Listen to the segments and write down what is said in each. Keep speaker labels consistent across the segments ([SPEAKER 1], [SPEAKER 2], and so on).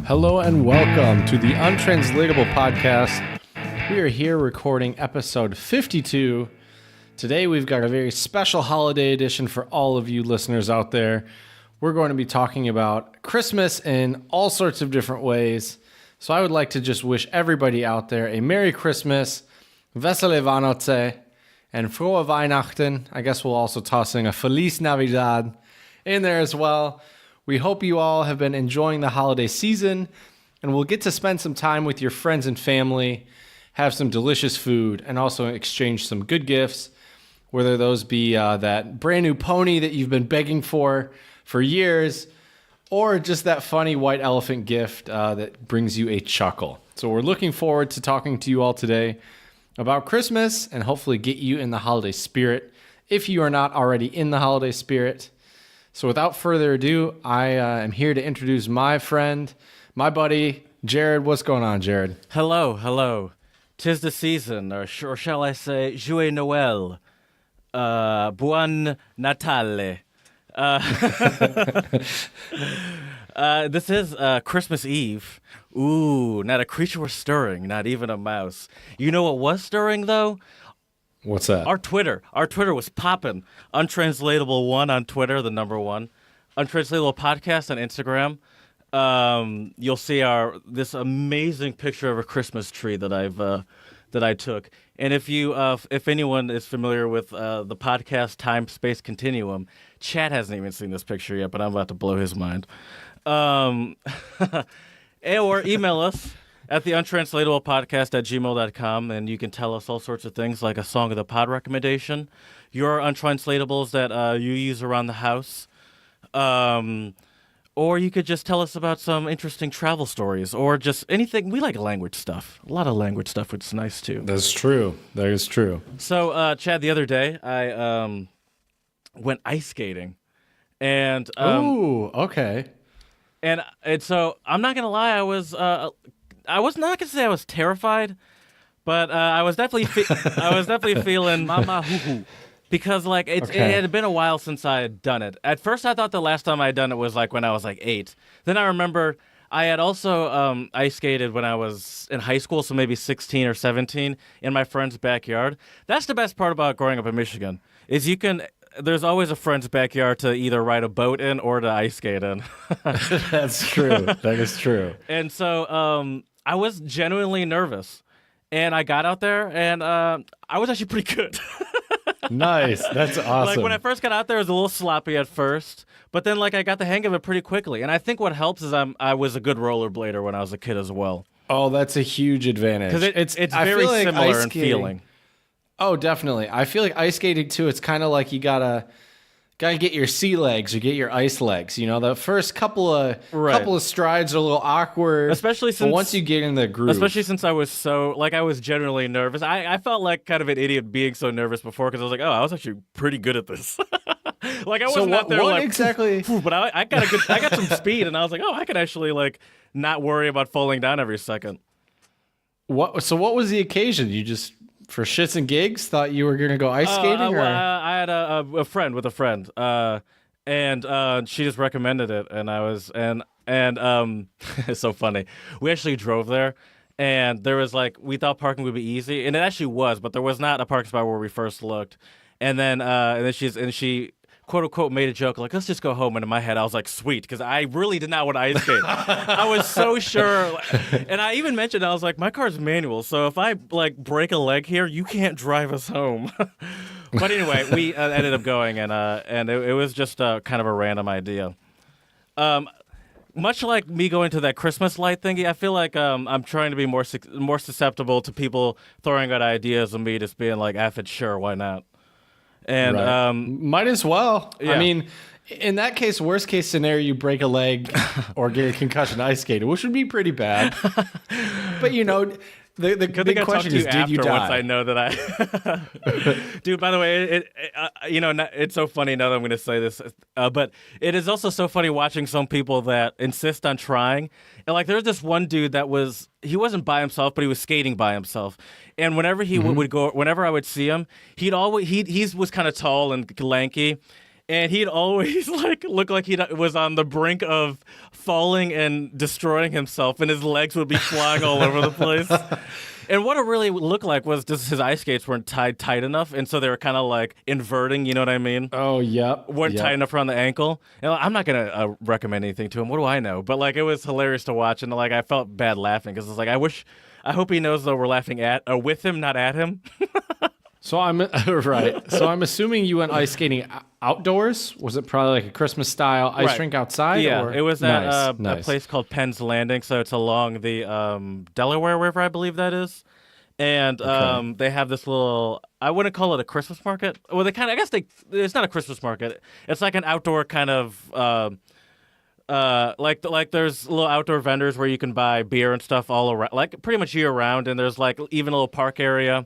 [SPEAKER 1] Hello and welcome to the Untranslatable Podcast. We are here recording episode 52. Today we've got a very special holiday edition for all of you listeners out there. We're going to be talking about Christmas in all sorts of different ways. So I would like to just wish everybody out there a Merry Christmas, Vesele Vánoce, and Frohe Weihnachten. I guess we'll also toss in a Feliz Navidad in there as well. We hope you all have been enjoying the holiday season, and we'll get to spend some time with your friends and family, have some delicious food, and also exchange some good gifts, whether those be that brand new pony that you've been begging for years, or just that funny white elephant gift that brings you a chuckle. So we're looking forward to talking to you all today about Christmas and hopefully get you in the holiday spirit if you are not already in the holiday spirit. So without further ado, I am here to introduce my friend, my buddy, Jared. What's going on, Jared?
[SPEAKER 2] Hello. 'Tis the season, or shall I say, Joyeux Noël. Buon Natale. This is Christmas Eve. Ooh, not a creature was stirring, not even a mouse. You know what was stirring, though?
[SPEAKER 1] What's that?
[SPEAKER 2] Our Twitter was popping. Untranslatable 1 on Twitter, the number 1. Untranslatable Podcast on Instagram. You'll see this amazing picture of a Christmas tree that I took. And if anyone is familiar with the podcast Time Space Continuum, Chad hasn't even seen this picture yet, but I'm about to blow his mind. Or email us at the untranslatablepodcast@gmail.com, and you can tell us all sorts of things like a song of the pod recommendation, your untranslatables that you use around the house, or you could just tell us about some interesting travel stories, or just anything. We like language stuff. A lot of language stuff, which is nice too.
[SPEAKER 1] That's true. That is true.
[SPEAKER 2] So, Chad, the other day I went ice skating, and
[SPEAKER 1] ooh, okay.
[SPEAKER 2] And so I'm not gonna lie, I was not gonna say I was terrified, but I was definitely feeling mama hoo hoo, because it had been a while since I had done it. At first, I thought the last time I had done it was when I was 8. Then I remember I had also ice skated when I was in high school, so maybe 16 or 17, in my friend's backyard. That's the best part about growing up in Michigan, is there's always a friend's backyard to either ride a boat in or to ice skate in.
[SPEAKER 1] That's true. That is true.
[SPEAKER 2] And so I was genuinely nervous. And I got out there, and I was actually pretty good.
[SPEAKER 1] Nice. That's awesome.
[SPEAKER 2] When I first got out there, it was a little sloppy at first. But then, I got the hang of it pretty quickly. And I think what helps is I was a good rollerblader when I was a kid as well.
[SPEAKER 1] Oh, that's a huge advantage.
[SPEAKER 2] Because it's very similar in feeling.
[SPEAKER 1] Oh, definitely. I feel like ice skating too. It's kind of like you gotta get your sea legs or get your ice legs. You know, the first couple of strides are a little awkward, but once you get in the groove.
[SPEAKER 2] Especially since I was I was generally nervous. I felt like kind of an idiot being so nervous before, because I was like, oh, I was actually pretty good at this. I wasn't out there
[SPEAKER 1] exactly.
[SPEAKER 2] But I got some speed, and I was like, oh, I could actually not worry about falling down every second.
[SPEAKER 1] So what was the occasion? You just, for shits and gigs, thought you were going to go ice skating?
[SPEAKER 2] I had a friend with a friend, and she just recommended it, and I was, and it's so funny. We actually drove there, and there was we thought parking would be easy, and it actually was, but there was not a parking spot where we first looked, and then she quote unquote made a joke let's just go home, and in my head I was like, sweet, because I really did not want to ice skate. I was so sure, and I even mentioned, I was like, my car's manual, so if I break a leg here, you can't drive us home. But anyway, we ended up going, and it was just kind of a random idea. Much like me going to that Christmas light thingy, I feel like I'm trying to be more susceptible to people throwing out ideas and me just being like, "F it, sure, why not?" And
[SPEAKER 1] right. Might as well. Yeah. I mean, in that case, worst case scenario, you break a leg or get a concussion ice skating, which would be pretty bad. But the big question is, did you die?
[SPEAKER 2] Once I know that dude. By the way, it's so funny now that I'm going to say this, but it is also so funny watching some people that insist on trying. And there's this one dude he wasn't by himself, but he was skating by himself. And whenever he would go, whenever I would see him, he was kind of tall and lanky. and he'd always like look like he was on the brink of falling and destroying himself, and his legs would be flying all over the place. And what it really looked like was just his ice skates weren't tied tight enough, and so they were kind of like inverting. You know what I mean?
[SPEAKER 1] Oh, yep.
[SPEAKER 2] Weren't tight enough around the ankle. And I'm not gonna recommend anything to him. What do I know? But like, it was hilarious to watch, and like, I felt bad laughing because it's like, I hope he knows that we're laughing with him, not at him.
[SPEAKER 1] So I'm right. So I'm assuming you went ice skating outdoors. Was it probably like a Christmas style ice rink outside?
[SPEAKER 2] Yeah,
[SPEAKER 1] or?
[SPEAKER 2] it was at
[SPEAKER 1] Nice.
[SPEAKER 2] a place called Penn's Landing. So it's along the Delaware River, I believe that is. And they have this little, I wouldn't call it a Christmas market. Well, it's not a Christmas market. It's like an outdoor kind of, like there's little outdoor vendors where you can buy beer and stuff all around, like pretty much year round. And there's like even a little park area.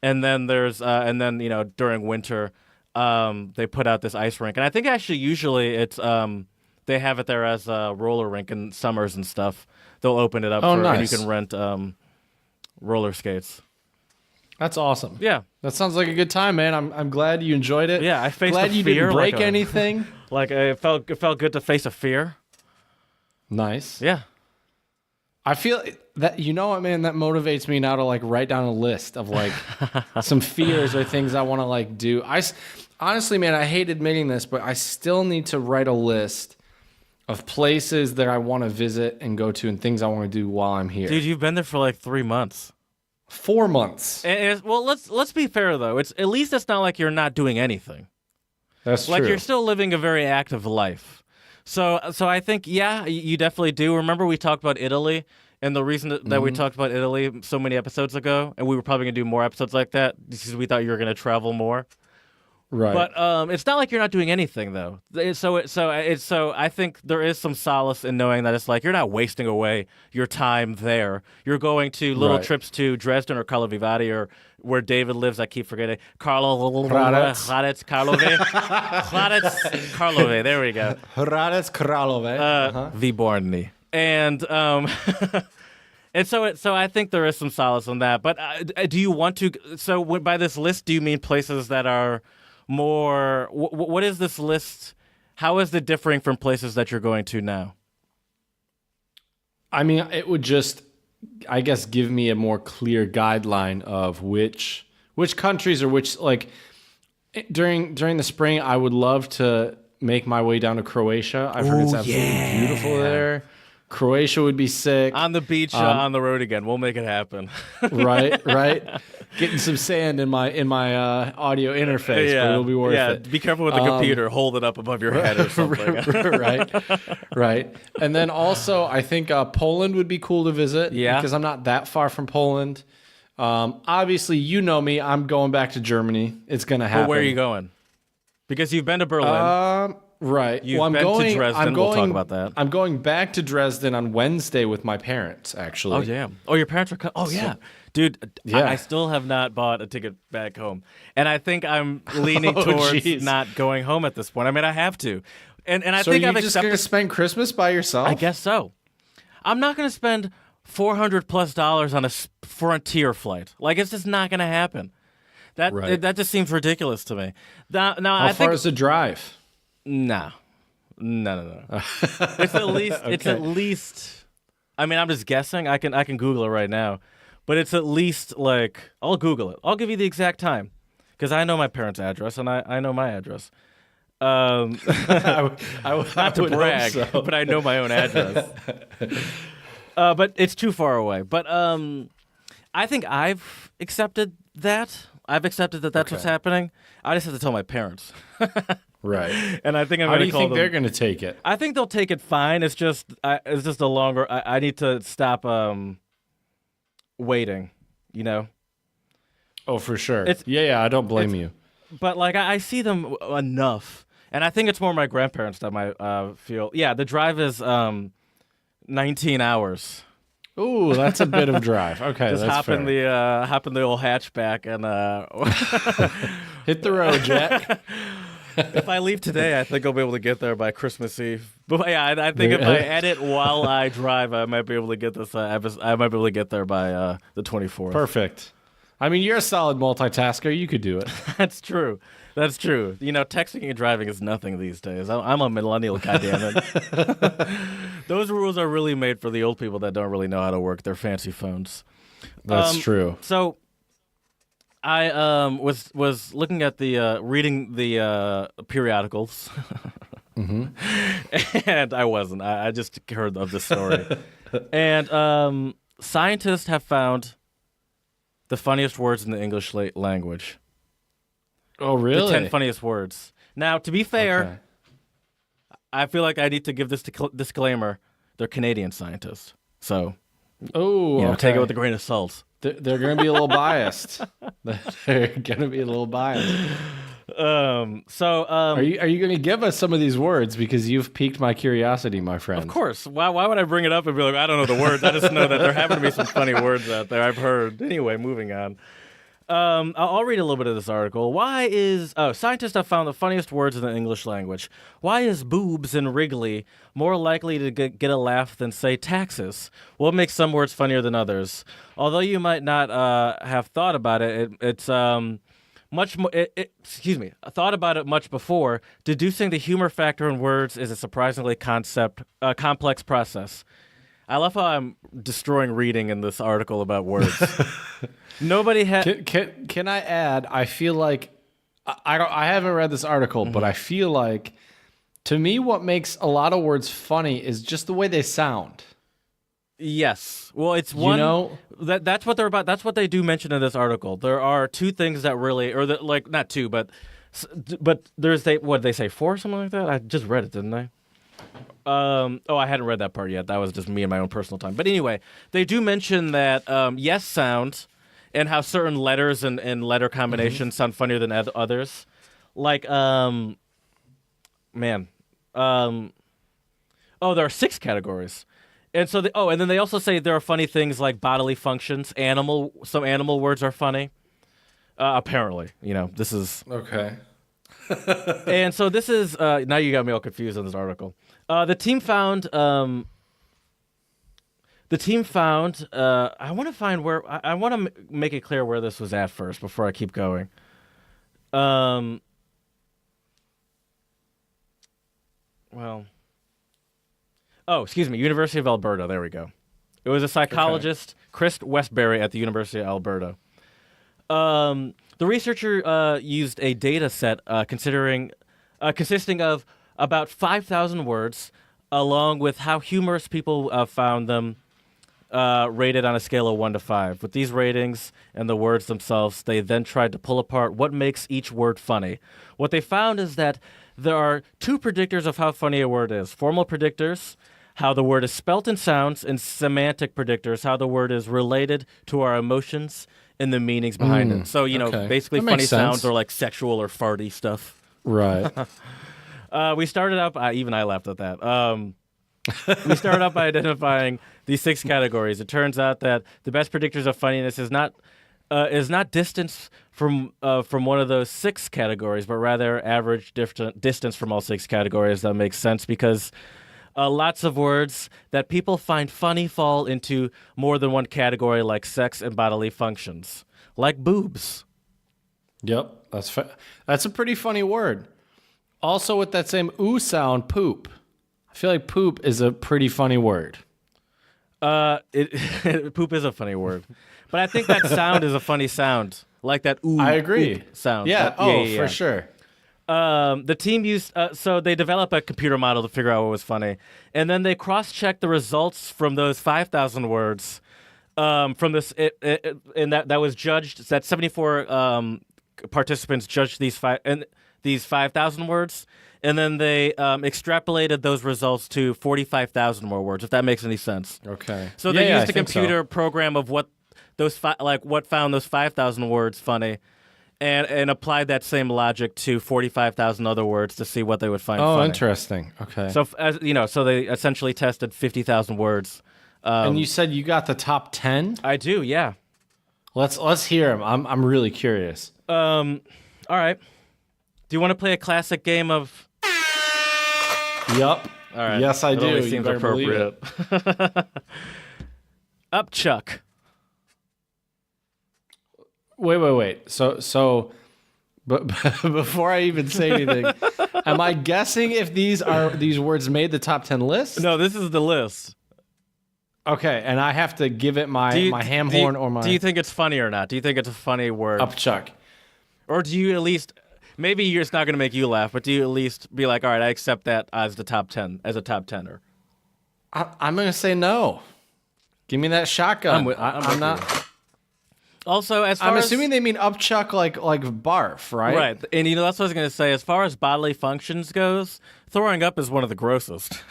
[SPEAKER 2] And then there's, during winter, they put out this ice rink. And I think actually usually it's, they have it there as a roller rink in summers and stuff. They'll open it up and you can rent roller skates.
[SPEAKER 1] That's awesome.
[SPEAKER 2] Yeah.
[SPEAKER 1] That sounds like a good time, man. I'm glad you enjoyed it.
[SPEAKER 2] Yeah, I faced
[SPEAKER 1] glad
[SPEAKER 2] a
[SPEAKER 1] you
[SPEAKER 2] fear.
[SPEAKER 1] didn't break anything.
[SPEAKER 2] Like it felt good to face a fear.
[SPEAKER 1] Nice.
[SPEAKER 2] Yeah.
[SPEAKER 1] I feel that, you know what, man, that motivates me now to like write down a list of like some fears or things I want to like do. Honestly, man, I hate admitting this, but I still need to write a list of places that I want to visit and go to and things I want to do while I'm here.
[SPEAKER 2] Dude, you've been there for like 3 months.
[SPEAKER 1] 4 months.
[SPEAKER 2] Well, let's be fair though. At least it's not like you're not doing anything.
[SPEAKER 1] That's
[SPEAKER 2] like
[SPEAKER 1] true.
[SPEAKER 2] You're still living a very active life. So I think, yeah, you definitely do. Remember we talked about Italy, and the reason that we talked about Italy so many episodes ago, and we were probably going to do more episodes like that because we thought you were going to travel more.
[SPEAKER 1] Right.
[SPEAKER 2] But it's not like you're not doing anything, though. So I think there is some solace in knowing that it's like you're not wasting away your time there. You're going to little trips to Dresden or Karlovy Vary or where David lives. I keep forgetting. Hradec Karlovy. There we go.
[SPEAKER 1] Hradec Králové.
[SPEAKER 2] Výborný. And and so I think there is some solace in that. But do you want to? So by this list, do you mean places that are more? What is this list? How is it differing from places that you're going to now?
[SPEAKER 1] I mean, it would just, I guess, give me a more clear guideline of which countries or which, like, during the spring, I would love to make my way down to Croatia. I've heard it's absolutely beautiful there. Croatia would be sick.
[SPEAKER 2] On the beach, on the road again. We'll make it happen.
[SPEAKER 1] right. Getting some sand in my audio interface, but it'll be worth it.
[SPEAKER 2] Be careful with the computer. Hold it up above your head or something.
[SPEAKER 1] right. And then also, I think Poland would be cool to visit.
[SPEAKER 2] Yeah.
[SPEAKER 1] Because I'm not that far from Poland. Obviously, you know me. I'm going back to Germany. It's going to happen.
[SPEAKER 2] But where are you going? Because you've been to Berlin.
[SPEAKER 1] Right.
[SPEAKER 2] You've been to Dresden. We'll talk about that.
[SPEAKER 1] I'm going back to Dresden on Wednesday with my parents, actually.
[SPEAKER 2] Oh, damn. Oh, your parents are coming. Oh, yeah. Dude,
[SPEAKER 1] yeah.
[SPEAKER 2] I still have not bought a ticket back home. And I think I'm leaning towards not going home at this point. I mean, I have to. And I think I've accepted. So you're just
[SPEAKER 1] going to spend Christmas by yourself?
[SPEAKER 2] I guess so. I'm not going to spend $400+ on a Frontier flight. Like, it's just not going to happen. That just seems ridiculous to me. Now,
[SPEAKER 1] How far is the drive?
[SPEAKER 2] No. It's at least. Okay. It's at least. I mean, I'm just guessing. I can Google it right now, but it's at least like I'll Google it. I'll give you the exact time because I know my parents' address and I know my address. Not to brag, but I know my own address. But it's too far away. But I think I've accepted that. I've accepted that that's what's happening. I just have to tell my parents.
[SPEAKER 1] Right.
[SPEAKER 2] And I think I'm
[SPEAKER 1] How
[SPEAKER 2] going
[SPEAKER 1] do
[SPEAKER 2] to
[SPEAKER 1] you
[SPEAKER 2] call
[SPEAKER 1] think
[SPEAKER 2] them.
[SPEAKER 1] they're going to take it?
[SPEAKER 2] I think they'll take it fine. It's just a longer. I need to stop waiting. You know.
[SPEAKER 1] Oh, for sure. Yeah. I don't blame you.
[SPEAKER 2] But like I see them enough, and I think it's more my grandparents that might feel. Yeah, the drive is 19 hours.
[SPEAKER 1] Ooh, that's a bit of drive. Okay,
[SPEAKER 2] just
[SPEAKER 1] that's
[SPEAKER 2] hop
[SPEAKER 1] fair.
[SPEAKER 2] in the old hatchback and
[SPEAKER 1] hit the road, Jack.
[SPEAKER 2] If I leave today, I think I'll be able to get there by Christmas Eve. But yeah, I think if I edit while I drive, I might be able to get this. I might be able to get there by the 24th.
[SPEAKER 1] Perfect. I mean, you're a solid multitasker. You could do it.
[SPEAKER 2] That's true. That's true. You know, texting and driving is nothing these days. I'm a millennial, goddammit. Those rules are really made for the old people that don't really know how to work their fancy phones.
[SPEAKER 1] That's true.
[SPEAKER 2] So I was looking at the reading the periodicals, and I wasn't. I just heard of this story, and scientists have found the funniest words in the English language.
[SPEAKER 1] Oh, really?
[SPEAKER 2] The 10 funniest words. Now, to be fair, I feel like I need to give this disclaimer. They're Canadian scientists, so take it with a grain of salt.
[SPEAKER 1] They're going to be a little biased. They're going to be a little biased. Are you going to give us some of these words, because you've piqued my curiosity, my friend?
[SPEAKER 2] Of course. Why would I bring it up and be like, I don't know the words? I just know that there happen to be some funny words out there I've heard. Anyway, moving on. I'll read a little bit of this article. Scientists have found the funniest words in the English language. Why is boobs in Wrigley more likely to get a laugh than, say, taxes? What makes some words funnier than others? Although you might not have thought about it, it's much more. Thought about it much before. Deducing the humor factor in words is a surprisingly complex process. I love how I'm destroying reading in this article about words. Nobody had.
[SPEAKER 1] Can I add? I feel like I haven't read this article, but I feel like, to me, what makes a lot of words funny is just the way they sound.
[SPEAKER 2] Yes. Well, it's one. That's what they're about. That's what they do mention in this article. There are two things that really, not two, but there's what did they say, four, something like that. I just read it, didn't I? I hadn't read that part yet. That was just me and my own personal time. But anyway, they do mention that yes sound and how certain letters and letter combinations sound funnier than others. Like, there are 6 categories. And so, and then they also say there are funny things like bodily functions. Some animal words are funny. Apparently, this is
[SPEAKER 1] okay.
[SPEAKER 2] And so this is now you got me all confused on this article. The team found. I want to find where. I want to make it clear where this was at first before I keep going. Excuse me. University of Alberta. There we go. It was a psychologist, Chris Westbury, at the University of Alberta. The researcher used a data set consisting of about 5,000 words, along with how humorous people found them, rated on a scale of 1 to 5. With these ratings and the words themselves, they then tried to pull apart what makes each word funny. What they found is that there are 2 predictors of how funny a word is. Formal predictors, how the word is spelt and sounds, and semantic predictors, how the word is related to our emotions and the meanings behind it. So, basically
[SPEAKER 1] that
[SPEAKER 2] funny sounds are like sexual or farty stuff.
[SPEAKER 1] Right.
[SPEAKER 2] We started out, even I laughed at that. We started out by identifying these 6 categories. It turns out that the best predictors of funniness is not distance from one of those 6 categories, but rather average distance from all 6 categories. That makes sense because lots of words that people find funny fall into more than one category, like sex and bodily functions, like boobs.
[SPEAKER 1] Yep, that's a pretty funny word. Also, with that same ooh sound, poop. I feel like poop is a pretty funny word.
[SPEAKER 2] Poop is a funny word, but I think that sound is a funny sound, like that ooh.
[SPEAKER 1] I agree.
[SPEAKER 2] Sound.
[SPEAKER 1] Yeah. For sure.
[SPEAKER 2] The team used so they developed a computer model to figure out what was funny, and then they cross-checked the results from those 5,000 words. From this, and that was judged. That 74 participants judged these 5,000 words, and then they extrapolated those results to 45,000 more words. If that makes any sense.
[SPEAKER 1] Okay.
[SPEAKER 2] So they used a computer program of what those what found those 5,000 words funny. And applied that same logic to 45,000 other words to see what they would find funny.
[SPEAKER 1] Oh, interesting. Okay.
[SPEAKER 2] So, so they essentially tested 50,000 words.
[SPEAKER 1] And you said you got the top 10?
[SPEAKER 2] I do, yeah.
[SPEAKER 1] Let's hear them. I'm really curious.
[SPEAKER 2] All right. Do you want to play a classic game of?
[SPEAKER 1] Yup.
[SPEAKER 2] All right.
[SPEAKER 1] Yes, I do.
[SPEAKER 2] Always seems appropriate. Up, Chuck.
[SPEAKER 1] Wait. But before I even say anything, am I guessing if these words made the top 10 list?
[SPEAKER 2] No, this is the list.
[SPEAKER 1] Okay, and I have to give it my ham horn or my...
[SPEAKER 2] Do you think it's funny or not? Do you think it's a funny word?
[SPEAKER 1] upchuck?
[SPEAKER 2] Or do you at least... Maybe it's not going to make you laugh, but do you at least be like, all right, I accept that as the top 10, as a top 10er?
[SPEAKER 1] I'm going to say no. Give me that shotgun. I'm not...
[SPEAKER 2] Also,
[SPEAKER 1] I'm assuming they mean upchuck like barf, right?
[SPEAKER 2] Right, and that's what I was going to say. As far as bodily functions goes, throwing up is one of the grossest.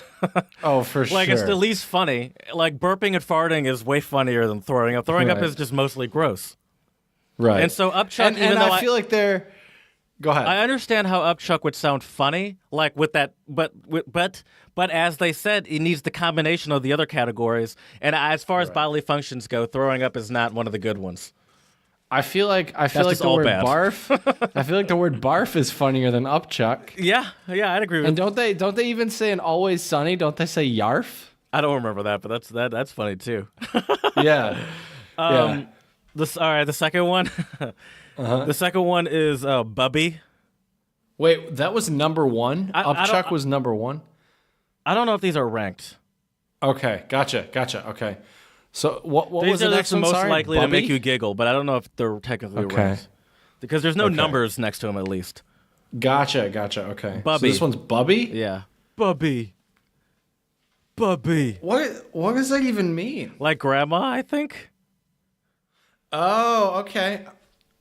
[SPEAKER 1] Oh, for sure.
[SPEAKER 2] Like, it's the least funny. Like, burping and farting is way funnier than throwing up. Throwing up is just mostly gross.
[SPEAKER 1] Right.
[SPEAKER 2] And so upchuck,
[SPEAKER 1] and I feel like they're... Go ahead.
[SPEAKER 2] I understand how upchuck would sound funny, like with that, but as they said, it needs the combination of the other categories. And as far as bodily functions go, throwing up is not one of the good ones.
[SPEAKER 1] I feel like the word barf. I feel like the word barf is funnier than upchuck.
[SPEAKER 2] Yeah, I'd agree with.
[SPEAKER 1] And don't they even say in Always Sunny? Don't they say yarf?
[SPEAKER 2] I don't remember that, but that's funny too.
[SPEAKER 1] Yeah.
[SPEAKER 2] All right, the second one. The second one is bubby.
[SPEAKER 1] Wait, that was number one? Upchuck was number one?
[SPEAKER 2] I don't know if these are ranked.
[SPEAKER 1] Okay, gotcha. Okay. So what was the next one?
[SPEAKER 2] Most
[SPEAKER 1] Sorry?
[SPEAKER 2] likely
[SPEAKER 1] Bubby?
[SPEAKER 2] to make you giggle, but I don't know if they're technically ranked. Because there's no numbers next to them, at least.
[SPEAKER 1] Gotcha. Okay.
[SPEAKER 2] Bubby.
[SPEAKER 1] So this one's Bubby?
[SPEAKER 2] Yeah. Bubby.
[SPEAKER 1] What does that even mean?
[SPEAKER 2] Like grandma, I think.
[SPEAKER 1] Oh, okay.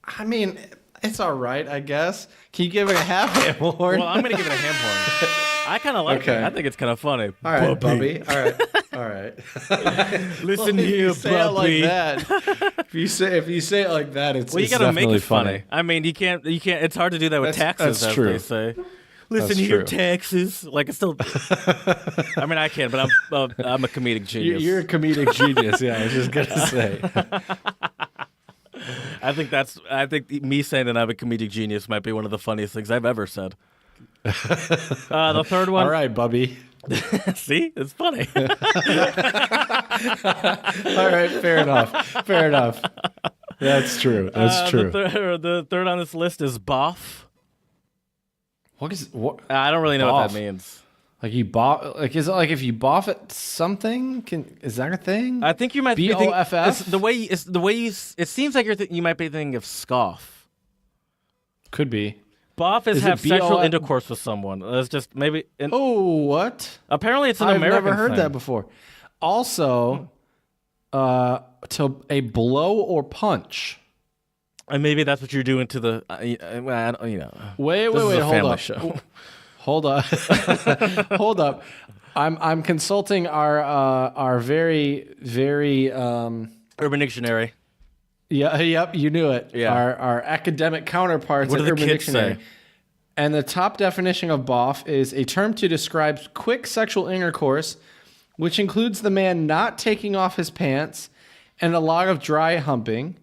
[SPEAKER 1] I mean, it's all right, I guess. Can you give it a half ham horn?
[SPEAKER 2] Well, I'm going to give it a ham horn. I kind of like it. I think it's kind of funny.
[SPEAKER 1] All right, Bubby. All right.
[SPEAKER 2] Listen here,
[SPEAKER 1] Bubby. Say it like that. If you say it like that, it's
[SPEAKER 2] you got to make it
[SPEAKER 1] funny.
[SPEAKER 2] I mean, you can't. It's hard to do that with taxes,
[SPEAKER 1] that's
[SPEAKER 2] as
[SPEAKER 1] true.
[SPEAKER 2] they say. Listen here, taxes. Like it's still. I mean, I can, but I'm a comedic genius.
[SPEAKER 1] You're a comedic genius. Yeah, I was just gonna say.
[SPEAKER 2] I think me saying that I'm a comedic genius might be one of the funniest things I've ever said. The third one.
[SPEAKER 1] All right, Bubby.
[SPEAKER 2] See, it's funny.
[SPEAKER 1] All right, fair enough. That's true.
[SPEAKER 2] The third on this list is boff.
[SPEAKER 1] What?
[SPEAKER 2] I don't really know
[SPEAKER 1] boff?
[SPEAKER 2] what that means.
[SPEAKER 1] Like you boff? Like is it like if you boff at something? Is that a thing?
[SPEAKER 2] I think you might be
[SPEAKER 1] BOFF.
[SPEAKER 2] The way you. It seems like you might be thinking of scoff.
[SPEAKER 1] Could be.
[SPEAKER 2] Boff is have sexual intercourse with someone. It's just maybe.
[SPEAKER 1] What?
[SPEAKER 2] Apparently, it's an
[SPEAKER 1] I've
[SPEAKER 2] American
[SPEAKER 1] never heard
[SPEAKER 2] thing.
[SPEAKER 1] that before. Also, to a blow or punch.
[SPEAKER 2] And maybe that's what you're doing to the.
[SPEAKER 1] Wait. Hold up.
[SPEAKER 2] Show.
[SPEAKER 1] Hold up. Hold up. I'm consulting our very
[SPEAKER 2] Urban Dictionary.
[SPEAKER 1] Yeah. Yep. You knew it.
[SPEAKER 2] Yeah.
[SPEAKER 1] Our academic counterparts
[SPEAKER 2] What
[SPEAKER 1] at
[SPEAKER 2] do the
[SPEAKER 1] Urban
[SPEAKER 2] kids
[SPEAKER 1] Dictionary.
[SPEAKER 2] say?
[SPEAKER 1] And the top definition of boff is a term to describe quick sexual intercourse, which includes the man not taking off his pants and a lot of dry humping.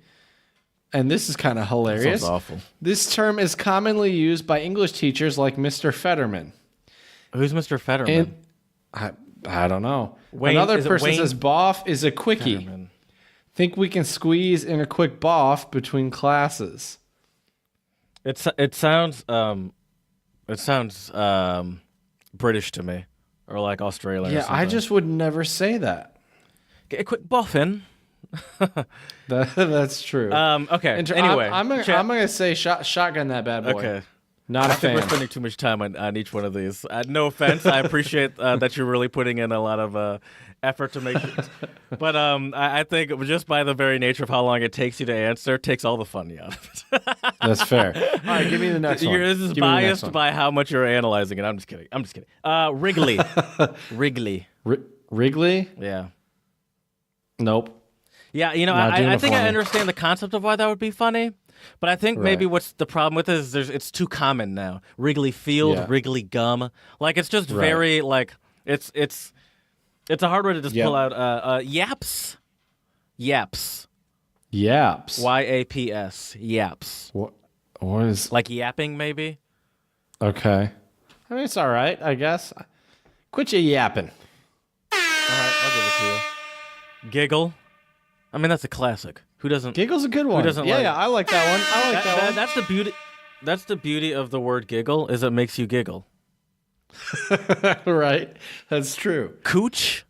[SPEAKER 1] And this is kind of hilarious.
[SPEAKER 2] That sounds awful.
[SPEAKER 1] This term is commonly used by English teachers like Mr. Fetterman.
[SPEAKER 2] Who's Mr. Fetterman?
[SPEAKER 1] I don't know.
[SPEAKER 2] Wayne,
[SPEAKER 1] Another person says boff is a quickie.
[SPEAKER 2] Fetterman.
[SPEAKER 1] Think we can squeeze in a quick boff between classes.
[SPEAKER 2] It sounds British to me, or like Australian.
[SPEAKER 1] Yeah,
[SPEAKER 2] or something.
[SPEAKER 1] I just would never say that.
[SPEAKER 2] Get a quick boffin.
[SPEAKER 1] That's true.
[SPEAKER 2] Okay. Anyway,
[SPEAKER 1] I'm gonna say shotgun that bad boy.
[SPEAKER 2] Okay.
[SPEAKER 1] Not a
[SPEAKER 2] I think we're
[SPEAKER 1] fan.
[SPEAKER 2] spending too much time on each one of these. No offense, I appreciate that you're really putting in a lot of effort to make it. But I think just by the very nature of how long it takes you to answer, it takes all the fun out of it.
[SPEAKER 1] That's fair. All right, give me the next one.
[SPEAKER 2] This is biased by how much you're analyzing it. I'm just kidding. Wrigley. Wrigley.
[SPEAKER 1] Wrigley?
[SPEAKER 2] Yeah.
[SPEAKER 1] Nope.
[SPEAKER 2] Yeah, I think I understand the concept of why that would be funny, but I think maybe what's the problem with it is it's too common now. Wrigley Field, Wrigley Gum, like it's just very like it's a hard way to just pull out. Yaps.
[SPEAKER 1] Yaps.
[SPEAKER 2] YAPS. Yaps.
[SPEAKER 1] What is
[SPEAKER 2] like yapping maybe?
[SPEAKER 1] Okay. I mean it's all right, I guess. Quit your yapping.
[SPEAKER 2] All right, I'll give it to you. Giggle. I mean, that's a classic. Who doesn't?
[SPEAKER 1] Giggle's a good one.
[SPEAKER 2] Who doesn't
[SPEAKER 1] yeah,
[SPEAKER 2] like?
[SPEAKER 1] yeah, I like that one. I like that one.
[SPEAKER 2] That's the beauty. That's the beauty of the word giggle is it makes you giggle.
[SPEAKER 1] Right. That's true.
[SPEAKER 2] Cooch.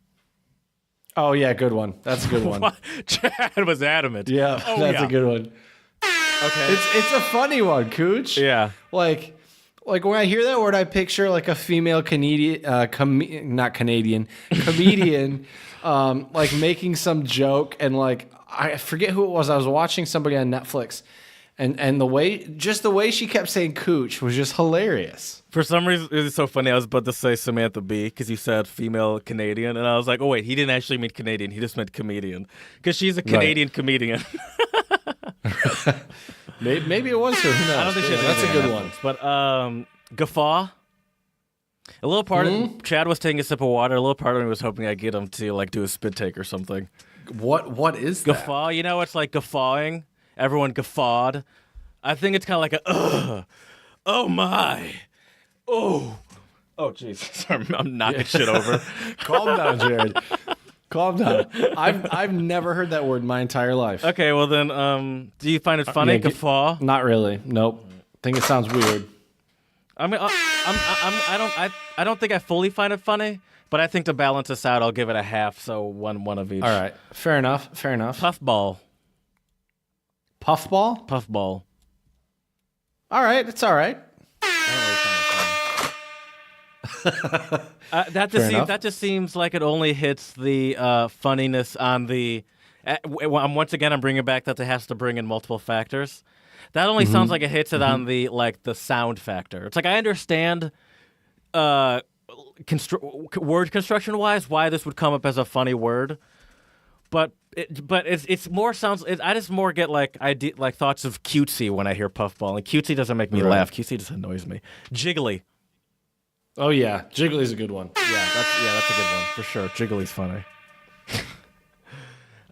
[SPEAKER 1] Oh yeah, good one. That's a good one.
[SPEAKER 2] Chad was adamant.
[SPEAKER 1] Yeah, that's a good one.
[SPEAKER 2] Okay.
[SPEAKER 1] It's a funny one, Cooch.
[SPEAKER 2] Yeah.
[SPEAKER 1] Like when I hear that word, I picture like a female Canadian, not Canadian, comedian, like making some joke, and like I forget who it was. I was watching somebody on Netflix, and the way she kept saying "cooch" was just hilarious.
[SPEAKER 2] For some reason, it's so funny. I was about to say Samantha Bee because you said female Canadian, and I was like, oh wait, he didn't actually mean Canadian. He just meant comedian because she's a Canadian comedian.
[SPEAKER 1] Maybe it was her. Who knows?
[SPEAKER 2] I don't think she has
[SPEAKER 1] that's a
[SPEAKER 2] anything
[SPEAKER 1] good
[SPEAKER 2] on
[SPEAKER 1] one.
[SPEAKER 2] Netflix. But guffaw. A little part of Chad was taking a sip of water. A little part of me was hoping I'd get him to like do a spit take or something.
[SPEAKER 1] What is that?
[SPEAKER 2] Guffaw? You know, it's like guffawing. Everyone guffawed. I think it's kind of like a oh my, oh jeez. I'm knocking shit over.
[SPEAKER 1] Calm down, Jared. Calm down. I've never heard that word in my entire life.
[SPEAKER 2] Okay, well then, do you find it funny, guffaw?
[SPEAKER 1] Not really. Nope. Think it sounds weird.
[SPEAKER 2] I mean, I don't think I fully find it funny, but I think to balance this out, I'll give it a half, so one of each.
[SPEAKER 1] All right. Fair enough.
[SPEAKER 2] Puffball.
[SPEAKER 1] Puffball?
[SPEAKER 2] Puffball.
[SPEAKER 1] All right. It's all right.
[SPEAKER 2] That just seems like it only hits the funniness on the. Once again, I'm bringing back that it has to bring in multiple factors. That only sounds like it hits it on the the sound factor. It's like I understand, word construction wise, why this would come up as a funny word, but it's more sounds. I just more get like thoughts of cutesy when I hear puffball, and cutesy doesn't make me laugh. Cutesy just annoys me. Jiggly.
[SPEAKER 1] Oh yeah, Jiggly's a good one.
[SPEAKER 2] Yeah, that's a good one for sure. Jiggly's funny.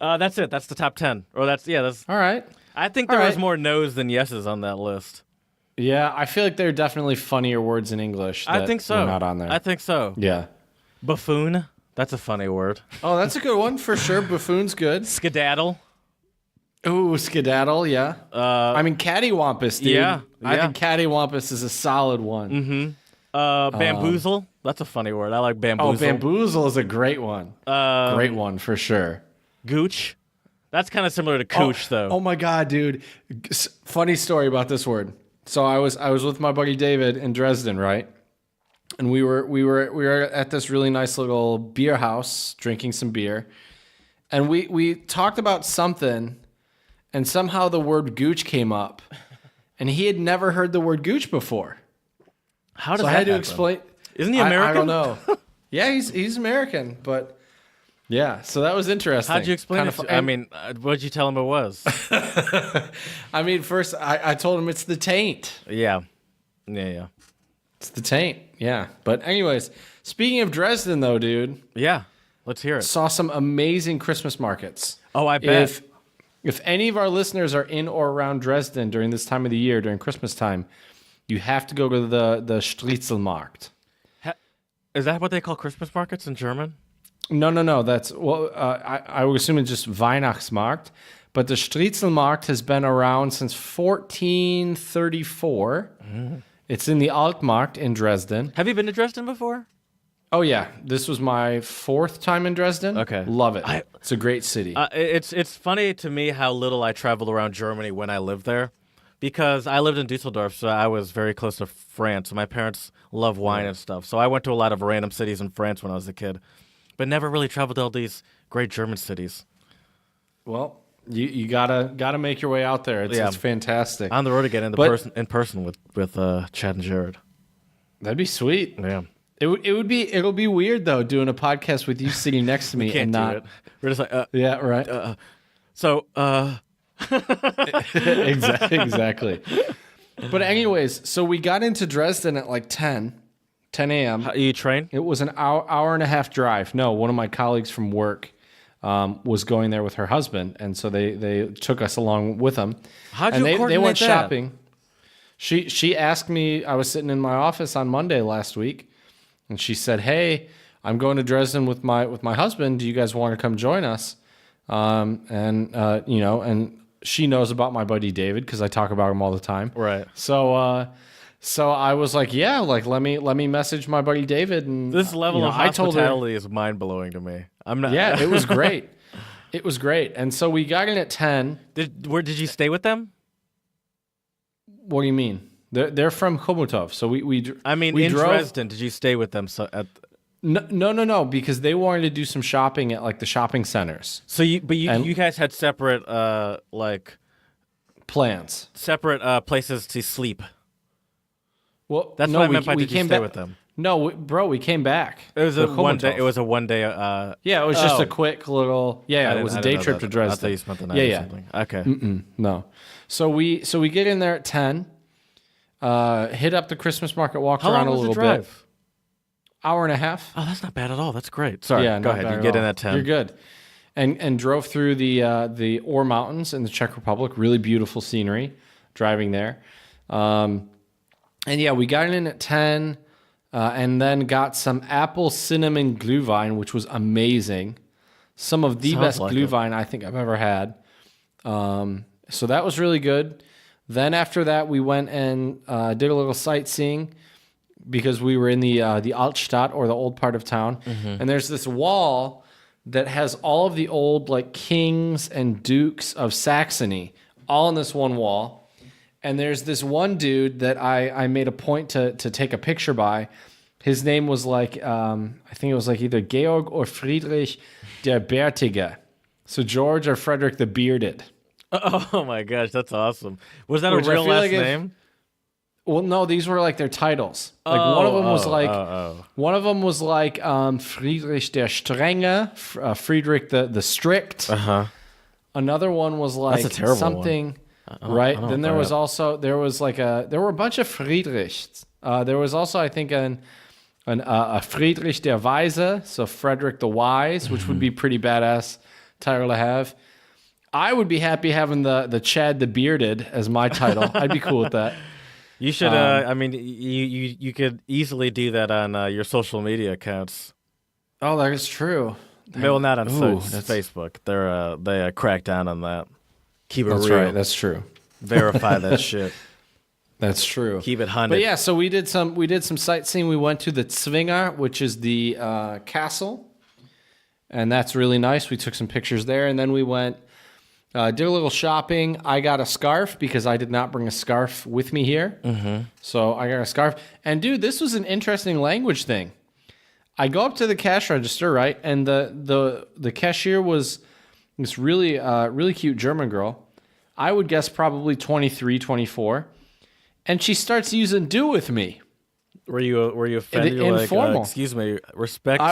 [SPEAKER 2] That's it. That's the top 10. Or that's
[SPEAKER 1] all right.
[SPEAKER 2] I think there was more no's than yeses on that list.
[SPEAKER 1] Yeah, I feel like there are definitely funnier words in English that
[SPEAKER 2] I think so.
[SPEAKER 1] were not on there.
[SPEAKER 2] I think so.
[SPEAKER 1] Yeah.
[SPEAKER 2] Buffoon. That's a funny word.
[SPEAKER 1] Oh, that's a good one for sure. Buffoon's good.
[SPEAKER 2] Skedaddle.
[SPEAKER 1] Ooh, skedaddle, yeah. I mean, cattywampus, dude.
[SPEAKER 2] Yeah.
[SPEAKER 1] I think cattywampus is a solid one.
[SPEAKER 2] Mm-hmm. Bamboozle. That's a funny word. I like bamboozle.
[SPEAKER 1] Oh, bamboozle is a great one. Great one for sure.
[SPEAKER 2] Gooch. That's kind of similar to cooch, though.
[SPEAKER 1] Oh my god, dude! Funny story about this word. So I was with my buddy David in Dresden, right? And we were at this really nice little beer house drinking some beer, and we talked about something, and somehow the word gooch came up, and he had never heard the word gooch before.
[SPEAKER 2] How does
[SPEAKER 1] so
[SPEAKER 2] that
[SPEAKER 1] I had to
[SPEAKER 2] happen?
[SPEAKER 1] explain.
[SPEAKER 2] Isn't he American?
[SPEAKER 1] I don't know. Yeah, he's American, but. Yeah, so that was interesting.
[SPEAKER 2] How'd you explain it? I mean, what'd you tell him it was?
[SPEAKER 1] I mean, first I told him it's the taint.
[SPEAKER 2] Yeah.
[SPEAKER 1] It's the taint. Yeah. But anyways, speaking of Dresden, though, dude.
[SPEAKER 2] Yeah. Let's hear it.
[SPEAKER 1] Saw some amazing Christmas markets.
[SPEAKER 2] Oh, I bet.
[SPEAKER 1] If any of our listeners are in or around Dresden during this time of the year, during Christmas time, you have to go to the Striezelmarkt.
[SPEAKER 2] Is that what they call Christmas markets in German?
[SPEAKER 1] No. That's I would assume it's just Weihnachtsmarkt, but the Striezelmarkt has been around since 1434. It's in the Altmarkt in Dresden.
[SPEAKER 2] Have you been to Dresden before?
[SPEAKER 1] Oh yeah, this was my 4th time in Dresden.
[SPEAKER 2] Okay,
[SPEAKER 1] love it. It's a great city.
[SPEAKER 2] It's funny to me how little I traveled around Germany when I lived there, because I lived in Dusseldorf, so I was very close to France. My parents love wine and stuff, so I went to a lot of random cities in France when I was a kid. But never really traveled to all these great German cities.
[SPEAKER 1] Well, you gotta make your way out there. It's fantastic.
[SPEAKER 2] On the road again in person with Chad and Jared.
[SPEAKER 1] That'd be sweet.
[SPEAKER 2] Yeah.
[SPEAKER 1] It'll be weird though doing a podcast with you sitting next to me
[SPEAKER 2] and
[SPEAKER 1] not.
[SPEAKER 2] Do it. We're just like
[SPEAKER 1] yeah, right. Exactly. But anyways, so we got into Dresden at like 10 a.m.
[SPEAKER 2] You train?
[SPEAKER 1] It was an hour and a half drive. No, one of my colleagues from work was going there with her husband, and so they took us along with them.
[SPEAKER 2] How'd you coordinate
[SPEAKER 1] they went
[SPEAKER 2] that?
[SPEAKER 1] shopping. She asked me. I was sitting in my office on Monday last week, and she said, "Hey, I'm going to Dresden with my husband. Do you guys want to come join us?" And she knows about my buddy David because I talk about him all the time.
[SPEAKER 2] Right.
[SPEAKER 1] So I was like, yeah, like let me message my buddy David. And
[SPEAKER 2] This level of
[SPEAKER 1] I told her,
[SPEAKER 2] hospitality is mind blowing to me. I'm not.
[SPEAKER 1] yeah, it was great. It was great. And so we got in at 10.
[SPEAKER 2] Did you stay with them?
[SPEAKER 1] What do you mean? They're from Chomutov. So we drove.
[SPEAKER 2] Dresden, did you stay with them?
[SPEAKER 1] No, because they wanted to do some shopping at like the shopping centers.
[SPEAKER 2] So you guys had separate
[SPEAKER 1] Plans.
[SPEAKER 2] separate places to sleep.
[SPEAKER 1] Well,
[SPEAKER 2] That's what I meant by did you stay with them?
[SPEAKER 1] No, we came back.
[SPEAKER 2] It was a 1 day. It was a 1 day.
[SPEAKER 1] Yeah, it was just a quick little. Yeah, it was a day trip to Dresden.
[SPEAKER 2] I thought you spent the night or something. Okay.
[SPEAKER 1] No, so we get in there at 10. Hit up the Christmas market, walked
[SPEAKER 2] How
[SPEAKER 1] around
[SPEAKER 2] long
[SPEAKER 1] a
[SPEAKER 2] was the
[SPEAKER 1] little
[SPEAKER 2] drive?
[SPEAKER 1] bit. Hour and a half.
[SPEAKER 2] Oh, that's not bad at all. That's great. Sorry.
[SPEAKER 1] Yeah,
[SPEAKER 2] go
[SPEAKER 1] not
[SPEAKER 2] ahead.
[SPEAKER 1] bad
[SPEAKER 2] You
[SPEAKER 1] at
[SPEAKER 2] get in
[SPEAKER 1] all.
[SPEAKER 2] at 10.
[SPEAKER 1] You're good. And drove through the Ore Mountains in the Czech Republic. Really beautiful scenery driving there. And yeah, we got in at 10 and then got some apple cinnamon glühwein, which was amazing. Some of the best glühwein I think I've ever had. So that was really good. Then after that, we went and did a little sightseeing because we were in the Altstadt, or the old part of town. Mm-hmm. And there's this wall that has all of the old like kings and dukes of Saxony all on this one wall. And there's this one dude that I made a point to take a picture by. His name was like, I think it was like either Georg or Friedrich der Bärtige. So George or Frederick the Bearded.
[SPEAKER 2] Oh my gosh, that's awesome. Was that
[SPEAKER 1] Which
[SPEAKER 2] a real last
[SPEAKER 1] like
[SPEAKER 2] name?
[SPEAKER 1] Well, no, these were like their titles. Like one of them was like Friedrich der Strenge, Friedrich the Strict.
[SPEAKER 2] Uh-huh.
[SPEAKER 1] Another one was like
[SPEAKER 2] That's a terrible
[SPEAKER 1] something,
[SPEAKER 2] one.
[SPEAKER 1] right? Then there was also there were a bunch of Friedrichs. There was also, I think, a Friedrich der Weise, so Frederick the Wise, which would be pretty badass title to have. I would be happy having the Chad the Bearded as my title. I'd be cool with that.
[SPEAKER 2] You should. You could easily do that on your social media accounts.
[SPEAKER 1] Oh, that is true.
[SPEAKER 2] Well, not on Facebook. They crack down on that. Keep it
[SPEAKER 1] That's
[SPEAKER 2] real.
[SPEAKER 1] right. That's true.
[SPEAKER 2] Verify that shit.
[SPEAKER 1] That's true.
[SPEAKER 2] Keep it 100.
[SPEAKER 1] But yeah, so we did some sightseeing. We went to the Zwinger, which is the castle, and that's really nice. We took some pictures there, and then we went. Did a little shopping. I got a scarf because I did not bring a scarf with me here. Mm-hmm. So I got a scarf. And dude, this was an interesting language thing. I go up to the cash register, right? And the cashier was this really really cute German girl. I would guess probably 23, 24. And she starts using "du" with me.
[SPEAKER 2] Were you offended? You're
[SPEAKER 1] informal.
[SPEAKER 2] Like, excuse me, respect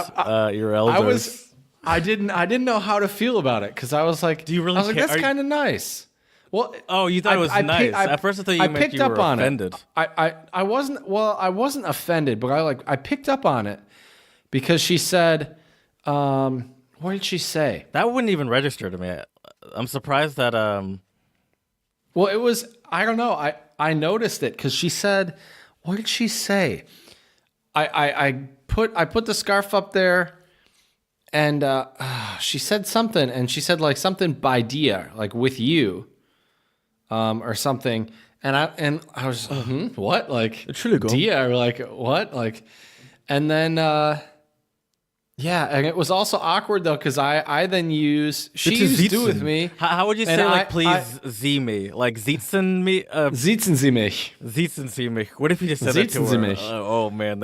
[SPEAKER 2] your elders.
[SPEAKER 1] I didn't know how to feel about it because I was like,
[SPEAKER 2] do you really?
[SPEAKER 1] I was like, that's kind of nice. Well,
[SPEAKER 2] you thought it was nice. At first, I thought you meant you were offended.
[SPEAKER 1] I wasn't. Well, I wasn't offended, but I picked up on it because she said, what did she say?
[SPEAKER 2] That wouldn't even register to me. I'm surprised that.
[SPEAKER 1] Well, it was. I don't know. I noticed it because she said, what did she say? I put the scarf up there. And she said something, and she said like something by dir, like with you, or something. And I was what, like dir, like what, like, and then yeah, and it was also awkward though because I then she used "du" with me.
[SPEAKER 2] How would you say like please see me, like sitzen me?
[SPEAKER 1] Sitzen Sie mich.
[SPEAKER 2] Sitzen Sie mich. What if you just said that to her?
[SPEAKER 1] Sie mich.
[SPEAKER 2] Oh man,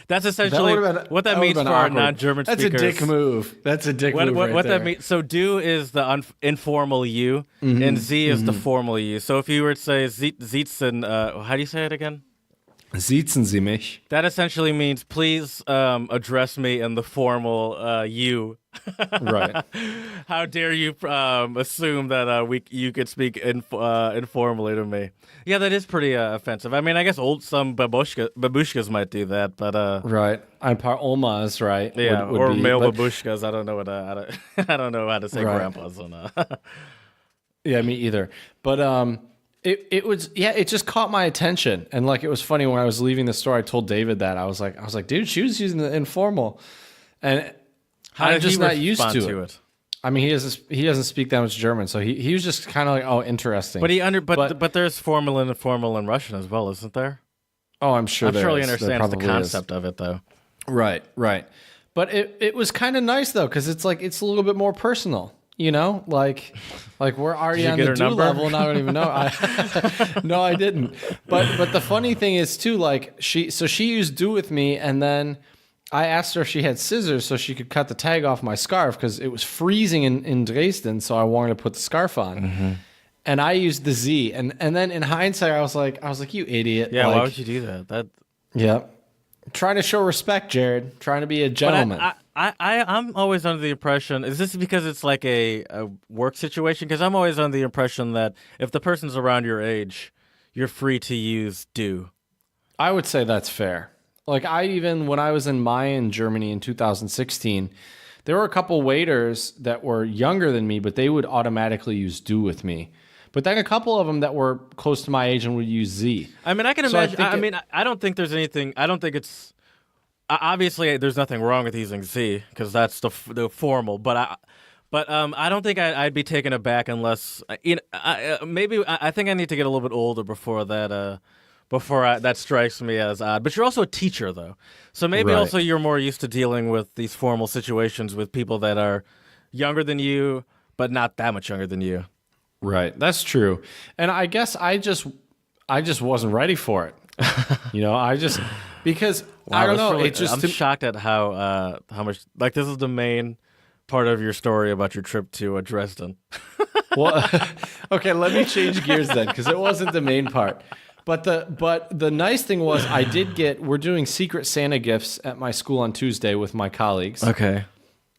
[SPEAKER 2] that's essentially what that means for our non-German speakers.
[SPEAKER 1] That's a dick move. That's a dick move.
[SPEAKER 2] What
[SPEAKER 1] there.
[SPEAKER 2] That means? So "du" is the informal "you," and "sie" is the formal "you." So if you were to say sitzen, how do you say it again?
[SPEAKER 1] Sitzen Sie mich.
[SPEAKER 2] That essentially means please address me in the formal you.
[SPEAKER 1] Right.
[SPEAKER 2] How dare you assume that you could speak informally to me? Yeah, that is pretty offensive. I mean, I guess some babushkas might do that, but
[SPEAKER 1] right. Ein paar Omas, right?
[SPEAKER 2] Yeah, would be, male babushkas. I don't know I don't know how to say grandpas. So no.
[SPEAKER 1] Yeah, me either. But It was it just caught my attention, and like it was funny when I was leaving the store. I told David that I was like, dude, she was using the informal, and I'm just not used to it. I mean, he doesn't speak that much German, so he was just kind of like, oh, interesting.
[SPEAKER 2] But there's formal and informal in Russian as well, isn't there?
[SPEAKER 1] Oh, I'm sure
[SPEAKER 2] I'm sure he
[SPEAKER 1] there
[SPEAKER 2] understands the
[SPEAKER 1] probably
[SPEAKER 2] concept of it, though.
[SPEAKER 1] Right, right. But it was kind of nice though, because it's like it's a little bit more personal, you know. Like we're already on the do level, and I don't even know. No, I didn't. But the funny thing is too, like she used do with me, and then I asked her if she had scissors so she could cut the tag off my scarf because it was freezing in Dresden, so I wanted to put the scarf on. Mm-hmm. And I used the Z, and then in hindsight, I was like, you idiot.
[SPEAKER 2] Yeah,
[SPEAKER 1] like,
[SPEAKER 2] why would you do that?
[SPEAKER 1] Yeah. Trying to show respect, Jared. Trying to be a gentleman.
[SPEAKER 2] But I'm always under the impression, is this because it's like a work situation? Because I'm always under the impression that if the person's around your age, you're free to use do.
[SPEAKER 1] I would say that's fair. Like when I was in Mayan, Germany in 2016, there were a couple waiters that were younger than me, but they would automatically use do with me. But then a couple of them that were close to my age and would use Z.
[SPEAKER 2] I mean, I can imagine. I don't think there's anything. I don't think it's. Obviously, there's nothing wrong with using Z because that's the formal. But I don't think I'd be taken aback unless maybe I think I need to get a little bit older before that. That strikes me as odd. But you're also a teacher, though, so maybe
[SPEAKER 1] Right.
[SPEAKER 2] also you're more used to dealing with these formal situations with people that are younger than you, but not that much younger than you.
[SPEAKER 1] Right. That's true. And I guess I just wasn't ready for it. Because
[SPEAKER 2] Wow,
[SPEAKER 1] I don't know.
[SPEAKER 2] really, I'm shocked at how much like this is the main part of your story about your trip to Dresden.
[SPEAKER 1] Well, okay, let me change gears then, because it wasn't the main part. But the nice thing was we're doing Secret Santa gifts at my school on Tuesday with my colleagues.
[SPEAKER 2] Okay.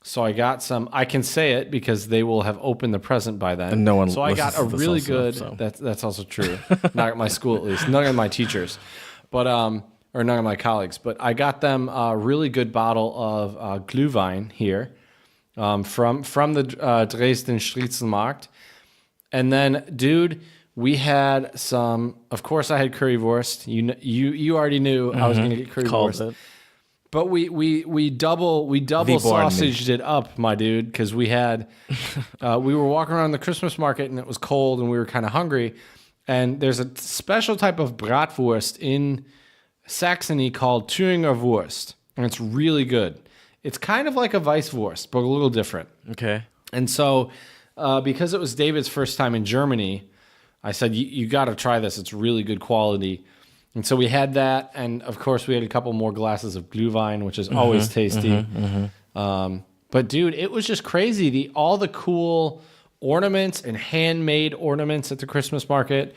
[SPEAKER 1] So I got some. I can say it because they will have opened the present by then.
[SPEAKER 2] And no one.
[SPEAKER 1] So I got a really good.
[SPEAKER 2] So.
[SPEAKER 1] That's also true. Not at my school, at least. None of my teachers, but or none of my colleagues. But I got them a really good bottle of Glühwein here, from the Dresden Striezelmarkt, and then, dude, we had some. Of course, I had currywurst. You already knew I was going to get currywurst.
[SPEAKER 2] Called it.
[SPEAKER 1] But we double sausaged it up, my dude, because we had we were walking around the Christmas market and it was cold and we were kind of hungry. And there's a special type of bratwurst in Saxony called Thüringer Wurst, and it's really good. It's kind of like a Weisswurst, but a little different.
[SPEAKER 2] Okay.
[SPEAKER 1] And so, because it was David's first time in Germany, I said, you got to try this. It's really good quality. And so we had that, and of course we had a couple more glasses of Glühwein, which is always tasty. But dude, it was just crazy. All the cool ornaments and handmade ornaments at the Christmas market.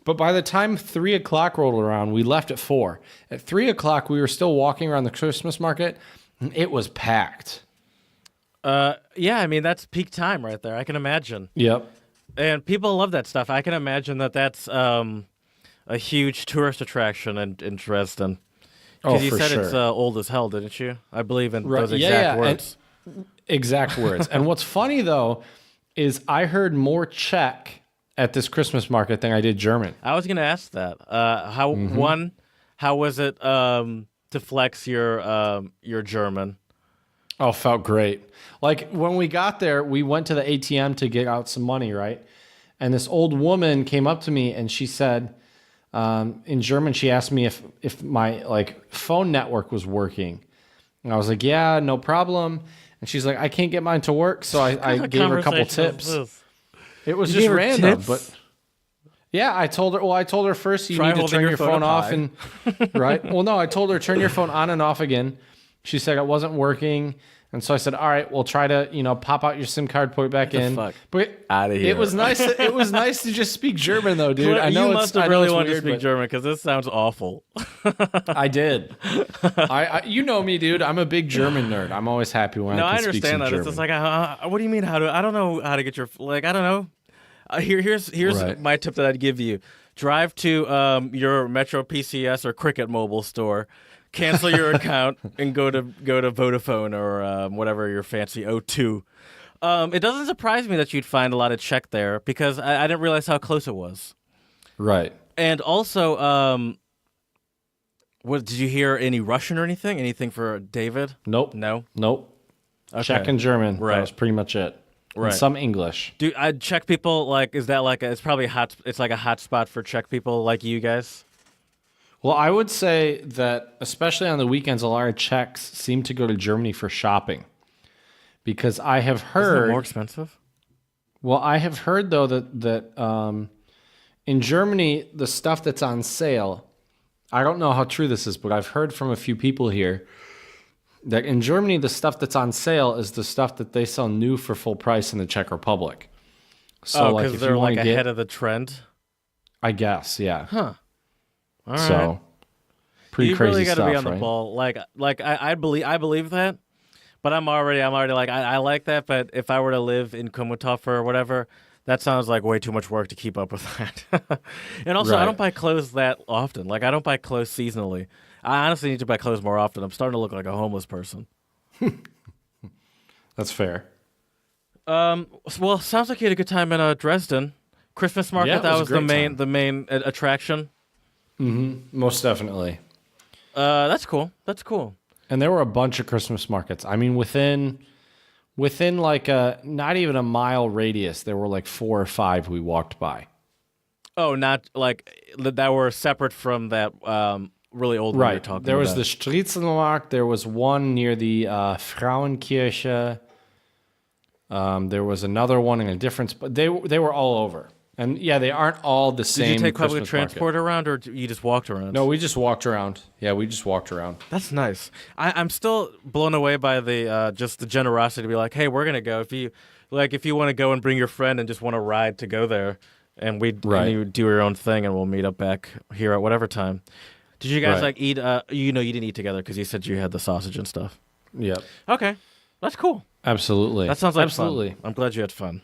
[SPEAKER 1] But by the time 3 o'clock rolled around, we left at 4. At 3 o'clock, we were still walking around the Christmas market, and it was packed.
[SPEAKER 2] Yeah, I mean that's peak time right there. I can imagine.
[SPEAKER 1] Yep.
[SPEAKER 2] And people love that stuff. I can imagine that's a huge tourist attraction in Dresden. Because you said it's old as hell, didn't you? I believe in those exact words.
[SPEAKER 1] Exact words. And what's funny, though, is I heard more Czech at this Christmas market than I did German.
[SPEAKER 2] I was going to ask that. How was it to flex your German?
[SPEAKER 1] Oh, felt great. Like, when we got there, we went to the ATM to get out some money, right? And this old woman came up to me and she said... in German, she asked me if my phone network was working, and I was like, "Yeah, no problem." And she's like, "I can't get mine to work," so I gave her a couple tips. It was just random, but yeah, I told her. Well, I told her first you need to turn your phone off, and right. Well, no, I told her turn your phone on and off again. She said it wasn't working. And so I said, "All right, we'll try to, pop out your SIM card, put it back in."
[SPEAKER 2] Fuck?
[SPEAKER 1] But
[SPEAKER 2] out of here.
[SPEAKER 1] It was nice. It was nice to just speak German, though, dude. I know
[SPEAKER 2] you must have really wanted to
[SPEAKER 1] weird,
[SPEAKER 2] speak German because this sounds awful.
[SPEAKER 1] I did. You know me, dude. I'm a big German nerd. I'm always happy when I can speak some German.
[SPEAKER 2] It's just like, what do you mean? I don't know how to get your I don't know. Here's
[SPEAKER 1] right.
[SPEAKER 2] My tip that I'd give you: drive to your Metro PCS or Cricket mobile store. Cancel your account and go to Vodafone or whatever your fancy O2. It doesn't surprise me that you'd find a lot of Czech there because I didn't realize how close it was.
[SPEAKER 1] Right.
[SPEAKER 2] And also, did you hear any Russian or anything? Anything for David?
[SPEAKER 1] Nope.
[SPEAKER 2] No?
[SPEAKER 1] Nope. Okay. Czech and German.
[SPEAKER 2] Right.
[SPEAKER 1] That was pretty much it. and some English.
[SPEAKER 2] Do Czech people like? Is that like? It's probably It's like a hot spot for Czech people like you guys.
[SPEAKER 1] Well, I would say that especially on the weekends, a lot of Czechs seem to go to Germany for shopping, because I have heard.
[SPEAKER 2] Isn't it more expensive?
[SPEAKER 1] Well, I have heard though that in Germany the stuff that's on sale. I don't know how true this is, but I've heard from a few people here that in Germany, the stuff that's on sale is the stuff that they sell new for full price in the Czech Republic. So,
[SPEAKER 2] because
[SPEAKER 1] if
[SPEAKER 2] they're
[SPEAKER 1] you
[SPEAKER 2] like
[SPEAKER 1] want to
[SPEAKER 2] ahead of the trend.
[SPEAKER 1] I guess, yeah.
[SPEAKER 2] Huh. All right.
[SPEAKER 1] So, pretty crazy
[SPEAKER 2] really
[SPEAKER 1] stuff,
[SPEAKER 2] gotta be on
[SPEAKER 1] right?
[SPEAKER 2] the ball. Like I believe that, but I'm already like I like that. But if I were to live in Kumutov or whatever, that sounds like way too much work to keep up with that. And also, I don't buy clothes that often. Like I don't buy clothes seasonally. I honestly need to buy clothes more often. I'm starting to look like a homeless person.
[SPEAKER 1] That's fair.
[SPEAKER 2] Well, sounds like you had a good time in Dresden. Christmas market,
[SPEAKER 1] Yeah,
[SPEAKER 2] that was the
[SPEAKER 1] great
[SPEAKER 2] main attraction.
[SPEAKER 1] Mm-hmm. Most definitely.
[SPEAKER 2] That's cool. That's cool.
[SPEAKER 1] And there were a bunch of Christmas markets. I mean, within like not even a mile radius, there were like 4 or 5 we walked by.
[SPEAKER 2] Oh, not like that were separate from that really old one you're talking about.
[SPEAKER 1] There was the Striezelmarkt. There was one near the Frauenkirche. There was another one in a different spot. They were all over. And yeah, they aren't all the same.
[SPEAKER 2] Did you take public
[SPEAKER 1] Christmas
[SPEAKER 2] transport
[SPEAKER 1] market.
[SPEAKER 2] around, or you just walked around?
[SPEAKER 1] No, we just walked around. Yeah, we just walked around.
[SPEAKER 2] That's nice. I'm still blown away by the just the generosity to be like, hey, we're gonna go. If you want to go and bring your friend and just want to ride to go there, and and you do your own thing, and we'll meet up back here at whatever time. Did you guys like eat? You didn't eat together because you said you had the sausage and stuff.
[SPEAKER 1] Yep.
[SPEAKER 2] Okay, that's cool.
[SPEAKER 1] Absolutely.
[SPEAKER 2] That sounds like
[SPEAKER 1] absolutely
[SPEAKER 2] fun. I'm glad you had fun.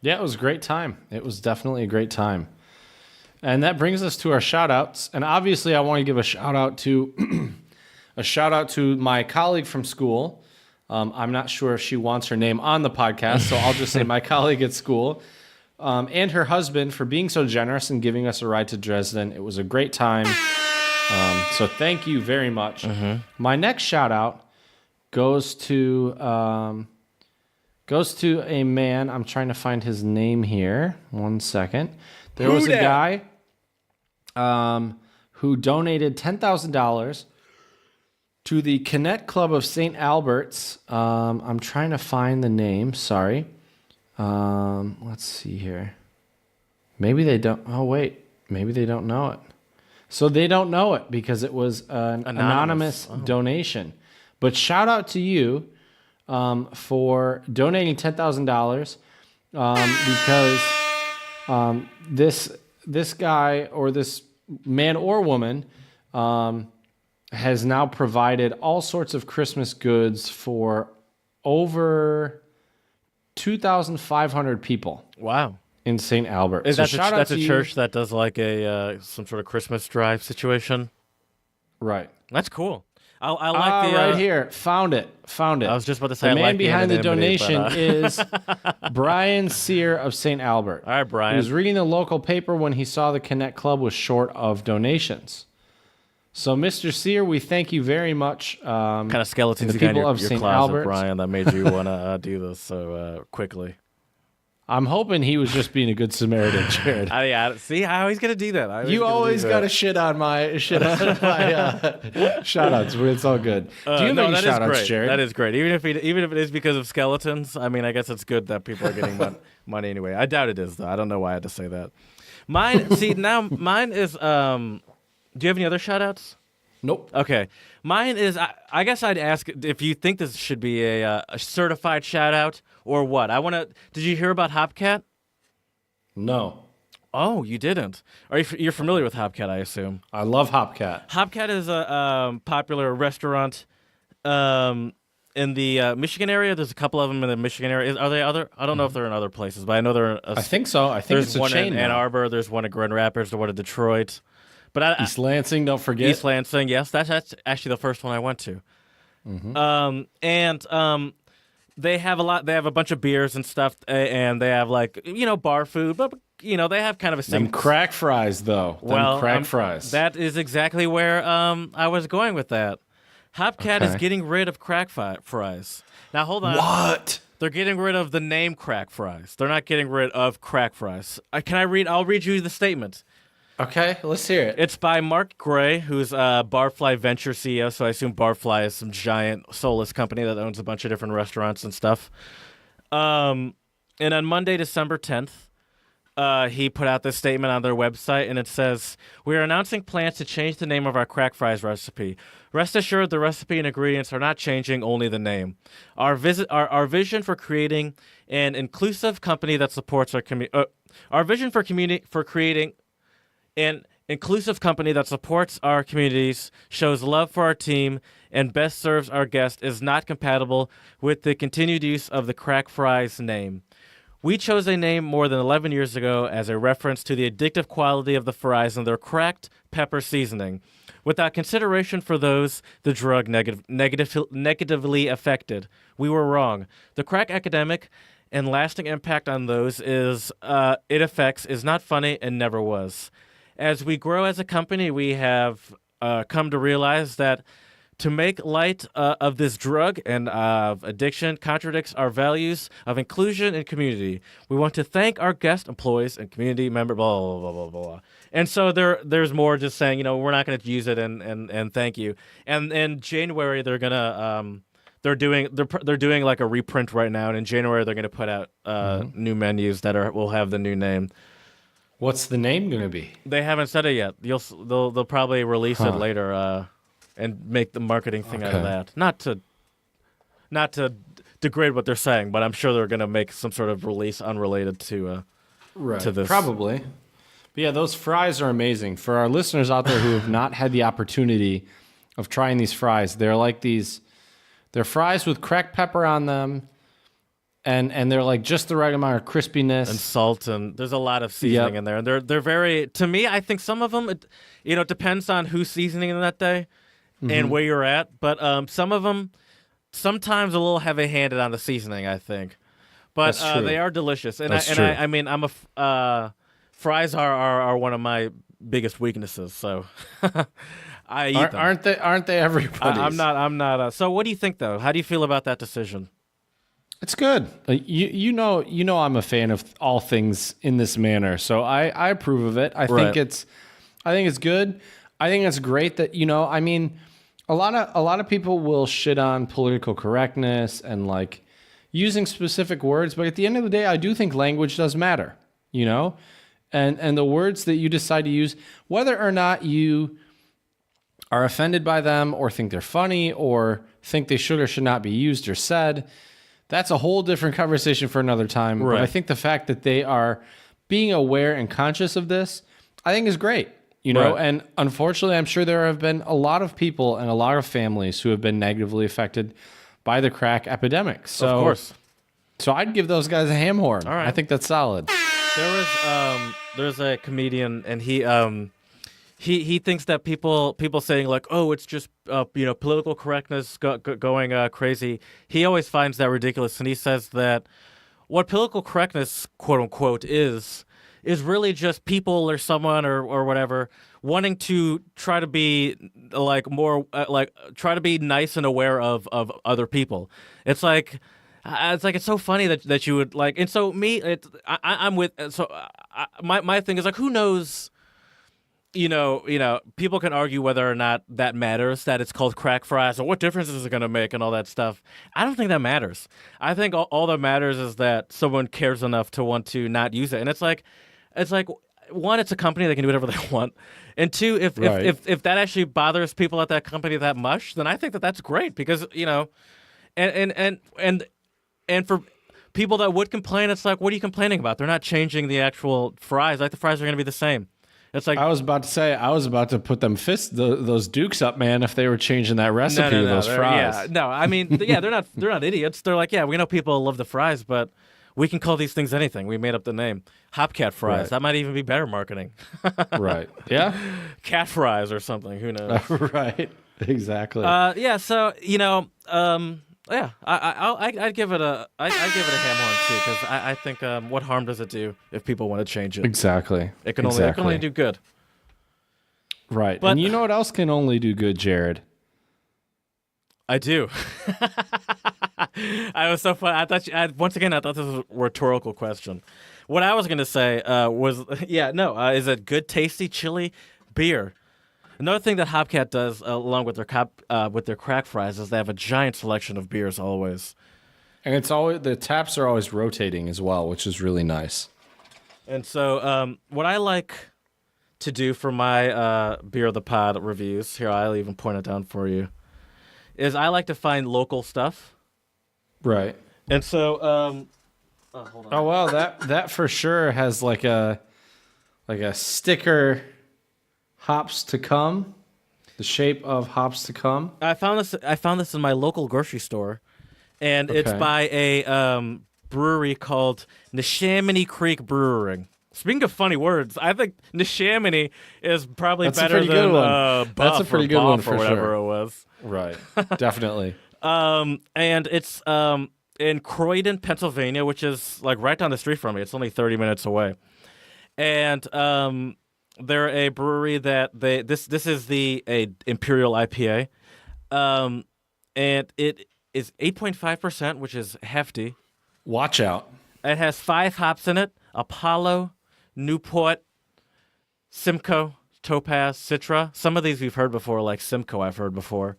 [SPEAKER 1] Yeah, it was a great time. It was definitely a great time. And that brings us to our shout outs. And obviously I want to give a shout out to my colleague from school. I'm not sure if she wants her name on the podcast, so I'll just say my colleague at school. And her husband for being so generous and giving us a ride to Dresden. It was a great time. So thank you very much. Mm-hmm. My next shout out goes to a man. I'm trying to find his name here. 1 second. There was a guy who donated $10,000 to the Connect Club of St. Albert's. I'm trying to find the name. Sorry. Let's see here. Maybe they don't. Oh, wait. Maybe they don't know it. So they don't know it because it was an anonymous donation. But shout out to you for donating $10,000 because this guy or this man or woman has now provided all sorts of Christmas goods for over 2,500 people.
[SPEAKER 2] Wow.
[SPEAKER 1] In St. Albert.
[SPEAKER 2] Is that's a church that does like a some sort of Christmas drive situation?
[SPEAKER 1] Right.
[SPEAKER 2] That's cool. I like the
[SPEAKER 1] right here. Found it.
[SPEAKER 2] I was just about to say
[SPEAKER 1] the man
[SPEAKER 2] like
[SPEAKER 1] behind the
[SPEAKER 2] anonymity,
[SPEAKER 1] donation is Brian Sear of St. Albert.
[SPEAKER 2] All right, Brian.
[SPEAKER 1] He was reading the local paper when he saw the Connect Club was short of donations. So, Mr. Sear, we thank you very much.
[SPEAKER 2] Kind of skeletons
[SPEAKER 1] the
[SPEAKER 2] you got in
[SPEAKER 1] people
[SPEAKER 2] your
[SPEAKER 1] of St.
[SPEAKER 2] closet,
[SPEAKER 1] Albert.
[SPEAKER 2] Brian, that made you want to do this so quickly.
[SPEAKER 1] I'm hoping he was just being a good Samaritan, Jared.
[SPEAKER 2] Yeah, see, how he's gonna do that.
[SPEAKER 1] You always got to shit on my shout-outs, but it's all good. Do you have any shout-outs, Jared?
[SPEAKER 2] That is great. Even if it is because of skeletons, I mean, I guess it's good that people are getting money anyway. I doubt it is, though. I don't know why I had to say that. Mine is. Do you have any other shout-outs?
[SPEAKER 1] Nope.
[SPEAKER 2] Okay. Mine is, I guess I'd ask if you think this should be a certified shout-out or what. Did you hear about Hopcat?
[SPEAKER 1] No.
[SPEAKER 2] Oh, you didn't. You're familiar with Hopcat, I assume.
[SPEAKER 1] I love Hopcat.
[SPEAKER 2] Hopcat is a popular restaurant in the Michigan area. There's a couple of them in the Michigan area. Are they other? I don't know if they're in other places, but I know they're.
[SPEAKER 1] I think so. I think
[SPEAKER 2] there's
[SPEAKER 1] it's a chain
[SPEAKER 2] in Ann Arbor. There's one in Grand Rapids. There's one in Detroit. But
[SPEAKER 1] East Lansing, don't forget.
[SPEAKER 2] East Lansing, yes, that's actually the first one I went to. Mm-hmm. They have a lot. They have a bunch of beers and stuff, and they have bar food, but they have kind of a
[SPEAKER 1] Them crack fries though. Crack fries.
[SPEAKER 2] That is exactly where I was going with that. Hopcat is getting rid of crack fries. Now hold on.
[SPEAKER 1] What?
[SPEAKER 2] They're getting rid of the name crack fries. They're not getting rid of crack fries. I'll read you the statement.
[SPEAKER 1] Okay, let's hear it.
[SPEAKER 2] It's by Mark Gray, who's Barfly Venture CEO. So I assume Barfly is some giant soulless company that owns a bunch of different restaurants and stuff. And on Monday, December 10th, he put out this statement on their website, and it says, "We are announcing plans to change the name of our crack fries recipe. Rest assured, the recipe and ingredients are not changing, only the name. Our vision for creating an inclusive company that supports our community. Our vision for creating an inclusive company that supports our communities, shows love for our team, and best serves our guests is not compatible with the continued use of the crack fries name. We chose a name more than 11 years ago as a reference to the addictive quality of the fries and their cracked pepper seasoning, without consideration for those the drug negatively affected. We were wrong. The crack epidemic and lasting impact on those it affects is not funny and never was. As we grow as a company, we have come to realize that to make light of this drug and of addiction contradicts our values of inclusion and community. We want to thank our guest employees and community members, blah, blah, blah, blah, blah." And so there's more just saying, we're not going to use it and thank you. And in January, they're going to they're doing like a reprint right now. And in January, they're going to put out new menus that will have the new name.
[SPEAKER 1] What's the name going to be?
[SPEAKER 2] They haven't said it yet. They'll probably release it later and make the marketing thing out of that. Not to degrade what they're saying, but I'm sure they're going to make some sort of release unrelated to this.
[SPEAKER 1] Probably. But yeah, those fries are amazing. For our listeners out there who have not had the opportunity of trying these fries, they're fries with cracked pepper on them. And they're like just the right amount of crispiness
[SPEAKER 2] and salt, and there's a lot of seasoning in there. And they're very, to me, I think some of them, it depends on who's seasoning them that day and where you're at. But some of them, sometimes a little heavy-handed on the seasoning, I think. But they are delicious. And I mean, fries are one of my biggest weaknesses. So I eat them.
[SPEAKER 1] Aren't they everybody's?
[SPEAKER 2] I'm not. So what do you think though? How do you feel about that decision?
[SPEAKER 1] It's good. You know I'm a fan of all things in this manner, so I approve of it. I think it's good. I think it's great that I mean, a lot of people will shit on political correctness and like using specific words, but at the end of the day, I do think language does matter. And the words that you decide to use, whether or not you are offended by them or think they're funny or think they should or should not be used or said. That's a whole different conversation for another time. Right. But I think the fact that they are being aware and conscious of this, I think is great. And unfortunately, I'm sure there have been a lot of people and a lot of families who have been negatively affected by the crack epidemic. So,
[SPEAKER 2] of course.
[SPEAKER 1] So I'd give those guys a ham horn.
[SPEAKER 2] All right.
[SPEAKER 1] I think that's solid.
[SPEAKER 2] There's a comedian, and he thinks that people saying like, oh, it's just political correctness going crazy. He always finds that ridiculous, and he says that what political correctness, quote unquote, is really just people or someone or whatever wanting to try to be like more try to be nice and aware of other people. It's like it's so funny that you would like, and so me, I'm with. So my thing is like, who knows? People can argue whether or not that matters, that it's called crack fries, or what difference is it going to make and all that stuff. I don't think that matters. I think all that matters is that someone cares enough to want to not use it. And it's like, one, it's a company that can do whatever they want. And two, if that actually bothers people at that company that much, then I think that that's great because, and for people that would complain, it's like, what are you complaining about? They're not changing the actual fries. Like the fries are going to be the same. It's like
[SPEAKER 1] I was about to put them those dukes up, man. If they were changing that recipe of those fries,
[SPEAKER 2] I mean, they're not idiots. They're like, yeah, we know people love the fries, but we can call these things anything. We made up the name, Hopcat fries. Right. That might even be better marketing.
[SPEAKER 1] Right? Yeah,
[SPEAKER 2] cat fries or something. Who knows?
[SPEAKER 1] Right? Exactly.
[SPEAKER 2] Yeah. So yeah, I'd give it a ham horn too because I think what harm does it do if people want to change it?
[SPEAKER 1] Exactly.
[SPEAKER 2] It can only do good.
[SPEAKER 1] Right. But, and you know what else can only do good, Jared?
[SPEAKER 2] I do. I was so fun. I thought once again I thought this was a rhetorical question. What I was gonna say was is a good, tasty, chili beer. Another thing that Hopcat does, along with their crack fries, is they have a giant selection of beers always.
[SPEAKER 1] And it's always the taps are always rotating as well, which is really nice.
[SPEAKER 2] And so, what I like to do for my Beer of the Pod reviews, here I'll even point it down for you, is I like to find local stuff.
[SPEAKER 1] Right.
[SPEAKER 2] And so, hold on.
[SPEAKER 1] Oh wow, that for sure has like a sticker, hops to come, the shape of hops to come.
[SPEAKER 2] I found this in my local grocery store, and it's by a brewery called Neshaminy Creek Brewing. Speaking of funny words, I think Neshaminy is probably better than Buff.
[SPEAKER 1] That's a pretty good one for
[SPEAKER 2] whatever
[SPEAKER 1] sure.
[SPEAKER 2] It was.
[SPEAKER 1] Right, definitely.
[SPEAKER 2] And it's in Croydon, Pennsylvania, which is like right down the street from me. It's only 30 minutes away. And they're a brewery that this is a Imperial IPA. And it is 8.5%, which is hefty.
[SPEAKER 1] Watch out.
[SPEAKER 2] It has 5 hops in it: Apollo, Newport, Simcoe, Topaz, Citra. Some of these we've heard before, like Simcoe I've heard before.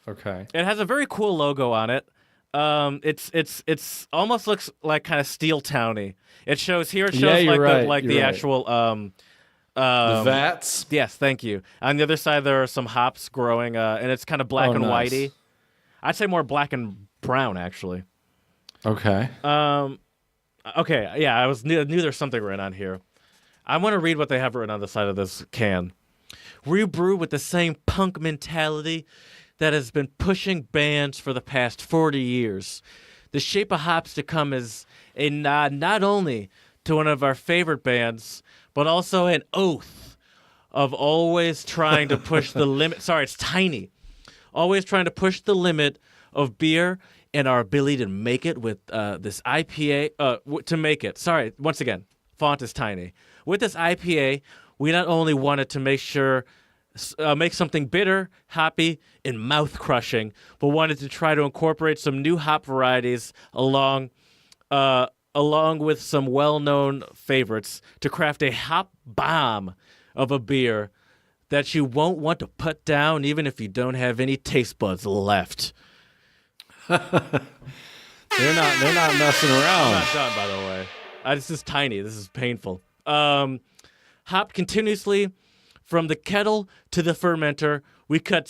[SPEAKER 1] Okay.
[SPEAKER 2] It has a very cool logo on it. It's almost looks like kind of Steel Towny. It shows here. It shows the actual
[SPEAKER 1] the vats.
[SPEAKER 2] Yes, thank you. On the other side, there are some hops growing, and it's kind of black and whitey. I'd say more black and brown, actually.
[SPEAKER 1] Okay.
[SPEAKER 2] Okay. Yeah, I knew there's something written on here. I want to read what they have written on the side of this can. We brew with the same punk mentality that has been pushing bands for the past 40 years. The shape of hops to come is a nod not only to one of our favorite bands, but also an oath of always trying to push the limit. Sorry, it's tiny. Always trying to push the limit of beer and our ability to make it with this IPA. To make it. Sorry, once again, font is tiny. With this IPA, we not only wanted to make something bitter, hoppy, and mouth-crushing, but wanted to try to incorporate some new hop varieties along with some well-known favorites to craft a hop bomb of a beer that you won't want to put down even if you don't have any taste buds left.
[SPEAKER 1] They're not messing around.
[SPEAKER 2] I'm not done, by the way. This is tiny. This is painful. Hopped continuously from the kettle to the fermenter. We cut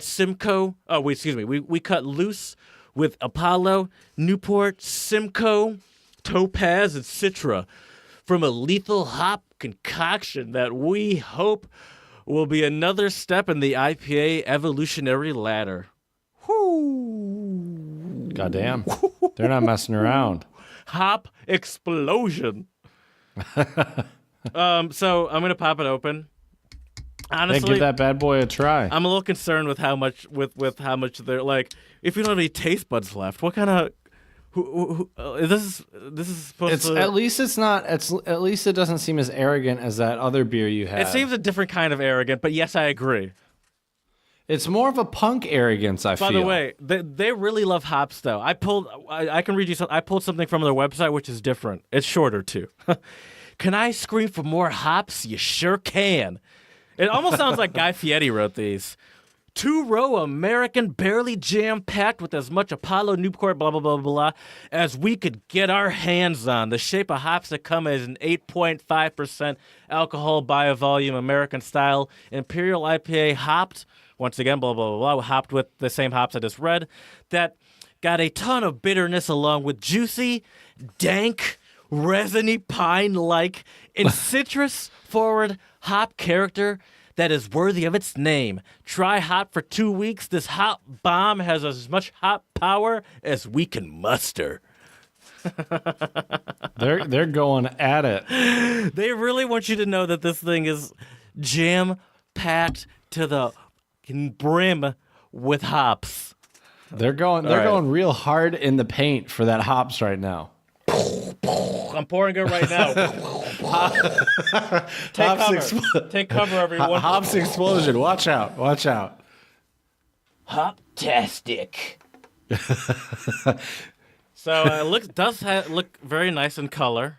[SPEAKER 2] Simcoe. We cut loose with Apollo, Newport, Simcoe, Topaz, and Citra from a lethal hop concoction that we hope will be another step in the IPA evolutionary ladder. Whoo!
[SPEAKER 1] Goddamn. They're not messing around.
[SPEAKER 2] Hop explosion. So I'm gonna pop it open. Honestly,
[SPEAKER 1] give that bad boy a try.
[SPEAKER 2] I'm a little concerned with how much they're like. If you don't have any taste buds left, what kind of this is supposed to?
[SPEAKER 1] At least it's not. At least it doesn't seem as arrogant as that other beer you had.
[SPEAKER 2] It seems a different kind of arrogant, but yes, I agree.
[SPEAKER 1] It's more of a punk arrogance. I feel.
[SPEAKER 2] By the way, they really love hops, though. I can read you something. I pulled something from their website, which is different. It's shorter too. Can I scream for more hops? You sure can. It almost sounds like Guy Fieri wrote these. 2-row American, barely jam-packed with as much Apollo, Newport, blah, blah, blah, blah, as we could get our hands on. The shape of hops that come as an 8.5% alcohol by a volume American-style Imperial IPA hopped, once again, blah, blah, blah, blah, hopped with the same hops I just read, that got a ton of bitterness along with juicy, dank, resiny pine-like, and citrus-forward hop character that is worthy of its name. Try hop for 2 weeks. This hop bomb has as much hop power as we can muster.
[SPEAKER 1] They're going at it.
[SPEAKER 2] They really want you to know that this thing is jam-packed to the brim with hops.
[SPEAKER 1] They're going real hard in the paint for that hops right now.
[SPEAKER 2] I'm pouring it right now. Take cover, everyone.
[SPEAKER 1] Hops explosion. Watch out.
[SPEAKER 2] Hop-tastic. So it look very nice in color.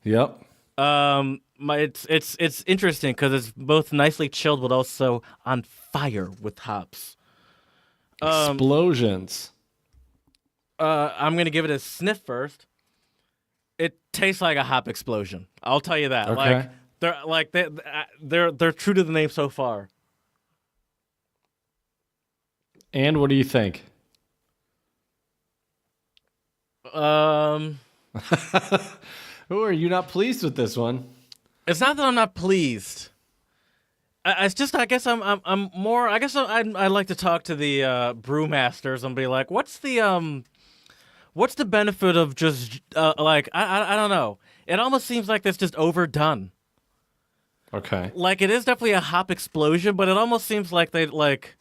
[SPEAKER 1] Yep.
[SPEAKER 2] It's interesting because it's both nicely chilled but also on fire with hops.
[SPEAKER 1] Explosions.
[SPEAKER 2] I'm gonna give it a sniff first. It tastes like a hop explosion. I'll tell you that.
[SPEAKER 1] Okay.
[SPEAKER 2] They're true to the name so far.
[SPEAKER 1] And what do you think?
[SPEAKER 2] Um,
[SPEAKER 1] Who are you not pleased with this one?
[SPEAKER 2] it's not that I'm not pleased. It's just I guess I'm more. I guess I'd like to talk to the brewmasters and be like, what's the benefit of just I don't know. It almost seems like that's just overdone.
[SPEAKER 1] Okay.
[SPEAKER 2] Like it is definitely a hop explosion, but it almost seems like they like.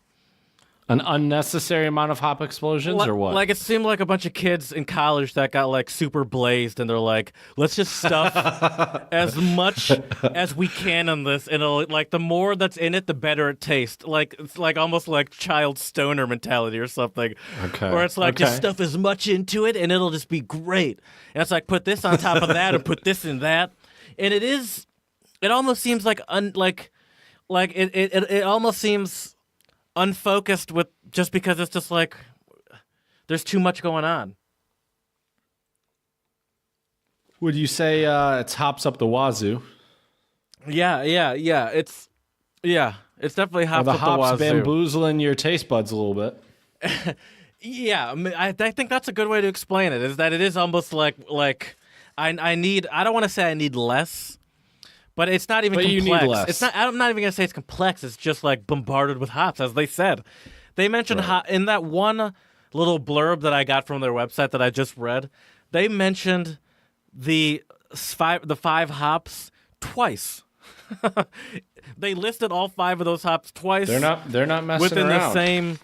[SPEAKER 1] An unnecessary amount of hop explosions or what?
[SPEAKER 2] Like it seemed like a bunch of kids in college that got like super blazed and they're like, let's just stuff as much as we can in this and it'll, like the more that's in it, the better it tastes. Like it's like almost like child stoner mentality or something.
[SPEAKER 1] Okay.
[SPEAKER 2] Or it's like just stuff as much into it and it'll just be great. And it's like put this on top of that and put this in that. And it almost seems like it almost seems unfocused with just because it's just like there's too much going on.
[SPEAKER 1] Would you say it's hops up the wazoo?
[SPEAKER 2] Yeah. It's definitely hops
[SPEAKER 1] Are the
[SPEAKER 2] up
[SPEAKER 1] hops
[SPEAKER 2] the wazoo.
[SPEAKER 1] bamboozling your taste buds a little bit?
[SPEAKER 2] Yeah, I mean, I think that's a good way to explain it. Is that it is almost like I don't want to say I need less. But it's not even complex.
[SPEAKER 1] You need less.
[SPEAKER 2] It's not. I'm not even gonna say it's complex. It's just like bombarded with hops, as they said. They mentioned in that one little blurb that I got from their website that I just read. They mentioned the five hops twice. They listed all 5 of those hops twice.
[SPEAKER 1] They're not messing
[SPEAKER 2] within
[SPEAKER 1] around.
[SPEAKER 2] the same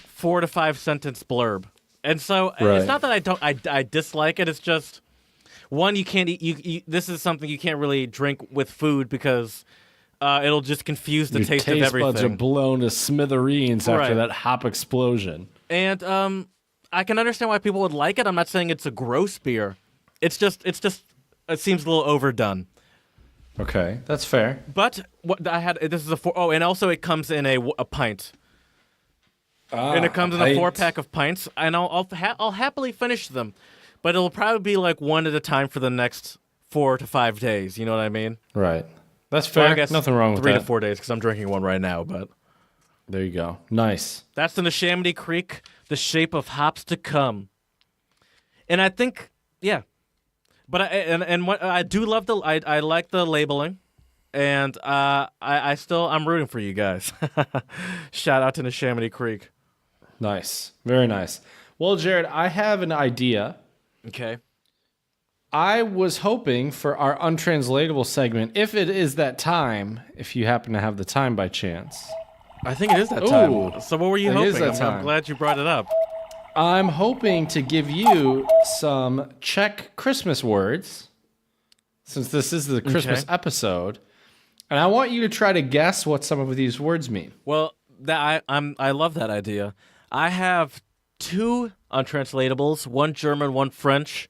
[SPEAKER 2] 4 to 5 sentence blurb. And so it's not that I dislike it. It's just. One, you can't eat. You this is something you can't really drink with food because it'll just confuse the taste of everything.
[SPEAKER 1] Your taste buds are blown to smithereens after that hop explosion.
[SPEAKER 2] And I can understand why people would like it. I'm not saying it's a gross beer. It seems a little overdone.
[SPEAKER 1] Okay, that's fair.
[SPEAKER 2] But what I had this is and also it comes in a pint. And it comes in a 4-pack of pints, and I'll happily finish them. But it'll probably be like one at a time for the next 4 to 5 days. You know what I mean?
[SPEAKER 1] Right. That's fair.
[SPEAKER 2] Well, I guess
[SPEAKER 1] nothing wrong with
[SPEAKER 2] 3
[SPEAKER 1] that.
[SPEAKER 2] to 4 days because I'm drinking one right now. But
[SPEAKER 1] there you go. Nice.
[SPEAKER 2] That's in the Neshaminy Creek, the shape of hops to come. And I think, yeah. But I do love I like the labeling, and I'm rooting for you guys. Shout out to the Neshaminy Creek.
[SPEAKER 1] Nice. Very nice. Well, Jared, I have an idea.
[SPEAKER 2] Okay.
[SPEAKER 1] I was hoping for our untranslatable segment, if it is that time, if you happen to have the time by chance.
[SPEAKER 2] I think it is that time. So what were you hoping? I'm glad you brought it up.
[SPEAKER 1] I'm hoping to give you some Czech Christmas words, since this is the Christmas episode, and I want you to try to guess what some of these words mean.
[SPEAKER 2] Well, I love that idea. I have 2 untranslatables, one German, one French.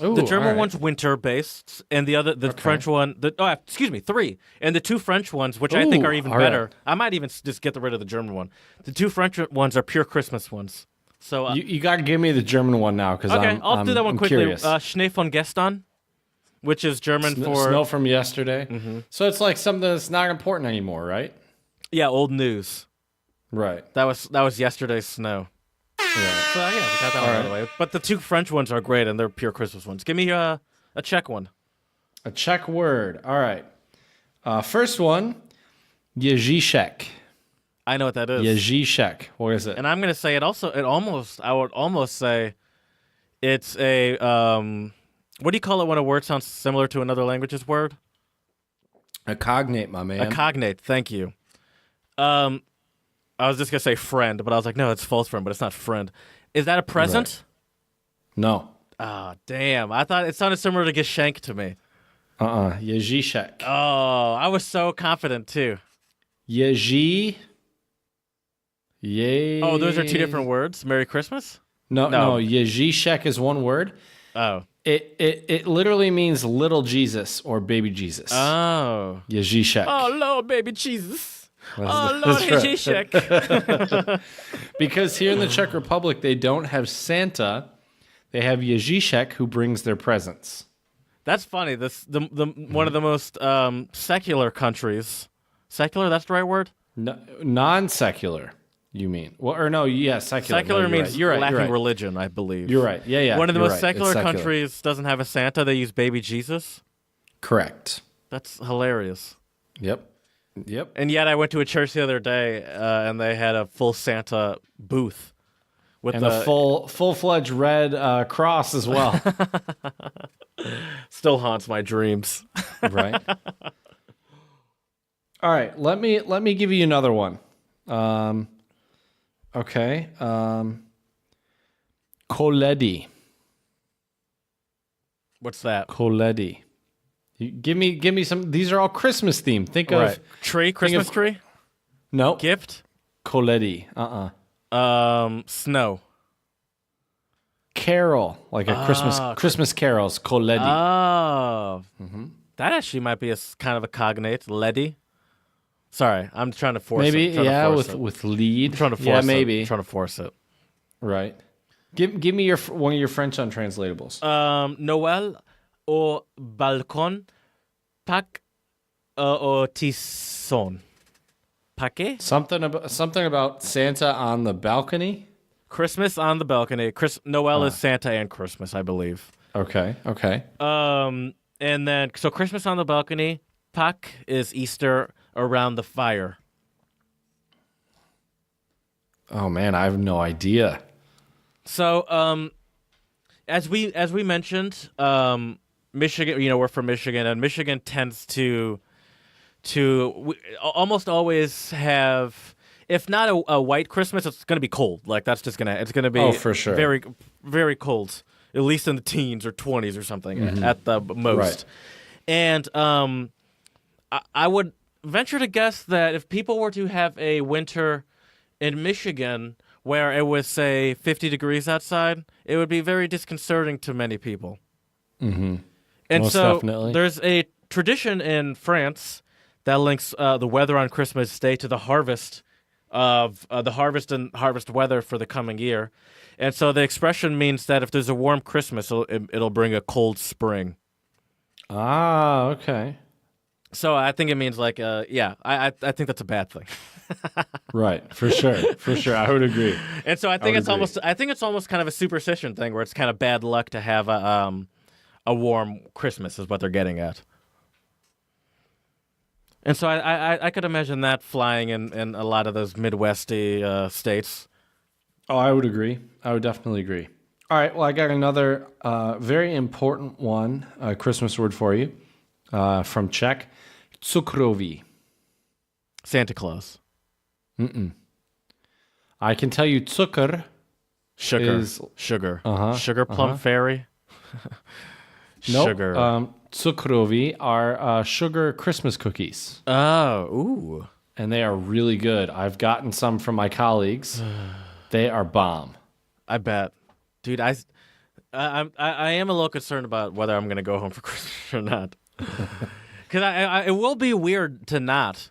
[SPEAKER 1] Ooh,
[SPEAKER 2] the German one's winter-based, and the French one, 3. And the 2 French ones, which I think are even better. Right. I might even just get rid of the German one. The 2 French ones are pure Christmas ones. So
[SPEAKER 1] you got to give me the German one now, because
[SPEAKER 2] I'll do that one quickly.
[SPEAKER 1] Curious.
[SPEAKER 2] Schnee von gestern, which is German for
[SPEAKER 1] snow from yesterday.
[SPEAKER 2] Mm-hmm.
[SPEAKER 1] So it's like something that's not important anymore, right?
[SPEAKER 2] Yeah, old news.
[SPEAKER 1] Right.
[SPEAKER 2] That was yesterday's snow.
[SPEAKER 1] Right.
[SPEAKER 2] So yeah, we got that one out of the way. But the 2 French ones are great, and they're pure Christmas ones. Give me a Czech one.
[SPEAKER 1] A Czech word. All right. First one, Ježíšek.
[SPEAKER 2] I know what that is.
[SPEAKER 1] Ježíšek. What is it?
[SPEAKER 2] And I'm gonna say I would almost say it's a what do you call it when a word sounds similar to another language's word?
[SPEAKER 1] A cognate, my man.
[SPEAKER 2] A cognate. Thank you. I was just gonna say friend, but I was like, no, it's false friend, but it's not friend. Is that a present?
[SPEAKER 1] Right. No.
[SPEAKER 2] Ah, damn. I thought it sounded similar to Geschenk to me.
[SPEAKER 1] Ježíšek.
[SPEAKER 2] Oh, I was so confident too.
[SPEAKER 1] Ježíšek. Yay.
[SPEAKER 2] Oh, those are two different words. Merry Christmas?
[SPEAKER 1] No. Ježíšek is one word.
[SPEAKER 2] Oh.
[SPEAKER 1] It literally means little Jesus or baby Jesus.
[SPEAKER 2] Oh.
[SPEAKER 1] Ježíšek.
[SPEAKER 2] Oh, Lord, baby Jesus. Oh, Lord,
[SPEAKER 1] That's right.
[SPEAKER 2] Ježíšek.
[SPEAKER 1] Because here in the Czech Republic, they don't have Santa. They have Ježíšek who brings their presents.
[SPEAKER 2] That's funny. One of the most secular countries. Secular, that's the right word?
[SPEAKER 1] No, non-secular, you mean? Well, or no, yeah, secular.
[SPEAKER 2] Secular
[SPEAKER 1] No,
[SPEAKER 2] means
[SPEAKER 1] you're right.
[SPEAKER 2] lacking religion, I believe.
[SPEAKER 1] You're right. Yeah.
[SPEAKER 2] One of the
[SPEAKER 1] you're
[SPEAKER 2] most
[SPEAKER 1] right.
[SPEAKER 2] secular
[SPEAKER 1] It's
[SPEAKER 2] countries doesn't have a Santa. They use baby Jesus.
[SPEAKER 1] Correct.
[SPEAKER 2] That's hilarious.
[SPEAKER 1] Yep.
[SPEAKER 2] And yet I went to a church the other day, and they had a full Santa booth. With
[SPEAKER 1] And a full-fledged red cross as well.
[SPEAKER 2] Still haunts my dreams.
[SPEAKER 1] Right. All right, let me give you another one. Okay. Koledi.
[SPEAKER 2] What's that?
[SPEAKER 1] Koledi. Give me some. These are all Christmas themed. Think of
[SPEAKER 2] tree, Christmas tree?
[SPEAKER 1] No.
[SPEAKER 2] Gift?
[SPEAKER 1] Koledi.
[SPEAKER 2] Snow.
[SPEAKER 1] Carol, like a Christmas carols. Koledi.
[SPEAKER 2] Oh. That actually might be kind of a cognate. Ledi. Sorry, I'm trying to force
[SPEAKER 1] maybe,
[SPEAKER 2] it. Maybe,
[SPEAKER 1] with lead.
[SPEAKER 2] I'm trying to force it.
[SPEAKER 1] Maybe.
[SPEAKER 2] I'm trying to force it.
[SPEAKER 1] Right. Give me one of your French untranslatable.
[SPEAKER 2] Noël au balcon, Pâques au tisson. Pâques?
[SPEAKER 1] Something about Santa on the balcony.
[SPEAKER 2] Christmas on the balcony. Noel is Santa and Christmas, I believe.
[SPEAKER 1] Okay.
[SPEAKER 2] And then, so Christmas on the balcony. Pâques is Easter around the fire.
[SPEAKER 1] Oh man, I have no idea.
[SPEAKER 2] So, as we mentioned, Michigan. We're from Michigan, and Michigan tends to almost always have. If not a white Christmas, it's going to be cold. Like it's going to be
[SPEAKER 1] for sure.
[SPEAKER 2] very, very cold, at least in the teens or 20s or something at the most.
[SPEAKER 1] Right.
[SPEAKER 2] And I would venture to guess that if people were to have a winter in Michigan where it was, say, 50 degrees outside, it would be very disconcerting to many people.
[SPEAKER 1] Mm-hmm.
[SPEAKER 2] And
[SPEAKER 1] Most
[SPEAKER 2] so
[SPEAKER 1] definitely.
[SPEAKER 2] There's a tradition in France that links the weather on Christmas Day to the harvest of the harvest and harvest weather for the coming year. And so the expression means that if there's a warm Christmas, it'll bring a cold spring.
[SPEAKER 1] Ah, okay.
[SPEAKER 2] So I think it means I think that's a bad thing.
[SPEAKER 1] Right, for sure. I would agree.
[SPEAKER 2] And so I think it's almost kind of a superstition thing where it's kind of bad luck to have a warm Christmas is what they're getting at. And so I could imagine that flying in a lot of those Midwesty states.
[SPEAKER 1] Oh, I would agree. I would definitely agree. All right, well, I got another very important one, Christmas word for you from Czech. Cukroví.
[SPEAKER 2] Santa Claus.
[SPEAKER 1] I can tell you cukr is...
[SPEAKER 2] Sugar.
[SPEAKER 1] Uh-huh,
[SPEAKER 2] Sugar plum fairy.
[SPEAKER 1] Nope.
[SPEAKER 2] Sugar.
[SPEAKER 1] Cukroví are sugar Christmas cookies.
[SPEAKER 2] Oh, ooh.
[SPEAKER 1] And they are really good. I've gotten some from my colleagues. They are bomb.
[SPEAKER 2] I bet. Dude, I am a little concerned about whether I'm going to go home for Christmas or not. Because it will be weird to not.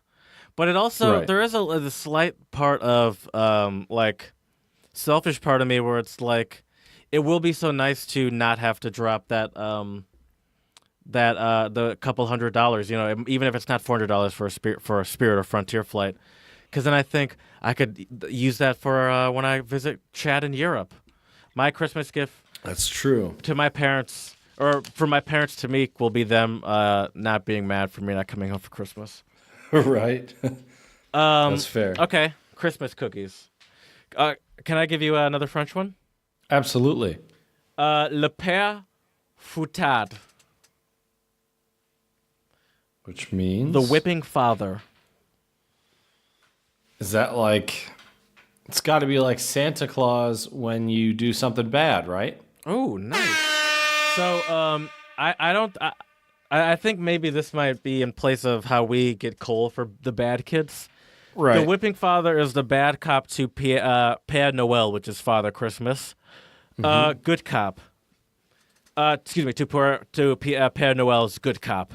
[SPEAKER 2] But it also, there is a slight part of, selfish part of me where it's like, it will be so nice to not have to drop the couple $100, even if it's not $400 for a Spirit or Frontier flight. Because then I think I could use that for when I visit Chad in Europe. My Christmas gift.
[SPEAKER 1] That's true.
[SPEAKER 2] To my parents, or for my parents to me, will be them not being mad for me not coming home for Christmas.
[SPEAKER 1] Right. That's fair.
[SPEAKER 2] Okay, Christmas cookies. Can I give you another French one?
[SPEAKER 1] Absolutely.
[SPEAKER 2] Le Père Fouettard.
[SPEAKER 1] Which means?
[SPEAKER 2] The whipping father.
[SPEAKER 1] Is that like... It's got to be like Santa Claus when you do something bad, right?
[SPEAKER 2] Oh, nice. So, I think maybe this might be in place of how we get coal for the bad kids.
[SPEAKER 1] Right.
[SPEAKER 2] The whipping father is the bad cop to Père Noël, which is Father Christmas. Good cop. Excuse me, to Père Noël's good cop.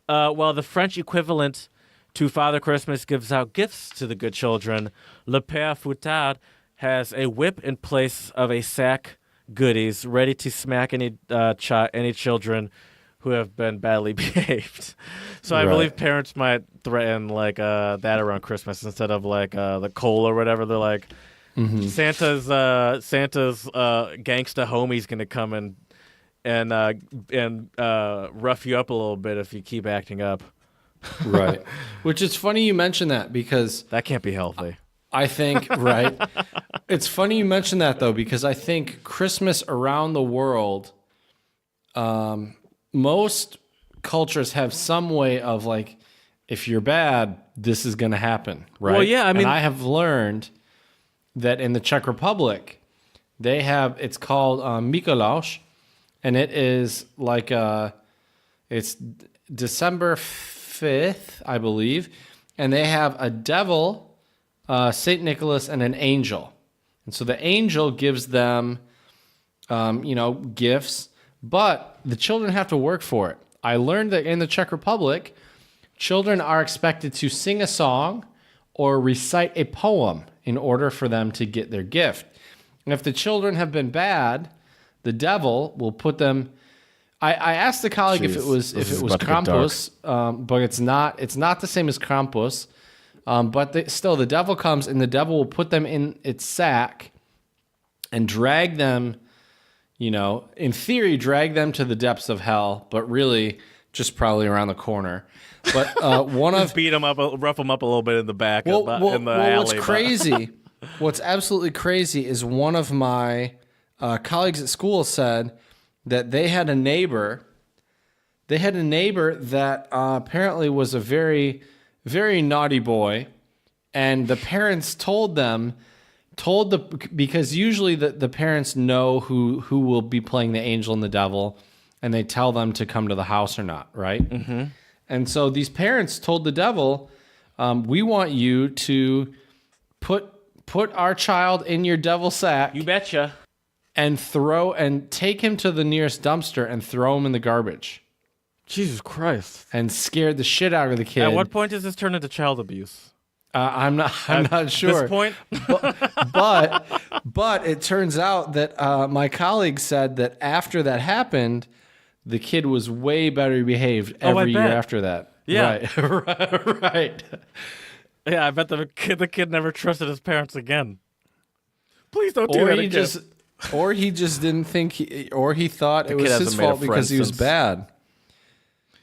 [SPEAKER 2] While the French equivalent to Father Christmas gives out gifts to the good children, Le Père Fouettard has a whip in place of a sack goodies ready to smack any children who have been badly behaved. So I believe parents might threaten like that around Christmas instead of like the coal or whatever. They're like, Santa's gangsta homie's gonna come and rough you up a little bit if you keep acting up.
[SPEAKER 1] Right. Which is funny you mention that because
[SPEAKER 2] that can't be healthy.
[SPEAKER 1] I think, right. It's funny you mention that though, because I think Christmas around the world, most cultures have some way of like, if you're bad, this is going to happen, right?
[SPEAKER 2] Well, yeah, I mean,
[SPEAKER 1] and I have learned that in the Czech Republic, they have, it's called Mikuláš, and it is like, it's December 5th, I believe, and they have a devil, Saint Nicholas, and an angel. And so the angel gives them, gifts, but the children have to work for it. I learned that in the Czech Republic, children are expected to sing a song or recite a poem in order for them to get their gift. And if the children have been bad, the devil will put them. I asked the colleague if it was Krampus, but it's not. It's not the same as Krampus. But still, the devil comes and the devil will put them in its sack and drag them. In theory, drag them to the depths of hell, but really just probably around the corner. But
[SPEAKER 2] beat them up, rough them up a little bit in the back.
[SPEAKER 1] In the alley. What's
[SPEAKER 2] but.
[SPEAKER 1] crazy, what's absolutely crazy is one of my colleagues at school said that they had a neighbor. They had a neighbor that apparently was a very, very naughty boy, and the parents because usually the parents know who will be playing the angel and the devil, and they tell them to come to the house or not, right? Mm-hmm. And so these parents told the devil, we want you to put our child in your devil sack.
[SPEAKER 2] You betcha.
[SPEAKER 1] And take him to the nearest dumpster and throw him in the garbage.
[SPEAKER 2] Jesus Christ.
[SPEAKER 1] And scared the shit out of the kid.
[SPEAKER 2] At what point does this turn into child abuse?
[SPEAKER 1] I'm not sure.
[SPEAKER 2] At this point?
[SPEAKER 1] but it turns out that my colleague said that after that happened, the kid was way better behaved every year after that.
[SPEAKER 2] Yeah.
[SPEAKER 1] Right.
[SPEAKER 2] Yeah, I bet the kid never trusted his parents again. Please don't do that again.
[SPEAKER 1] Or he just didn't think, or he thought it was his fault because he was bad.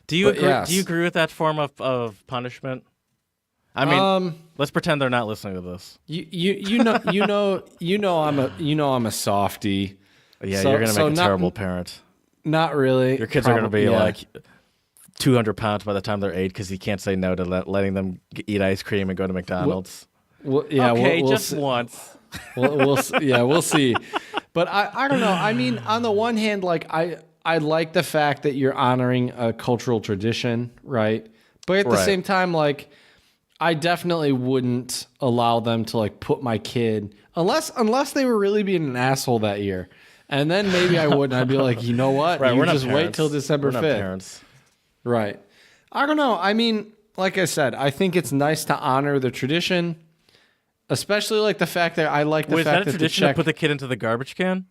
[SPEAKER 2] Do you agree? Yes. Do you agree with that form of punishment? I mean, let's pretend they're not listening to this.
[SPEAKER 1] I'm a softie.
[SPEAKER 2] Yeah, you're gonna make a terrible parent.
[SPEAKER 1] Not really.
[SPEAKER 2] Your kids are gonna be like 200 pounds by the time they're 8 because you can't say no to letting them eat ice cream and go to McDonald's.
[SPEAKER 1] Once. We'll see. But I don't know. I mean, on the one hand, like I like the fact that you're honoring a cultural tradition, right? But at the same time, like, I definitely wouldn't allow them to like put my kid unless they were really being an asshole that year. And then maybe I wouldn't. I'd be like, you know what?
[SPEAKER 2] Right,
[SPEAKER 1] you just wait till December 5th.
[SPEAKER 2] Parents.
[SPEAKER 1] Right. I don't know. I mean, like I said, I think it's nice to honor the tradition, especially like the fact that I like the fact that
[SPEAKER 2] is that a tradition to put the kid into the garbage can?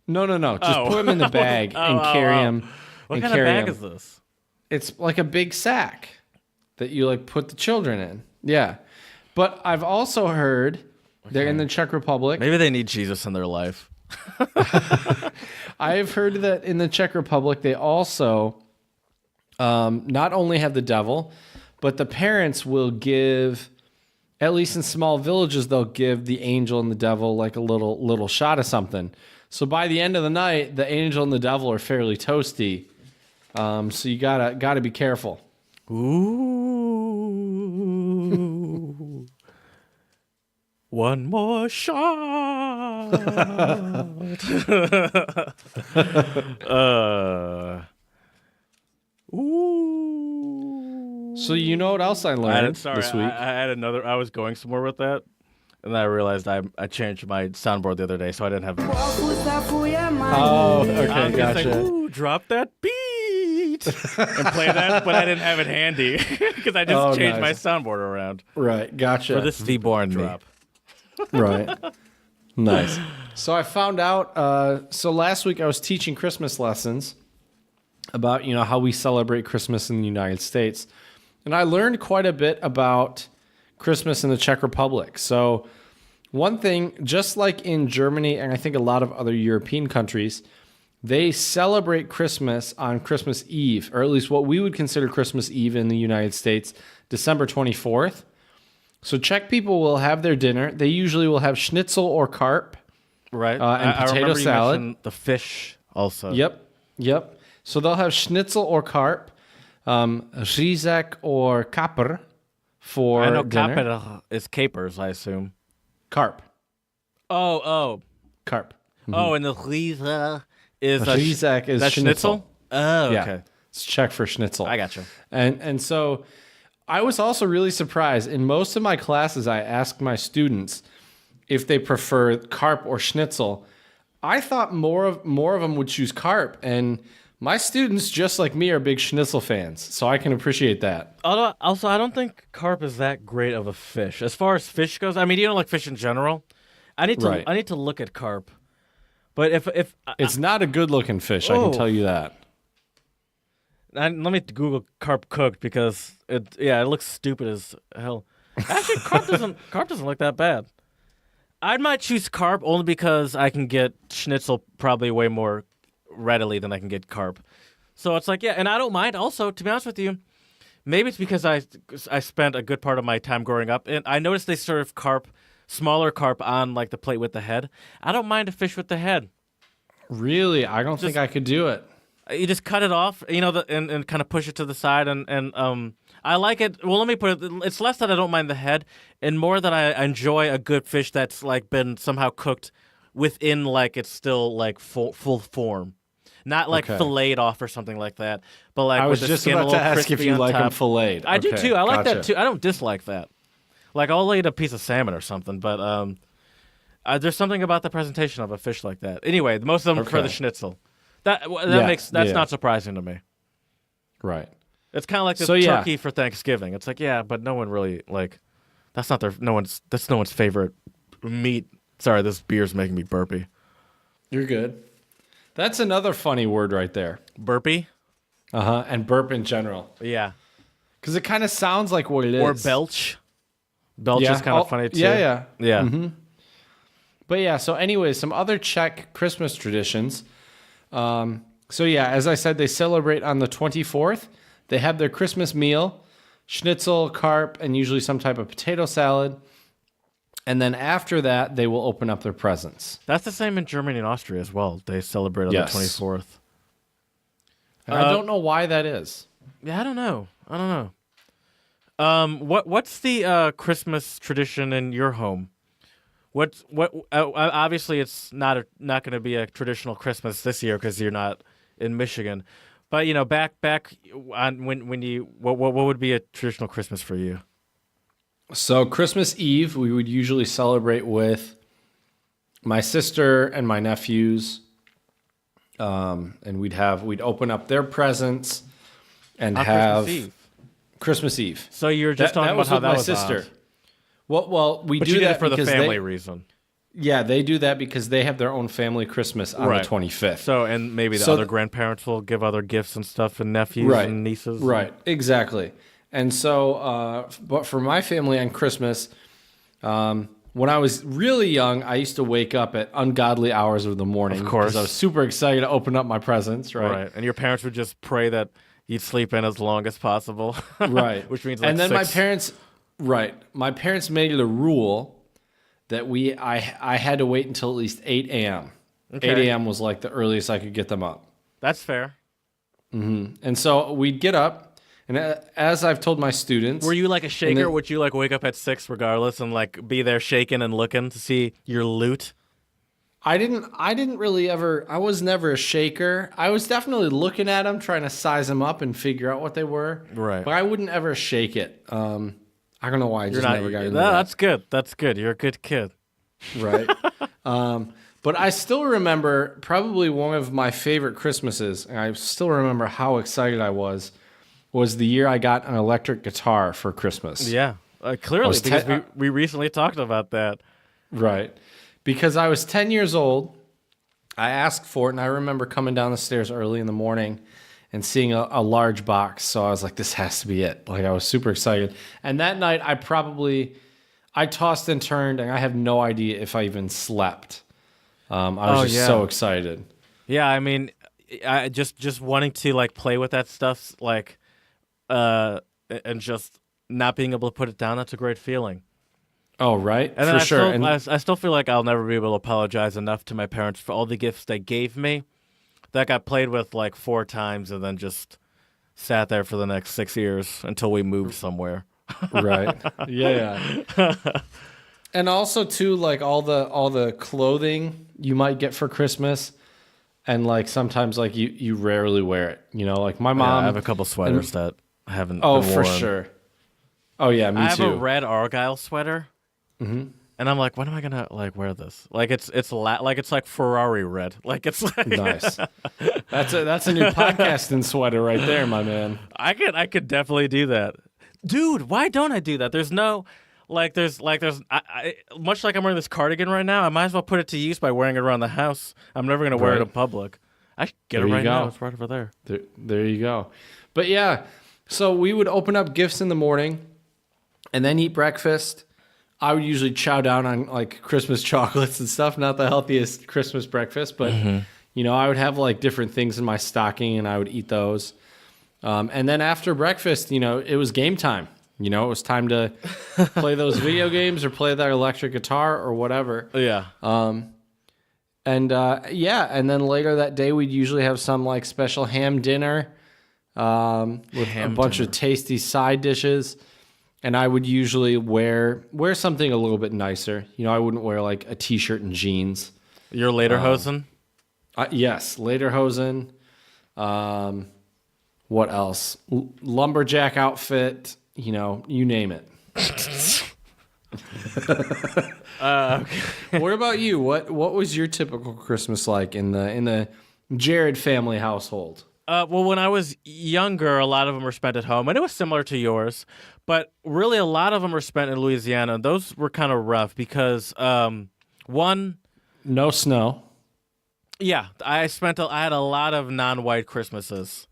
[SPEAKER 1] No. Just put him in the bag and carry him.
[SPEAKER 2] What kind of bag is this?
[SPEAKER 1] It's like a big sack that you like put the children in. Yeah. But I've also heard they're in the Czech Republic.
[SPEAKER 2] Maybe they need Jesus in their life.
[SPEAKER 1] I've heard that in the Czech Republic, they also not only have the devil, but the parents will give, at least in small villages, they'll give the angel and the devil like a little shot of something. So by the end of the night, the angel and the devil are fairly toasty. So you gotta be careful.
[SPEAKER 2] Ooh. One more shot.
[SPEAKER 1] Ooh. So you know what else I learned this week?
[SPEAKER 2] I had another. I was going somewhere with that, and then I realized I changed my soundboard the other day, so I didn't have.
[SPEAKER 1] Oh, okay, gotcha.
[SPEAKER 2] Ooh, drop that beat and play that, but I didn't have it handy because I just changed my soundboard around.
[SPEAKER 1] Right, gotcha.
[SPEAKER 2] For this V-born drop.
[SPEAKER 1] Right. Nice. So I found out, so last week I was teaching Christmas lessons about, how we celebrate Christmas in the United States. And I learned quite a bit about Christmas in the Czech Republic. So one thing, just like in Germany and I think a lot of other European countries, they celebrate Christmas on Christmas Eve, or at least what we would consider Christmas Eve in the United States, December 24th. So Czech people will have their dinner. They usually will have schnitzel or carp.
[SPEAKER 2] Right.
[SPEAKER 1] And potato salad.
[SPEAKER 2] You mentioned the fish also.
[SPEAKER 1] Yep. So they'll have schnitzel or carp, řízek or kapr for
[SPEAKER 2] I know
[SPEAKER 1] dinner.
[SPEAKER 2] kapr is capers, I assume.
[SPEAKER 1] Carp.
[SPEAKER 2] Oh.
[SPEAKER 1] Carp. Mm-hmm.
[SPEAKER 2] Oh, and the řízek is
[SPEAKER 1] řízek is
[SPEAKER 2] schnitzel? Oh, okay.
[SPEAKER 1] Yeah. It's Czech for schnitzel.
[SPEAKER 2] I gotcha.
[SPEAKER 1] And so I was also really surprised. In most of my classes, I asked my students if they prefer carp or schnitzel. I thought more of them would choose carp, and my students, just like me, are big schnitzel fans, so I can appreciate that.
[SPEAKER 2] Also, I don't think carp is that great of a fish. As far as fish goes, I mean, you don't like fish in general. I need to look at carp. But if
[SPEAKER 1] it's not a good-looking fish, I can tell you that.
[SPEAKER 2] Let me Google carp cooked because it looks stupid as hell. Actually, carp doesn't look that bad. I might choose carp only because I can get schnitzel probably way more readily than I can get carp. So it's like, and I don't mind. Also, to be honest with you, maybe it's because I spent a good part of my time growing up, and I noticed they serve smaller carp on like the plate with the head. I don't mind a fish with the head.
[SPEAKER 1] Really? I don't think I could do it.
[SPEAKER 2] You just cut it off, and kind of push it to the side, and I like it. Well, let me put it. It's less that I don't mind the head, and more that I enjoy a good fish that's like been somehow cooked within like it's still like full form, not like filleted off or something like that. But like
[SPEAKER 1] I was
[SPEAKER 2] with the
[SPEAKER 1] just
[SPEAKER 2] skin
[SPEAKER 1] about
[SPEAKER 2] a
[SPEAKER 1] to
[SPEAKER 2] little
[SPEAKER 1] ask if you like them filleted.
[SPEAKER 2] I do too. I like that too. I don't dislike that. Like I'll eat a piece of salmon or something, but there's something about the presentation of a fish like that. Anyway, most of them for the schnitzel. That's not surprising to me.
[SPEAKER 1] Right.
[SPEAKER 2] It's kind of like the turkey for Thanksgiving. It's like, but no one really that's no one's favorite meat. Sorry, this beer's making me burpy.
[SPEAKER 1] You're good. That's another funny word right there.
[SPEAKER 2] Burpy?
[SPEAKER 1] Uh-huh, and burp in general.
[SPEAKER 2] Yeah.
[SPEAKER 1] Because it kind of sounds like what it is.
[SPEAKER 2] Or belch. Belch is kind of funny too.
[SPEAKER 1] Yeah.
[SPEAKER 2] Mm-hmm.
[SPEAKER 1] But so anyways, some other Czech Christmas traditions. As I said, they celebrate on the 24th. They have their Christmas meal, schnitzel, carp, and usually some type of potato salad. And then after that, they will open up their presents.
[SPEAKER 2] That's the same in Germany and Austria as well. They celebrate on the 24th.
[SPEAKER 1] And I don't know why that is.
[SPEAKER 2] Yeah, I don't know. What's the Christmas tradition in your home? Obviously, it's not going to be a traditional Christmas this year because you're not in Michigan. But back on when you what would be a traditional Christmas for you?
[SPEAKER 1] So Christmas Eve, we would usually celebrate with my sister and my nephews, and we'd open up their presents and have Christmas Eve.
[SPEAKER 2] So you're just talking about how that was
[SPEAKER 1] my sister.
[SPEAKER 2] Odd.
[SPEAKER 1] Well, we do
[SPEAKER 2] you
[SPEAKER 1] that
[SPEAKER 2] did it for the
[SPEAKER 1] because
[SPEAKER 2] family reason.
[SPEAKER 1] Yeah, they do that because they have their own family Christmas on the 25th.
[SPEAKER 2] So, and maybe the other grandparents will give other gifts and stuff, and nephews and nieces.
[SPEAKER 1] Right, exactly. And so, but for my family on Christmas, when I was really young, I used to wake up at ungodly hours of the morning.
[SPEAKER 2] Of course.
[SPEAKER 1] Because I was super excited to open up my presents, right?
[SPEAKER 2] Right, and your parents would just pray that you'd sleep in as long as possible.
[SPEAKER 1] Right.
[SPEAKER 2] Which means
[SPEAKER 1] and then
[SPEAKER 2] 6.
[SPEAKER 1] my parents made it a rule that I had to wait until at least 8 a.m.
[SPEAKER 2] Okay.
[SPEAKER 1] 8 a.m. was like the earliest I could get them up.
[SPEAKER 2] That's fair.
[SPEAKER 1] Mm-hmm. And so we'd get up, and as I've told my students...
[SPEAKER 2] Were you like a shaker? Would you like wake up at 6 regardless and like be there shaking and looking to see your loot?
[SPEAKER 1] I didn't really ever. I was never a shaker. I was definitely looking at them, trying to size them up and figure out what they were.
[SPEAKER 2] Right.
[SPEAKER 1] But I wouldn't ever shake it. I don't know why. I just never got into
[SPEAKER 2] No,
[SPEAKER 1] that.
[SPEAKER 2] that's good. That's good. You're a good kid.
[SPEAKER 1] Right. But I still remember probably one of my favorite Christmases, and I still remember how excited I was the year I got an electric guitar for Christmas.
[SPEAKER 2] Yeah, clearly,
[SPEAKER 1] was
[SPEAKER 2] because we recently talked about that.
[SPEAKER 1] Right. Because I was 10 years old. I asked for it, and I remember coming down the stairs early in the morning and seeing a large box. So I was like, this has to be it. Like, I was super excited. And that night, I tossed and turned, and I have no idea if I even slept. I was just so excited.
[SPEAKER 2] Yeah, I mean, I just wanting to like play with that stuff, like, and just not being able to put it down. That's a great feeling.
[SPEAKER 1] Oh, right.
[SPEAKER 2] And then
[SPEAKER 1] for sure.
[SPEAKER 2] I still feel like I'll never be able to apologize enough to my parents for all the gifts they gave me. That got played with like 4 times, and then just sat there for the next 6 years until we moved somewhere.
[SPEAKER 1] Right. Yeah. And also too, like all the clothing you might get for Christmas, and like sometimes like you rarely wear it. You know, like my mom.
[SPEAKER 2] I have a couple sweaters that I haven't.
[SPEAKER 1] Oh,
[SPEAKER 2] been
[SPEAKER 1] for
[SPEAKER 2] worn.
[SPEAKER 1] sure. Oh yeah, me too.
[SPEAKER 2] I have a red Argyle sweater, and I'm like, when am I gonna like wear this? Like it's like Ferrari red. Like it's like
[SPEAKER 1] Nice. That's a new podcasting sweater right there, my man.
[SPEAKER 2] I could definitely do that, dude. Why don't I do that? There's no. There's much like I'm wearing this cardigan right now. I might as well put it to use by wearing it around the house. I'm never gonna wear it in public. I should get it right now. It's right over there.
[SPEAKER 1] There you go. But yeah, so we would open up gifts in the morning, and then eat breakfast. I would usually chow down on like Christmas chocolates and stuff. Not the healthiest Christmas breakfast, but you know, I would have like different things in my stocking, and I would eat those. And then after breakfast, you know, it was game time. You know, it was time to play those video games or play that electric guitar or whatever.
[SPEAKER 2] Yeah.
[SPEAKER 1] And then later that day we'd usually have some like special ham dinner with a bunch of tasty side dishes. And I would usually wear something a little bit nicer. You know, I wouldn't wear like a t-shirt and jeans.
[SPEAKER 2] Your lederhosen?
[SPEAKER 1] Yes, lederhosen. What else? Lumberjack outfit. You know, you name it.
[SPEAKER 2] Okay.
[SPEAKER 1] What about you? What was your typical Christmas like in the Jared family household?
[SPEAKER 2] Well, when I was younger, a lot of them were spent at home, and it was similar to yours. But really, a lot of them were spent in Louisiana, and those were kind of rough because one,
[SPEAKER 1] no snow.
[SPEAKER 2] Yeah, I had a lot of non-white Christmases.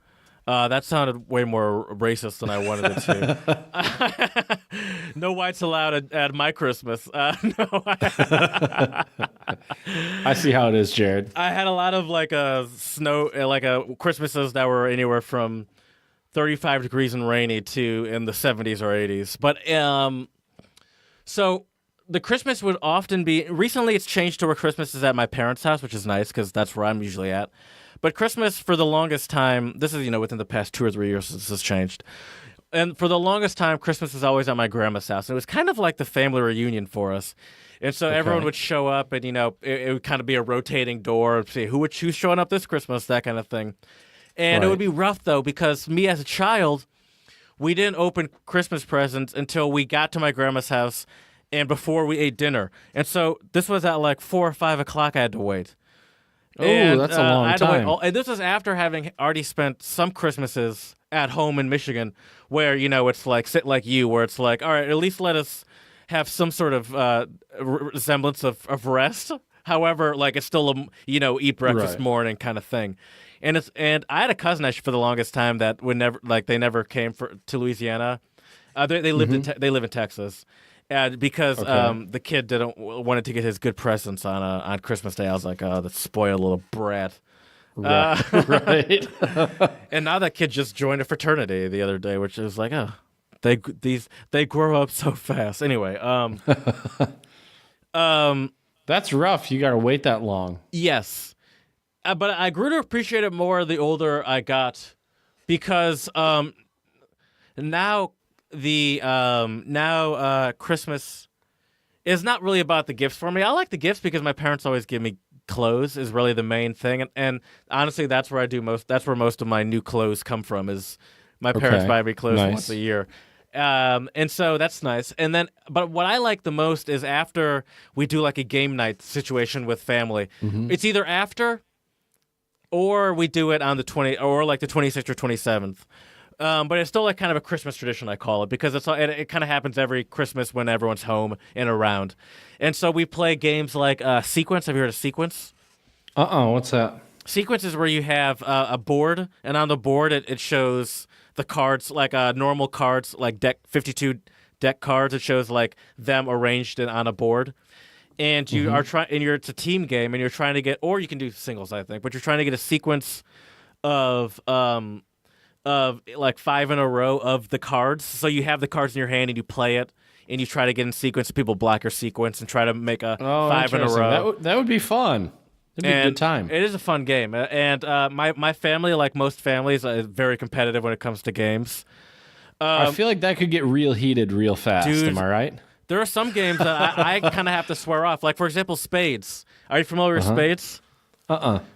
[SPEAKER 2] That sounded way more racist than I wanted it to. No whites allowed at my Christmas. No.
[SPEAKER 1] I see how it is, Jared.
[SPEAKER 2] I had a lot of Christmases that were anywhere from 35 degrees and rainy to in the 70s or 80s. But so the Christmas would often be. Recently, it's changed to where Christmas is at my parents' house, which is nice because that's where I'm usually at. But Christmas, for the longest time, this is, within the past 2 or 3 years this has changed. And for the longest time, Christmas was always at my grandma's house. And it was kind of like the family reunion for us. And so everyone would show up and, it would kind of be a rotating door and see who's showing up this Christmas, that kind of thing. And It would be rough, though, because me as a child, we didn't open Christmas presents until we got to my grandma's house and before we ate dinner. And so this was at like 4 or 5 o'clock I had to wait.
[SPEAKER 1] Oh, that's a long time.
[SPEAKER 2] And this was after having already spent some Christmases at home in Michigan where, it's like, where it's like, all right, at least let us have some sort of semblance of rest. However, like it's still eat breakfast morning kind of thing. And I had a cousin actually for the longest time that would never, they never came to Louisiana. They lived they live in Texas. Because the kid wanted to get his good presents on Christmas Day. I was like, oh, that spoiled little brat.
[SPEAKER 1] Right.
[SPEAKER 2] And now that kid just joined a fraternity the other day, which is like, oh, they grow up so fast. Anyway,
[SPEAKER 1] that's rough. You got to wait that long.
[SPEAKER 2] Yes, but I grew to appreciate it more the older I got, because now. Christmas is not really about the gifts for me. I like the gifts because my parents always give me clothes is really the main thing, and honestly, that's where I do most. That's where most of my new clothes come from. Is my parents buy me clothes once a year. And so that's nice. And then, but what I like the most is after we do like a game night situation with family. It's either after or we do it on the 26th or 27th. But it's still like kind of a Christmas tradition, I call it, because it kind of happens every Christmas when everyone's home and around. And so we play games like Sequence. Have you heard of Sequence?
[SPEAKER 1] What's that?
[SPEAKER 2] Sequence is where you have a board, and on the board it shows the cards, like normal cards, like 52 deck cards. It shows like them arranged on a board. And you are trying, and it's a team game, and you're trying to get, or you can do singles, I think, but you're trying to get a sequence of like 5 in a row of the cards. So you have the cards in your hand and you play it, and you try to get in sequence. People block your sequence and try to make a 5 in a row.
[SPEAKER 1] That would be fun. It'd be a good time.
[SPEAKER 2] It is a fun game, and my family, like most families, is very competitive when it comes to games.
[SPEAKER 1] I feel like that could get real heated real fast.
[SPEAKER 2] Dude,
[SPEAKER 1] am I right?
[SPEAKER 2] There are some games that I kind of have to swear off. Like, for example, Spades. Are you familiar with Spades?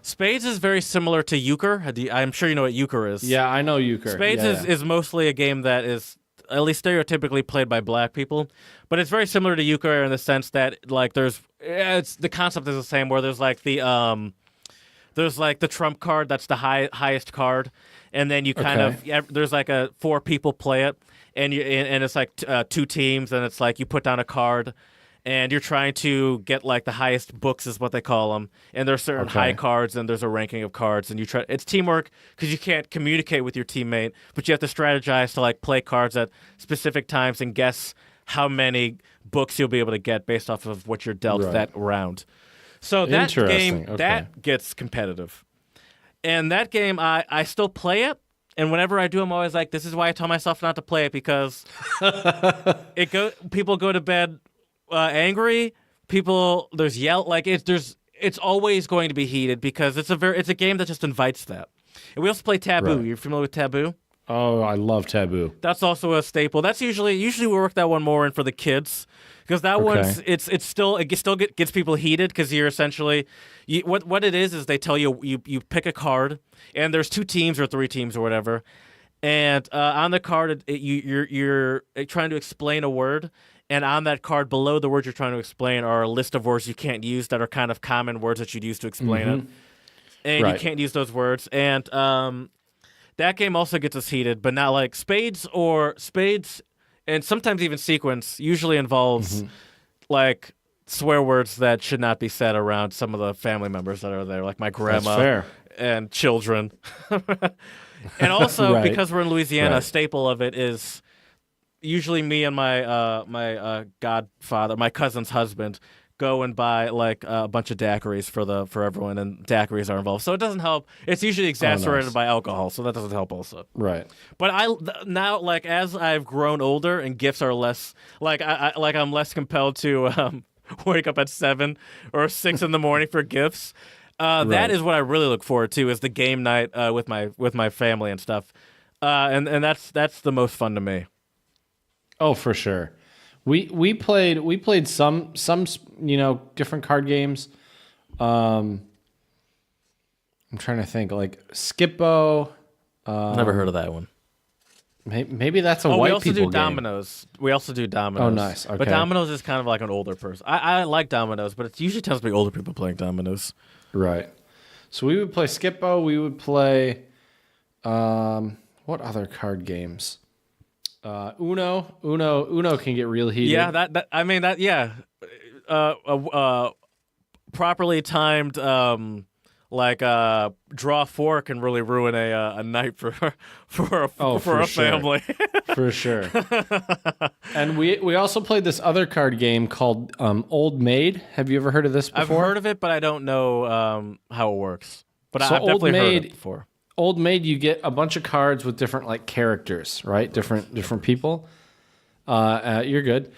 [SPEAKER 2] Spades is very similar to euchre. I'm sure you know what euchre is.
[SPEAKER 1] Yeah, I know euchre.
[SPEAKER 2] Spades is mostly a game that is at least stereotypically played by black people, but it's very similar to euchre in the sense that like the concept is the same, where there's like the trump card that's the highest card, and then you kind of there's like 4 people play it, and it's like 2 teams, and it's like you put down a card, and you're trying to get like the highest books is what they call them, and there's certain high cards, and there's a ranking of cards, and it's teamwork because you can't communicate with your teammate, but you have to strategize to like play cards at specific times and guess how many books you'll be able to get based off of what you're dealt that round. So that game that gets competitive, and that game I still play it. And whenever I do, I'm always like, this is why I tell myself not to play it, because people go to bed angry. There's yell, like it's always going to be heated because it's a game that just invites that. And we also play Taboo. Right. You're familiar with Taboo?
[SPEAKER 1] Oh, I love Taboo.
[SPEAKER 2] That's also a staple. That's usually we work that one more in for the kids, because that one's it still gets people heated, because you're essentially what it is they tell you pick a card, and there's 2 teams or 3 teams or whatever, and on the card you're trying to explain a word. And on that card, below the words you're trying to explain, are a list of words you can't use that are kind of common words that you'd use to explain it. And you can't use those words. And that game also gets us heated, but not like Spades, and sometimes even Sequence usually involves like swear words that should not be said around some of the family members that are there, like my grandma and children. And also, because we're in Louisiana, a staple of it is usually me and my godfather, my cousin's husband, go and buy like a bunch of daiquiris for everyone, and daiquiris are involved. So it doesn't help. It's usually exacerbated by alcohol, so that doesn't help also. Right. But now, like, as I've grown older and gifts are less, like I'm less compelled to wake up at 7 or 6 in the morning for gifts. That is what I really look forward to, is the game night with my family and stuff. And that's the most fun to me.
[SPEAKER 1] Oh, for sure. We played some different card games. I'm trying to think, like Skippo.
[SPEAKER 2] Never heard of that one.
[SPEAKER 1] Maybe that's a white people game.
[SPEAKER 2] We also do dominoes.
[SPEAKER 1] Oh, nice. Okay.
[SPEAKER 2] But dominoes is kind of like an older person. I like dominoes, but it usually tends to be older people playing dominoes.
[SPEAKER 1] Right. So we would play Skippo. We would play what other card games? Uno can get real heated.
[SPEAKER 2] Yeah, properly timed draw 4 can really ruin a night for a family.
[SPEAKER 1] For sure. And we also played this other card game called Old Maid. Have you ever heard of this before?
[SPEAKER 2] I've heard of it, but I don't know how it works. But I've definitely heard of it before.
[SPEAKER 1] Old Maid, you get a bunch of cards with different like characters, right? Different people. You're good.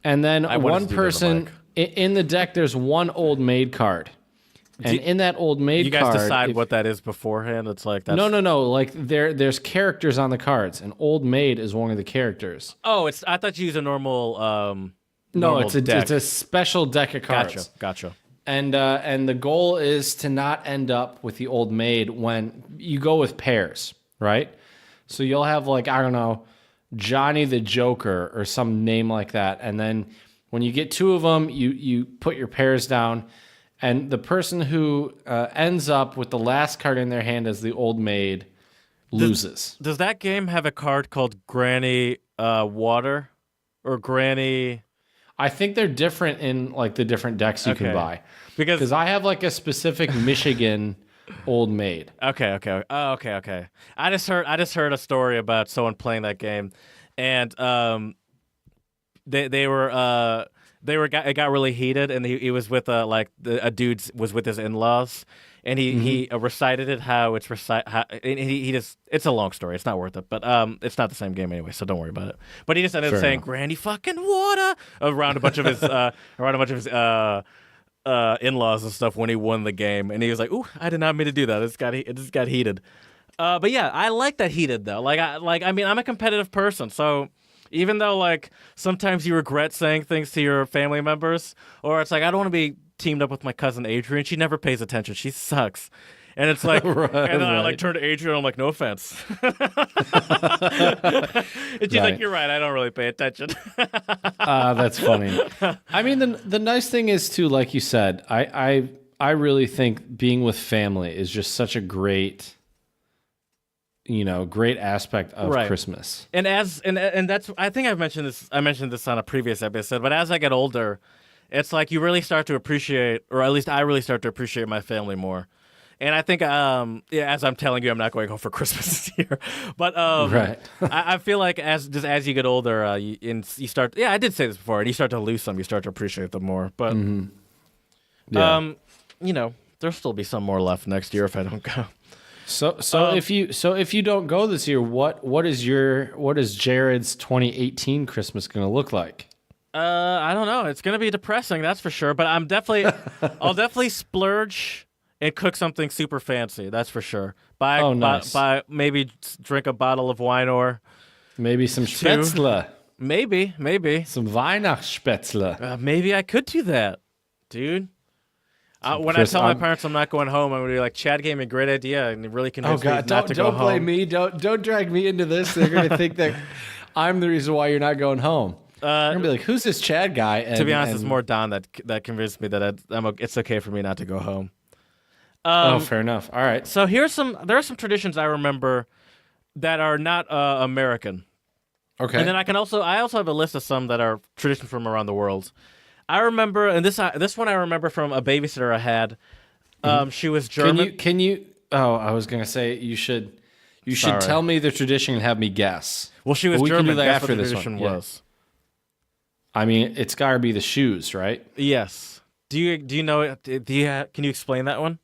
[SPEAKER 1] And then one person in the deck, there's one Old Maid card. And in that Old Maid card,
[SPEAKER 2] you guys decide what that is beforehand. It's like that's...
[SPEAKER 1] No. Like there's characters on the cards, and Old Maid is one of the characters.
[SPEAKER 2] Oh, I thought you used a normal.
[SPEAKER 1] No, it's a special deck of cards.
[SPEAKER 2] Gotcha.
[SPEAKER 1] And the goal is to not end up with the old maid when you go with pairs, right? So you'll have like, I don't know, Johnny the Joker or some name like that. And then when you get two of them, you put your pairs down. And the person who ends up with the last card in their hand as the old maid loses.
[SPEAKER 2] Does that game have a card called Granny Water or Granny?
[SPEAKER 1] I think they're different in like the different decks you can buy. Because I have like a specific Michigan old maid.
[SPEAKER 2] Okay. Oh, okay. I just heard a story about someone playing that game, and it got really heated, and he was with a dude was with his in-laws, and he recited it how it's it's a long story. It's not worth it, but it's not the same game anyway, so don't worry about it. But he just ended up saying "Granny fucking water" around a bunch of his in-laws and stuff when he won the game, and he was like, "Ooh, I did not mean to do that. It just got heated." But yeah, I like that heated though. I mean, I'm a competitive person, so. Even though, like, sometimes you regret saying things to your family members, or it's like, I don't want to be teamed up with my cousin Adrian. She never pays attention. She sucks. And it's like, and then I like turn to Adrian and I'm like, no offense. And she's like, you're right. I don't really pay attention.
[SPEAKER 1] That's funny. I mean, the nice thing is too, like you said, I really think being with family is just such a great aspect of Christmas.
[SPEAKER 2] And that's I think I mentioned this on a previous episode, but as I get older, it's like you really start to appreciate, or at least I really start to appreciate my family more. And I think as I'm telling you, I'm not going home for Christmas this year. But I feel like as you get older, you start I did say this before, and you start to lose some, you start to appreciate them more. But there'll still be some more left next year if I don't go.
[SPEAKER 1] So if you don't go this year, what is Jared's 2018 Christmas going to look like?
[SPEAKER 2] I don't know. It's going to be depressing, that's for sure. But I'll definitely splurge and cook something super fancy. That's for sure. Buy maybe drink a bottle of wine or
[SPEAKER 1] maybe some Spätzle.
[SPEAKER 2] Maybe
[SPEAKER 1] some Weihnachtsspätzle.
[SPEAKER 2] Maybe I could do that, dude. When I tell my parents I'm not going home, I'm going to be like, Chad gave me a great idea and really convinced me not to go home.
[SPEAKER 1] Don't blame me. Don't drag me into this. They're going to think that I'm the reason why you're not going home. They're going to be like, who's this Chad guy?
[SPEAKER 2] To be honest, it's more Don that convinced me that it's okay for me not to go home.
[SPEAKER 1] Fair enough. All right.
[SPEAKER 2] So there are some traditions I remember that are not American.
[SPEAKER 1] Okay.
[SPEAKER 2] And then I also have a list of some that are traditions from around the world. I remember, and this one I remember from a babysitter I had. She was German.
[SPEAKER 1] Can you? Oh, I was gonna say you should tell me the tradition and have me guess.
[SPEAKER 2] Well, she was
[SPEAKER 1] we
[SPEAKER 2] German.
[SPEAKER 1] Can do that
[SPEAKER 2] Guess
[SPEAKER 1] after
[SPEAKER 2] what the
[SPEAKER 1] this
[SPEAKER 2] tradition
[SPEAKER 1] one.
[SPEAKER 2] was.
[SPEAKER 1] Yeah. I mean, it's gotta be the shoes, right?
[SPEAKER 2] Yes. Do you know it? Can you explain that one?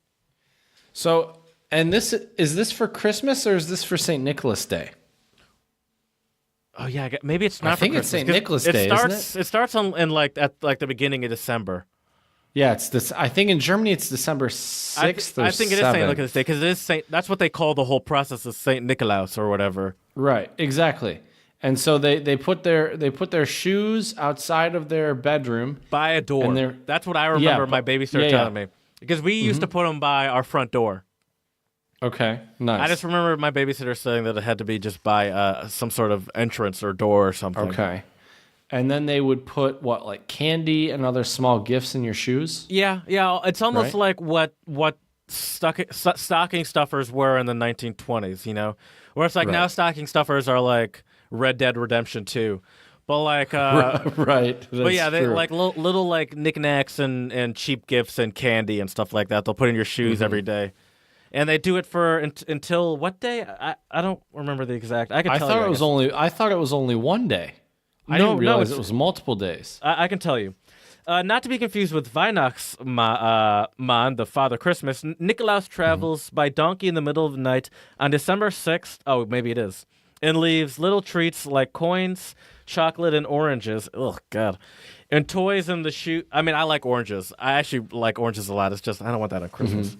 [SPEAKER 1] So, and is this for Christmas or is this for St. Nicholas Day?
[SPEAKER 2] Oh yeah, maybe it's not.
[SPEAKER 1] I think
[SPEAKER 2] for
[SPEAKER 1] it's
[SPEAKER 2] Christmas,
[SPEAKER 1] St. Nicholas Day, isn't it?
[SPEAKER 2] It starts at the beginning of December.
[SPEAKER 1] Yeah, it's this. I think in Germany it's December 6th or 7th.
[SPEAKER 2] I think it is St. Nicholas Day because it is Saint. That's what they call the whole process of St. Nicholas or whatever.
[SPEAKER 1] Right, exactly. And so they put their shoes outside of their bedroom
[SPEAKER 2] by a door. That's what I remember my babysitter telling me because we used to put them by our front door.
[SPEAKER 1] Okay, nice.
[SPEAKER 2] I just remember my babysitter saying that it had to be just by some sort of entrance or door or something.
[SPEAKER 1] Okay. And then they would put like candy and other small gifts in your shoes?
[SPEAKER 2] Yeah. It's almost like what stocking stuffers were in the 1920s, Where it's like now stocking stuffers are like Red Dead Redemption 2. But like
[SPEAKER 1] right.
[SPEAKER 2] But yeah, they like little like knickknacks and cheap gifts and candy and stuff like that. They'll put in your shoes every day. And they do it for until what day? I don't remember the exact. I thought
[SPEAKER 1] it was only one day. I didn't realize it was multiple days.
[SPEAKER 2] I can tell you. Not to be confused with Weihnachtsmann, the Father Christmas. Nikolaus travels by donkey in the middle of the night on December 6th. Oh, maybe it is. And leaves little treats like coins, chocolate, and oranges. Oh, God. And toys in the shoe. I mean, I like oranges. I actually like oranges a lot. It's just I don't want that on Christmas.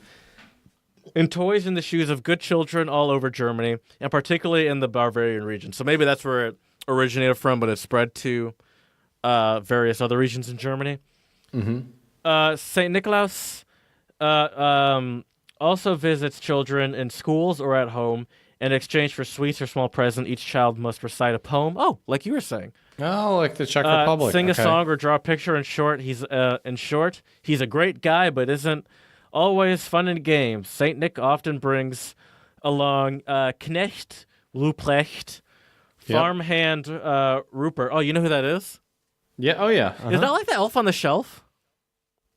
[SPEAKER 2] And toys in the shoes of good children all over Germany, and particularly in the Bavarian region. So maybe that's where it originated from, but it spread to various other regions in Germany. Saint Nicholas also visits children in schools or at home. In exchange for sweets or small present, each child must recite a poem. Oh, like you were saying.
[SPEAKER 1] Oh, like the Czech Republic.
[SPEAKER 2] Sing a song or draw a picture. In short, he's a great guy, but isn't always fun and games. Saint Nick often brings along Knecht, Ruprecht, farmhand Rupert. Oh, you know who that is?
[SPEAKER 1] Yeah. Oh, yeah.
[SPEAKER 2] Is that like the elf on the shelf?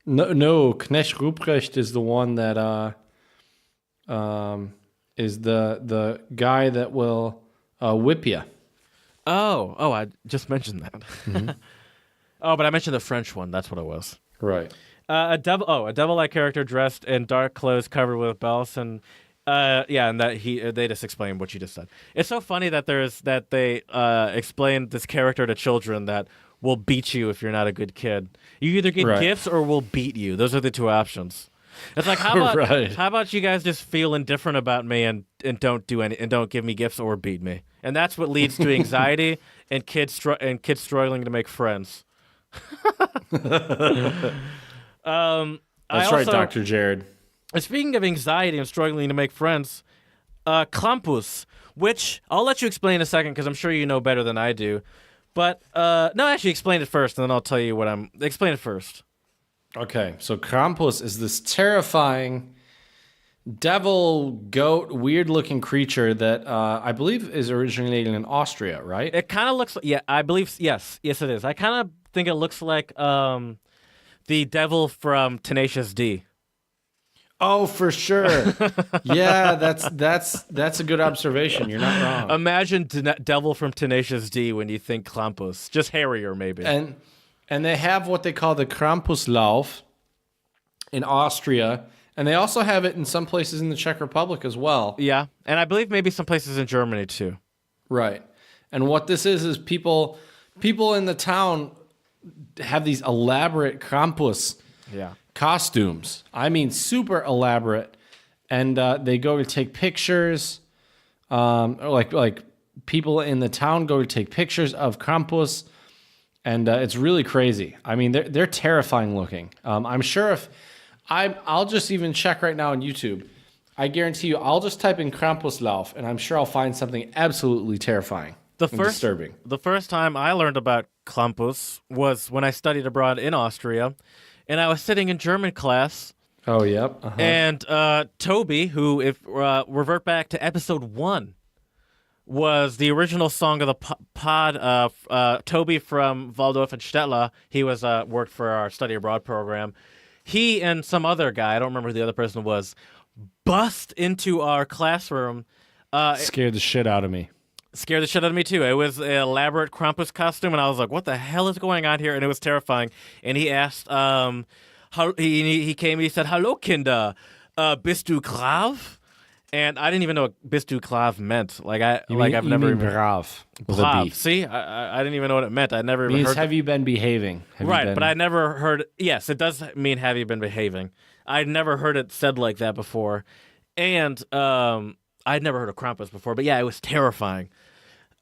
[SPEAKER 1] No. Knecht Ruprecht is the one that is the guy that will whip you.
[SPEAKER 2] Oh, I just mentioned that. Mm-hmm. Oh, but I mentioned the French one. That's what it was.
[SPEAKER 1] Right.
[SPEAKER 2] A devil-like character dressed in dark clothes covered with bells and and that they just explained what you just said. It's so funny that they explain this character to children that will beat you if you're not a good kid. You either get gifts or will beat you. Those are the two options. It's like, how about you guys just feel indifferent about me and don't do any and don't give me gifts or beat me, and that's what leads to anxiety and kids struggling to make friends.
[SPEAKER 1] That's right, Dr. Jared.
[SPEAKER 2] Speaking of anxiety and struggling to make friends, Krampus, which I'll let you explain in a second because I'm sure you know better than I do. But no, actually, explain it first, and then I'll tell you what I'm. Explain it first.
[SPEAKER 1] Okay, so Krampus is this terrifying devil, goat, weird-looking creature that I believe is originated in Austria, right?
[SPEAKER 2] It kind of looks, I believe, yes, it is. I kind of think it looks like the devil from Tenacious D.
[SPEAKER 1] Oh, for sure. Yeah, that's a good observation. You're not wrong.
[SPEAKER 2] Imagine devil from Tenacious D when you think Krampus, just hairier maybe.
[SPEAKER 1] And they have what they call the Krampuslauf in Austria, and they also have it in some places in the Czech Republic as well.
[SPEAKER 2] Yeah, and I believe maybe some places in Germany too.
[SPEAKER 1] Right. And what this is people in the town have these elaborate Krampus costumes. I mean, super elaborate. And they go to take pictures. Like people in the town go to take pictures of Krampus. And it's really crazy. I mean, they're terrifying looking. I'm sure if I'll just even check right now on YouTube. I guarantee you, I'll just type in Krampuslauf, and I'm sure I'll find something absolutely terrifying and disturbing.
[SPEAKER 2] The first time I learned about Krampus was when I studied abroad in Austria, and I was sitting in German class.
[SPEAKER 1] Oh, yep. Uh-huh.
[SPEAKER 2] And Toby, who, if revert back to episode 1, was the original song of the pod. Toby from Waldorf and Stettler, he was worked for our study abroad program. He and some other guy, I don't remember who the other person was, bust into our classroom.
[SPEAKER 1] Scared the shit out of me.
[SPEAKER 2] Scared the shit out of me, too. It was an elaborate Krampus costume, and I was like, what the hell is going on here? And it was terrifying. And he asked, he came and he said, "Hallo, Kinder, bist du brav?" And I didn't even know what "bist du brav" meant. I've never even
[SPEAKER 1] brav.
[SPEAKER 2] Brav. See, I didn't even know what it meant. I never even heard.
[SPEAKER 1] Have you been behaving?
[SPEAKER 2] But I never heard. Yes, it does mean have you been behaving. I'd never heard it said like that before, and I'd never heard of Krampus before. But yeah, it was terrifying.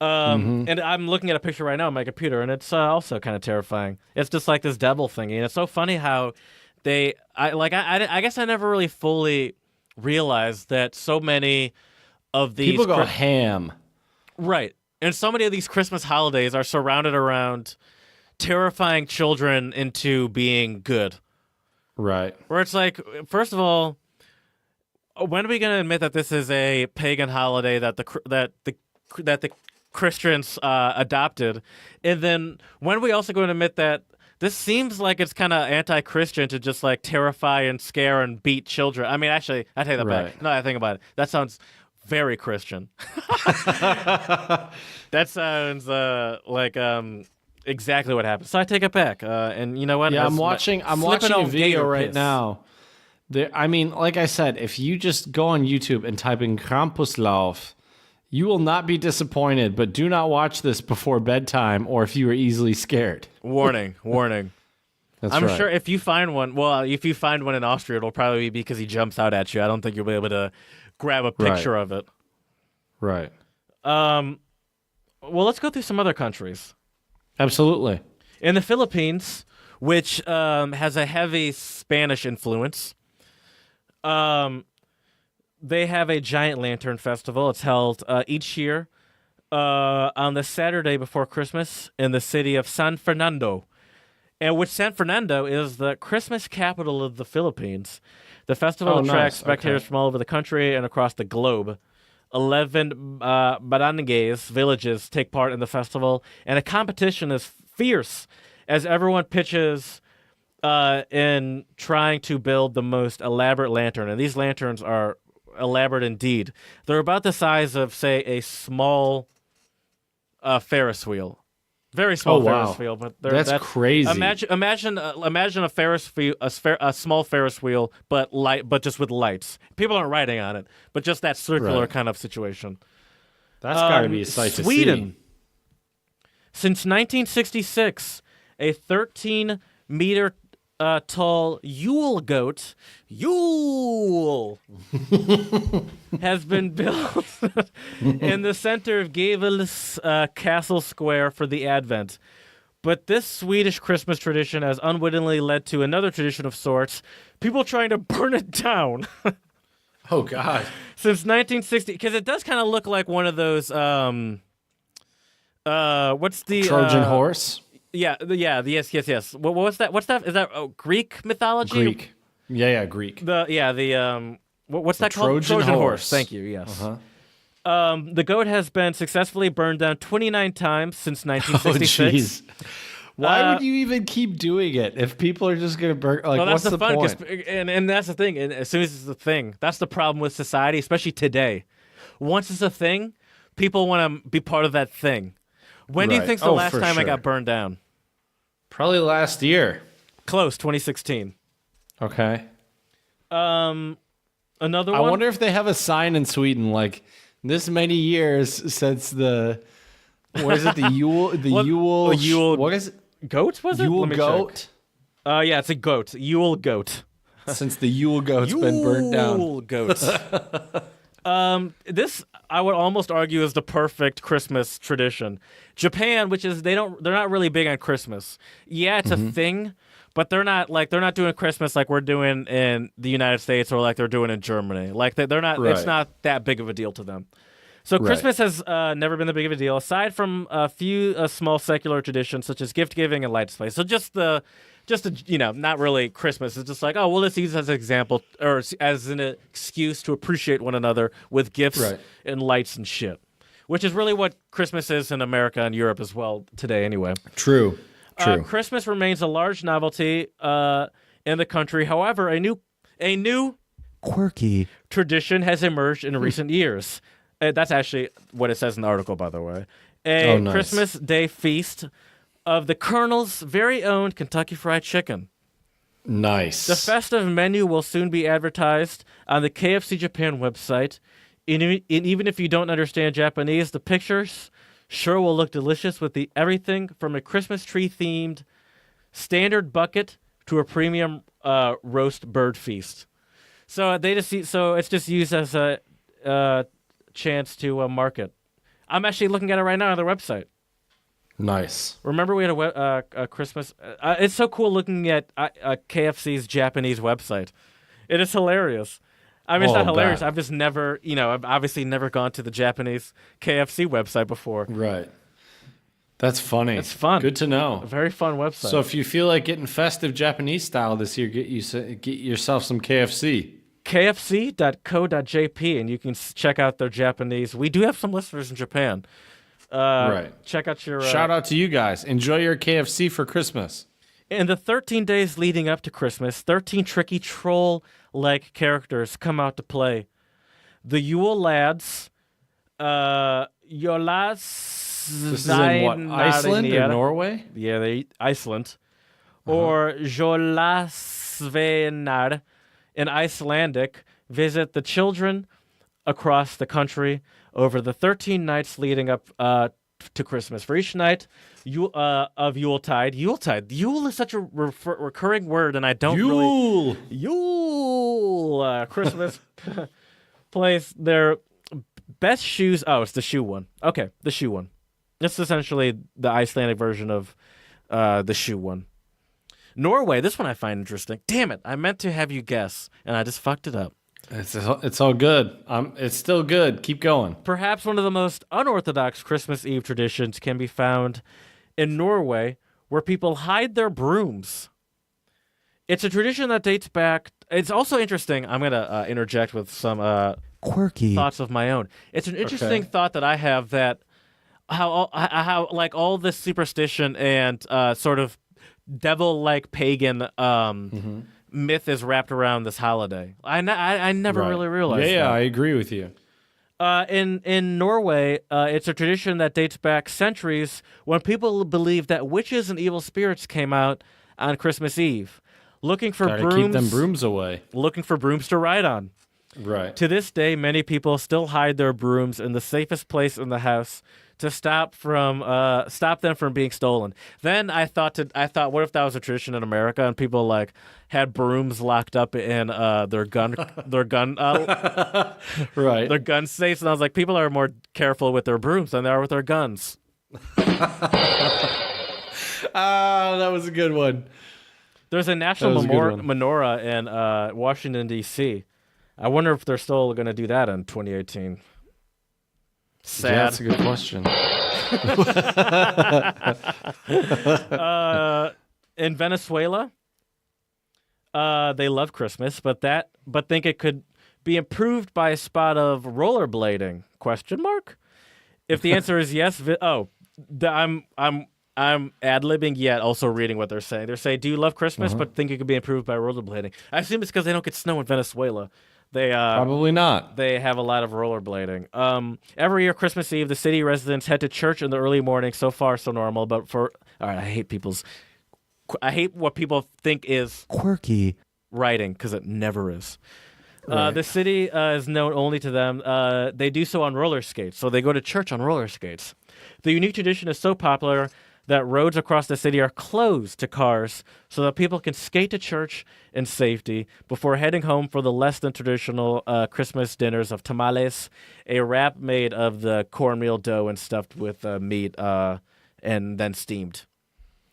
[SPEAKER 2] And I'm looking at a picture right now on my computer, and it's also kind of terrifying. It's just like this devil thingy, and it's so funny how I guess I never really fully realized that so many of these
[SPEAKER 1] people go ham.
[SPEAKER 2] Right. And so many of these Christmas holidays are surrounded around terrifying children into being good.
[SPEAKER 1] Right.
[SPEAKER 2] Where it's like, first of all, when are we going to admit that this is a pagan holiday that the Christians adopted? And then when are we also going to admit that this seems like it's kind of anti-Christian to just like terrify and scare and beat children? I mean, actually, I take that back. No, I think about it. That sounds very Christian. That sounds like exactly what happened. So I take it back. And you know what?
[SPEAKER 1] Yeah, I'm watching a video right now. I mean, like I said, if you just go on YouTube and type in Krampuslauf, you will not be disappointed, but do not watch this before bedtime or if you are easily scared.
[SPEAKER 2] Warning. I'm
[SPEAKER 1] right.
[SPEAKER 2] sure if you find one in Austria, it'll probably be because he jumps out at you. I don't think you'll be able to grab a picture of it.
[SPEAKER 1] Right.
[SPEAKER 2] Well, let's go through some other countries.
[SPEAKER 1] Absolutely.
[SPEAKER 2] In the Philippines, which has a heavy Spanish influence. They have a giant lantern festival. It's held each year on the Saturday before Christmas in the city of San Fernando, and which San Fernando is the Christmas capital of the Philippines. The festival attracts spectators from all over the country and across the globe. 11 barangays, villages, take part in the festival, and the competition is fierce as everyone pitches in trying to build the most elaborate lantern. And these lanterns are elaborate indeed. They're about the size of, say, a small Ferris wheel. Very small Ferris wheel, but
[SPEAKER 1] that's crazy.
[SPEAKER 2] Imagine a Ferris wheel, a small Ferris wheel, but just with lights. People aren't riding on it, but just that circular kind of situation.
[SPEAKER 1] That's got to be a sight to see.
[SPEAKER 2] Sweden, since 1966, a 13-meter tall Yule goat, has been built in the center of Gavel's Castle Square for the Advent. But this Swedish Christmas tradition has unwittingly led to another tradition of sorts, people trying to burn it down.
[SPEAKER 1] Oh, God.
[SPEAKER 2] Since 1960, because it does kind of look like one of those, what's the...
[SPEAKER 1] Trojan horse?
[SPEAKER 2] Yes. What's that? Is that Greek mythology?
[SPEAKER 1] Greek. Yeah, Greek.
[SPEAKER 2] What's that called?
[SPEAKER 1] Trojan horse.
[SPEAKER 2] Thank you. Yes. The goat has been successfully burned down 29 times since 1966.
[SPEAKER 1] Oh, jeez. Why would you even keep doing it if people are just going to burn? Like, what's the point?
[SPEAKER 2] And that's the thing. And as soon as it's a thing, that's the problem with society, especially today. Once it's a thing, people want to be part of that thing. When do you think's the last time I got burned down?
[SPEAKER 1] Probably last year.
[SPEAKER 2] Close, 2016.
[SPEAKER 1] Okay.
[SPEAKER 2] Another one?
[SPEAKER 1] I wonder if they have a sign in Sweden like this many years since the what is it? The Yule
[SPEAKER 2] Yule
[SPEAKER 1] what is it?
[SPEAKER 2] Goat was it?
[SPEAKER 1] Yule goat?
[SPEAKER 2] Yeah, it's a goat. Yule goat.
[SPEAKER 1] Since the Yule goat's been burnt down.
[SPEAKER 2] Yule goat. This I would almost argue is the perfect Christmas tradition. Japan, which is they're not really big on Christmas. Yeah, it's a thing, but they're not doing Christmas like we're doing in the United States or like they're doing in Germany. Like they're not. Right. It's not that big of a deal to them. So Christmas has never been that big of a deal, aside from a few small secular traditions such as gift giving and light display. So just not really Christmas. It's just like, oh, well, let's use it as an example or as an excuse to appreciate one another with gifts and lights and shit, which is really what Christmas is in America and Europe as well today anyway.
[SPEAKER 1] True.
[SPEAKER 2] Christmas remains a large novelty in the country. However, a new quirky tradition has emerged in recent years. That's actually what it says in the article, by the way. Nice. Christmas Day feast of the Colonel's very own Kentucky Fried Chicken.
[SPEAKER 1] Nice.
[SPEAKER 2] The festive menu will soon be advertised on the KFC Japan website. And even if you don't understand Japanese, the pictures sure will look delicious with everything from a Christmas tree-themed standard bucket to a premium roast bird feast. So it's just used as a chance to market. I'm actually looking at it right now on their website.
[SPEAKER 1] Nice.
[SPEAKER 2] Remember we had a Christmas... it's so cool looking at KFC's Japanese website. It is hilarious. I mean, it's not hilarious. I've just never, I've obviously never gone to the Japanese KFC website before.
[SPEAKER 1] Right. That's funny.
[SPEAKER 2] It's fun.
[SPEAKER 1] Good to know.
[SPEAKER 2] A very fun website.
[SPEAKER 1] So if you feel like getting festive Japanese style this year, get yourself some KFC.
[SPEAKER 2] KFC.co.jp, and you can check out their Japanese. We do have some listeners in Japan.
[SPEAKER 1] Right.
[SPEAKER 2] Check out your...
[SPEAKER 1] Shout out to you guys. Enjoy your KFC for Christmas.
[SPEAKER 2] In the 13 days leading up to Christmas, 13 tricky troll-like characters come out to play. The Yule Lads,
[SPEAKER 1] This is in what, Iceland or Norway?
[SPEAKER 2] Yeah, Iceland. Or Jolasvenar in Icelandic visit the children across the country over the 13 nights leading up to Christmas. For each night of Yuletide. Yule is such a recurring word, and I don't really... Yule! Christmas plays their best shoes... Oh, it's the shoe one. Okay, the shoe one. It's essentially the Icelandic version of the shoe one. Norway, this one I find interesting. Damn it, I meant to have you guess, and I just fucked it up.
[SPEAKER 1] It's all good. It's still good. Keep going.
[SPEAKER 2] Perhaps one of the most unorthodox Christmas Eve traditions can be found in Norway, where people hide their brooms. It's a tradition that dates back. It's also interesting. I'm going to interject with some quirky thoughts of my own. It's an interesting thought that I have that how like all this superstition and sort of devil-like pagan myth is wrapped around this holiday. I never really realized that.
[SPEAKER 1] Yeah, I agree with you.
[SPEAKER 2] In Norway, it's a tradition that dates back centuries when people believed that witches and evil spirits came out on Christmas Eve, looking for brooms.
[SPEAKER 1] Keep them brooms away.
[SPEAKER 2] Looking for brooms to ride on.
[SPEAKER 1] Right.
[SPEAKER 2] To this day, many people still hide their brooms in the safest place in the house to stop them from being stolen. Then I thought, what if that was a tradition in America and people like had brooms locked up in their gun
[SPEAKER 1] right,
[SPEAKER 2] their gun safes, and I was like, people are more careful with their brooms than they are with their guns.
[SPEAKER 1] That was a good one.
[SPEAKER 2] There's a national menorah in Washington D.C. I wonder if they're still going to do that in 2018. Sad.
[SPEAKER 1] Yeah, that's a good question.
[SPEAKER 2] In Venezuela, they love Christmas, but think it could be improved by a spot of rollerblading? Question mark. If the answer is yes, I'm ad-libbing yet also reading what they're saying. They're saying, do you love Christmas, but think it could be improved by rollerblading? I assume it's because they don't get snow in Venezuela. They
[SPEAKER 1] probably not.
[SPEAKER 2] They have a lot of rollerblading. Every year, Christmas Eve, the city residents head to church in the early morning. So far, so normal. But all right, I hate what people think is quirky writing because it never is. Right. The city is known only to them. They do so on roller skates, so they go to church on roller skates. The unique tradition is so popular that roads across the city are closed to cars so that people can skate to church in safety before heading home for the less than traditional Christmas dinners of tamales, a wrap made of the cornmeal dough and stuffed with meat and then steamed.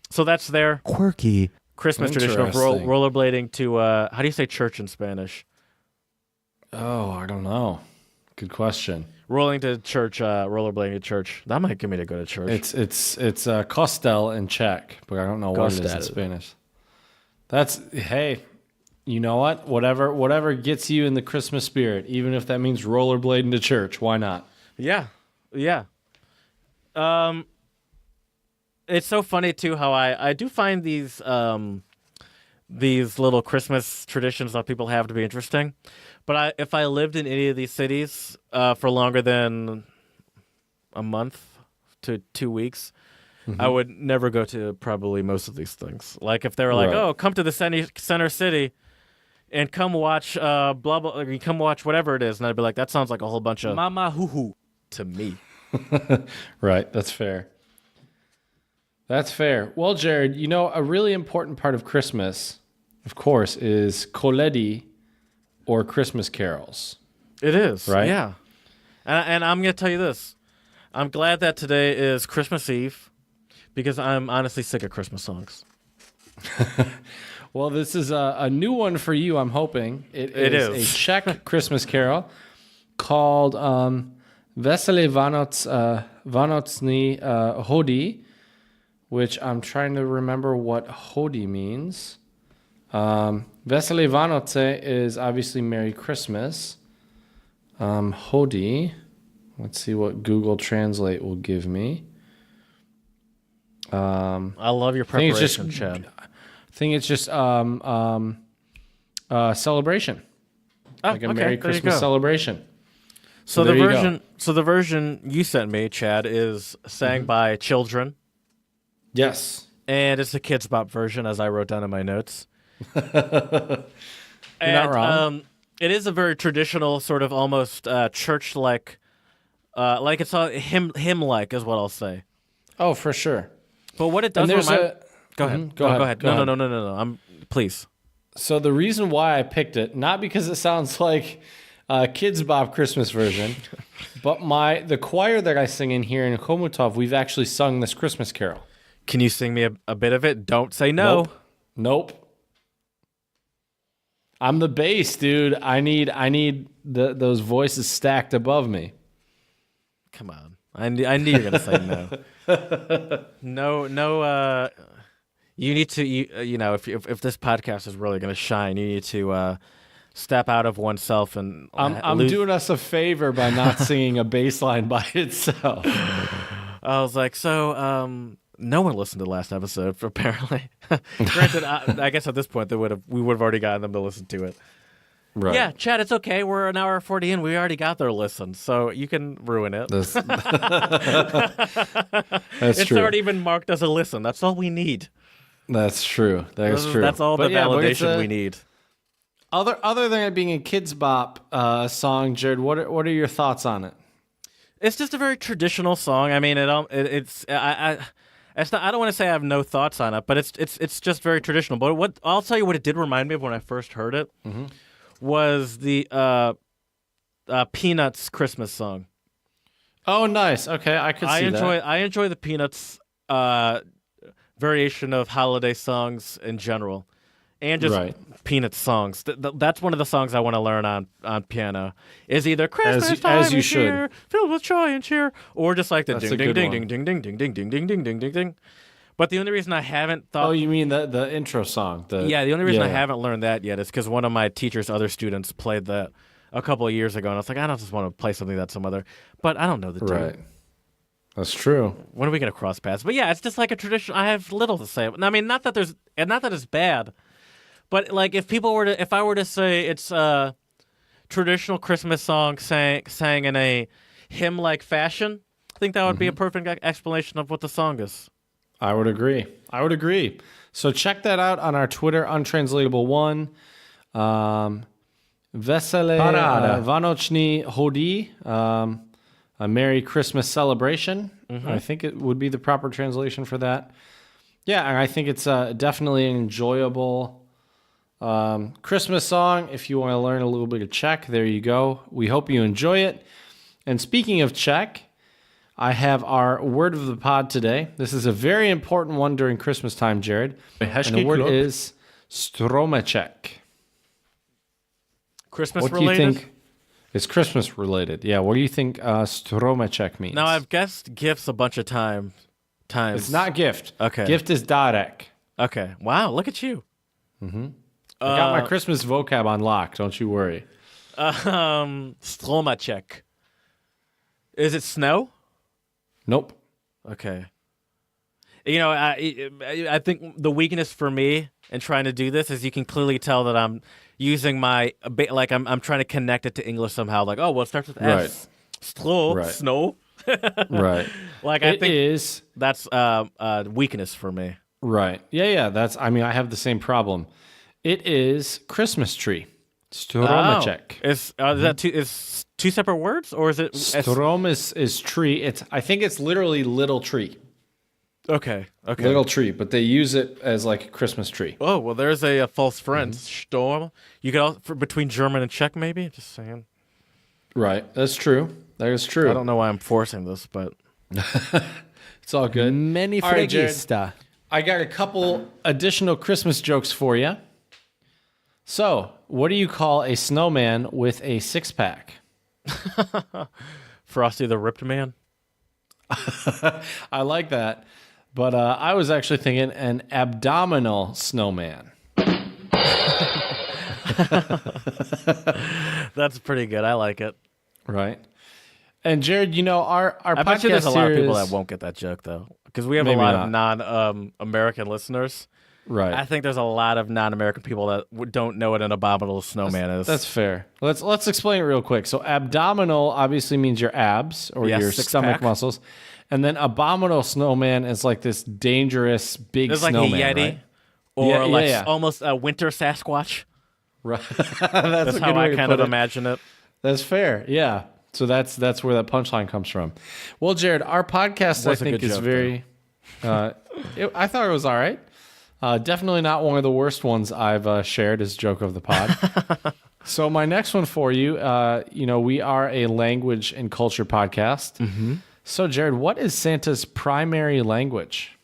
[SPEAKER 2] So that's their quirky Christmas tradition of rollerblading to, how do you say church in Spanish?
[SPEAKER 1] Oh, I don't know. Good question.
[SPEAKER 2] Rolling to church, rollerblading to church. That might get me to go to church.
[SPEAKER 1] It's Kostel in Czech, but I don't know what it is in Spanish. Hey, you know what? Whatever gets you in the Christmas spirit, even if that means rollerblading to church, why not?
[SPEAKER 2] Yeah. It's so funny too how I do find these little Christmas traditions that people have to be interesting. But if I lived in any of these cities for longer than a month to 2 weeks, I would never go to probably most of these things. Like if they were like, "Oh, come to the center city and come watch blah blah," come watch whatever it is, and I'd be like, "That sounds like a whole bunch of mama hoo hoo to me."
[SPEAKER 1] Right, that's fair. That's fair. Well, Jared, a really important part of Christmas, of course, is koledi, or Christmas carols.
[SPEAKER 2] It is,
[SPEAKER 1] right?
[SPEAKER 2] Yeah. And I'm going to tell you this. I'm glad that today is Christmas Eve because I'm honestly sick of Christmas songs.
[SPEAKER 1] Well, this is a new one for you, I'm hoping. It is a Czech Christmas carol called Vesele Vanocní Hody, which I'm trying to remember what Hody means. Vesele Vánoce is obviously Merry Christmas. Hody, let's see what Google Translate will give me.
[SPEAKER 2] I love your preparation, Chad.
[SPEAKER 1] I think it's just celebration, like a Merry Christmas celebration.
[SPEAKER 2] So the version you sent me, Chad, is sang by children.
[SPEAKER 1] Yes,
[SPEAKER 2] and it's the Kids Bop version, as I wrote down in my notes.
[SPEAKER 1] You're not wrong.
[SPEAKER 2] It is a very traditional, sort of almost church-like, like it's a hymn-like is what I'll say.
[SPEAKER 1] Oh, for sure.
[SPEAKER 2] But what it does,
[SPEAKER 1] Go
[SPEAKER 2] ahead.
[SPEAKER 1] Go ahead.
[SPEAKER 2] No. Please.
[SPEAKER 1] So the reason why I picked it, not because it sounds like Kids Bop Christmas version, but the choir that I sing in here in Chomutov, we've actually sung this Christmas carol.
[SPEAKER 2] Can you sing me a bit of it? Don't say no.
[SPEAKER 1] Nope. I'm the bass, dude. I need those voices stacked above me.
[SPEAKER 2] Come on. I knew you were gonna say no. No. You need to. You know, if this podcast is really gonna shine, you need to step out of oneself and.
[SPEAKER 1] I'm doing us a favor by not singing a bass line by itself.
[SPEAKER 2] I was like, so. No one listened to the last episode, apparently. Granted, I guess at this point we would have already gotten them to listen to it.
[SPEAKER 1] Right.
[SPEAKER 2] Yeah, Chad, it's okay. We're an hour 40 in. We already got their listen, so you can ruin it.
[SPEAKER 1] That's
[SPEAKER 2] It's
[SPEAKER 1] true.
[SPEAKER 2] already been marked as a listen. That's all we need.
[SPEAKER 1] That's true. That's true.
[SPEAKER 2] That's all the validation we need.
[SPEAKER 1] Other than it being a Kids Bop song, Jared, what are your thoughts on it?
[SPEAKER 2] It's just a very traditional song. I mean, it's not, I don't want to say I have no thoughts on it, but it's just very traditional. But I'll tell you what it did remind me of when I first heard it was the Peanuts Christmas song.
[SPEAKER 1] Oh, nice. Okay, I could see that.
[SPEAKER 2] I enjoy the Peanuts variation of holiday songs in general, and just Peanuts songs. That's one of the songs I want to learn on piano. Is either Christmas time
[SPEAKER 1] as you
[SPEAKER 2] is
[SPEAKER 1] should.
[SPEAKER 2] here, filled with joy and cheer, or just like the
[SPEAKER 1] That's
[SPEAKER 2] ding
[SPEAKER 1] a
[SPEAKER 2] ding
[SPEAKER 1] good
[SPEAKER 2] ding
[SPEAKER 1] one.
[SPEAKER 2] ding ding ding ding ding ding ding ding ding ding ding. But the only reason I haven't thought.
[SPEAKER 1] Oh, you mean the intro song?
[SPEAKER 2] The only reason I haven't learned that yet is because one of my teacher's other students played that a couple of years ago, and I was like, I don't just want to play something that's some other. But I don't know the tune.
[SPEAKER 1] Right. That's true.
[SPEAKER 2] When are we gonna cross paths? But yeah, it's just like a tradition. I have little to say. I mean, not that it's bad, but like if I were to say it's a traditional Christmas song sang in a hymn-like fashion, I think that would be a perfect explanation of what the song is.
[SPEAKER 1] I would agree. So check that out on our Twitter, Untranslatable1. Vesele Vanochny Hodi. A Merry Christmas celebration. I think it would be the proper translation for that. Yeah, and I think it's definitely an enjoyable Christmas song. If you want to learn a little bit of Czech, there you go. We hope you enjoy it. And speaking of Czech, I have our word of the pod today. This is a very important one during Christmas time, Jared. And the word is stromeček.
[SPEAKER 2] Christmas
[SPEAKER 1] what
[SPEAKER 2] related?
[SPEAKER 1] Do you think? It's Christmas related. Yeah, what do you think stromeček means?
[SPEAKER 2] Now, I've guessed gifts a bunch of times.
[SPEAKER 1] It's not gift.
[SPEAKER 2] Okay.
[SPEAKER 1] Gift is darek.
[SPEAKER 2] Okay. Wow, look at you.
[SPEAKER 1] I got my Christmas vocab on lock. Don't you worry.
[SPEAKER 2] Stromeček. Is it snow?
[SPEAKER 1] Nope.
[SPEAKER 2] Okay. You know, I think the weakness for me in trying to do this is you can clearly tell that I'm using I'm trying to connect it to English somehow. Like, oh, well, it starts with S. Snow.
[SPEAKER 1] Right.
[SPEAKER 2] Like I think that's weakness for me.
[SPEAKER 1] Right. Yeah. I have the same problem. It is Christmas tree. Stromeček.
[SPEAKER 2] Is that two separate words, or is it?
[SPEAKER 1] Strom is tree. I think it's literally little tree.
[SPEAKER 2] Okay.
[SPEAKER 1] Little tree, but they use it as like a Christmas tree.
[SPEAKER 2] Oh, well, there's a false friend. Sturm. You could also, between German and Czech, maybe? Just saying.
[SPEAKER 1] Right. That's true. That is true.
[SPEAKER 2] I don't know why I'm forcing this, but...
[SPEAKER 1] It's all good.
[SPEAKER 3] Many
[SPEAKER 1] all right,
[SPEAKER 3] fregista.
[SPEAKER 1] I got a couple additional Christmas jokes for you. So, what do you call a snowman with a six-pack?
[SPEAKER 2] Frosty the Ripped Man?
[SPEAKER 1] I like that. But I was actually thinking an abdominal snowman.
[SPEAKER 2] That's pretty good. I like it.
[SPEAKER 1] Right. And Jared, our
[SPEAKER 2] I
[SPEAKER 1] podcast
[SPEAKER 2] bet you there's a lot of people
[SPEAKER 1] is-
[SPEAKER 2] that won't get that joke, though. Because we have
[SPEAKER 1] Maybe
[SPEAKER 2] a lot
[SPEAKER 1] not.
[SPEAKER 2] of non-American listeners.
[SPEAKER 1] Right.
[SPEAKER 2] I think there's a lot of non-American people that don't know what an abominable snowman is.
[SPEAKER 1] That's fair. Let's explain it real quick. So abdominal obviously means your abs or
[SPEAKER 2] Yeah,
[SPEAKER 1] your
[SPEAKER 2] six
[SPEAKER 1] stomach
[SPEAKER 2] pack.
[SPEAKER 1] muscles. And then abominable snowman is like this dangerous big
[SPEAKER 2] There's like
[SPEAKER 1] snowman,
[SPEAKER 2] a Yeti
[SPEAKER 1] right?
[SPEAKER 2] or
[SPEAKER 1] Yeah.
[SPEAKER 2] almost a winter Sasquatch.
[SPEAKER 1] Right.
[SPEAKER 2] That's
[SPEAKER 1] a
[SPEAKER 2] how
[SPEAKER 1] good way
[SPEAKER 2] I
[SPEAKER 1] to
[SPEAKER 2] kind
[SPEAKER 1] put
[SPEAKER 2] of
[SPEAKER 1] it.
[SPEAKER 2] imagine it.
[SPEAKER 1] That's fair. Yeah. So that's where that punchline comes from. Well, Jared, our podcast I
[SPEAKER 2] Was a
[SPEAKER 1] think
[SPEAKER 2] good
[SPEAKER 1] is
[SPEAKER 2] joke,
[SPEAKER 1] very I thought it was all right. Definitely not one of the worst ones I've shared as joke of the pod. So my next one for you, we are a language and culture podcast. Mm-hmm. So Jared, what is Santa's primary language?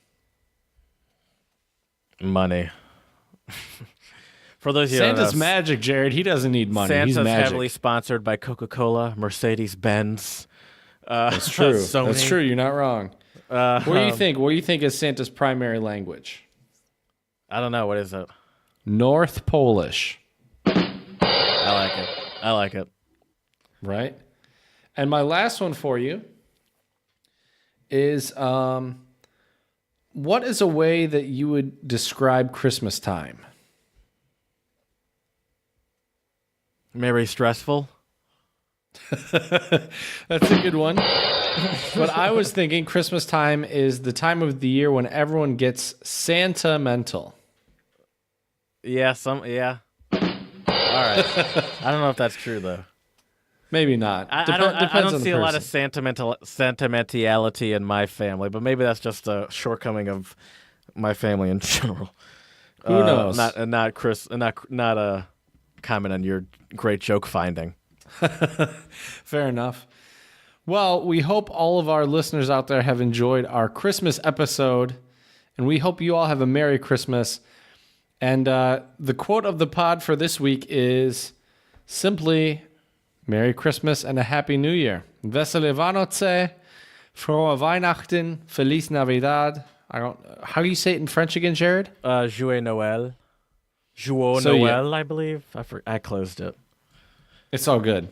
[SPEAKER 2] Money. For those of you who don't
[SPEAKER 1] Santa's
[SPEAKER 2] know,
[SPEAKER 1] magic, Jared. He doesn't need money.
[SPEAKER 2] Santa's
[SPEAKER 1] He's magic.
[SPEAKER 2] heavily sponsored by Coca-Cola, Mercedes-Benz.
[SPEAKER 1] That's true.
[SPEAKER 2] Sony.
[SPEAKER 1] That's true. You're not wrong. What do you think? What do you think is Santa's primary language?
[SPEAKER 2] I don't know. What is it?
[SPEAKER 1] North Polish.
[SPEAKER 2] I like it.
[SPEAKER 1] Right? And my last one for you is what is a way that you would describe Christmas time?
[SPEAKER 2] Very stressful.
[SPEAKER 1] That's a good one. But I was thinking Christmas time is the time of the year when everyone gets Santa-mental.
[SPEAKER 2] Yeah, yeah. All right. I don't know if that's true though.
[SPEAKER 1] Maybe not.
[SPEAKER 2] I
[SPEAKER 1] Depends
[SPEAKER 2] don't
[SPEAKER 1] on
[SPEAKER 2] see
[SPEAKER 1] the
[SPEAKER 2] a lot of
[SPEAKER 1] person.
[SPEAKER 2] sentimentality in my family, but maybe that's just a shortcoming of my family in general.
[SPEAKER 1] Who knows?
[SPEAKER 2] Not Chris, not a comment on your great joke finding.
[SPEAKER 1] Fair enough. Well, we hope all of our listeners out there have enjoyed our Christmas episode, and we hope you all have a Merry Christmas. And the quote of the pod for this week is simply, Merry Christmas and a Happy New Year. Vesele Vánoce, Frohe Weihnachten, Feliz Navidad. How do you say it in French again, Jared?
[SPEAKER 2] Joyeux Noël. Joyeux Noël, I believe. I closed it.
[SPEAKER 1] It's all good.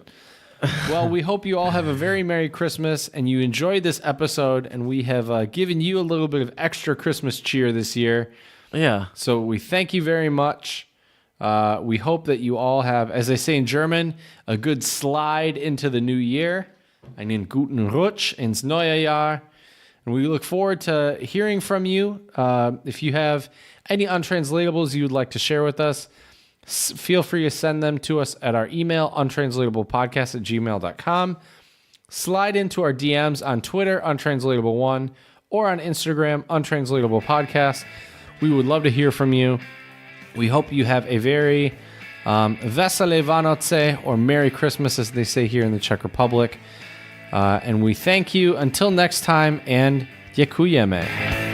[SPEAKER 1] Well, we hope you all have a very Merry Christmas and you enjoyed this episode, and we have given you a little bit of extra Christmas cheer this year.
[SPEAKER 2] Yeah.
[SPEAKER 1] So we thank you very much. We hope that you all have, as they say in German, a good slide into the new year. Einen guten Rutsch ins neue Jahr. And we look forward to hearing from you. If you have any untranslatables you would like to share with us, feel free to send them to us at our email, untranslatablepodcast@gmail.com. Slide into our DMs on Twitter, untranslatable1, or on Instagram, untranslatablepodcast. We would love to hear from you. We hope you have a very Vesele Vánoce, or Merry Christmas, as they say here in the Czech Republic. And we thank you. Until next time, and děkujeme.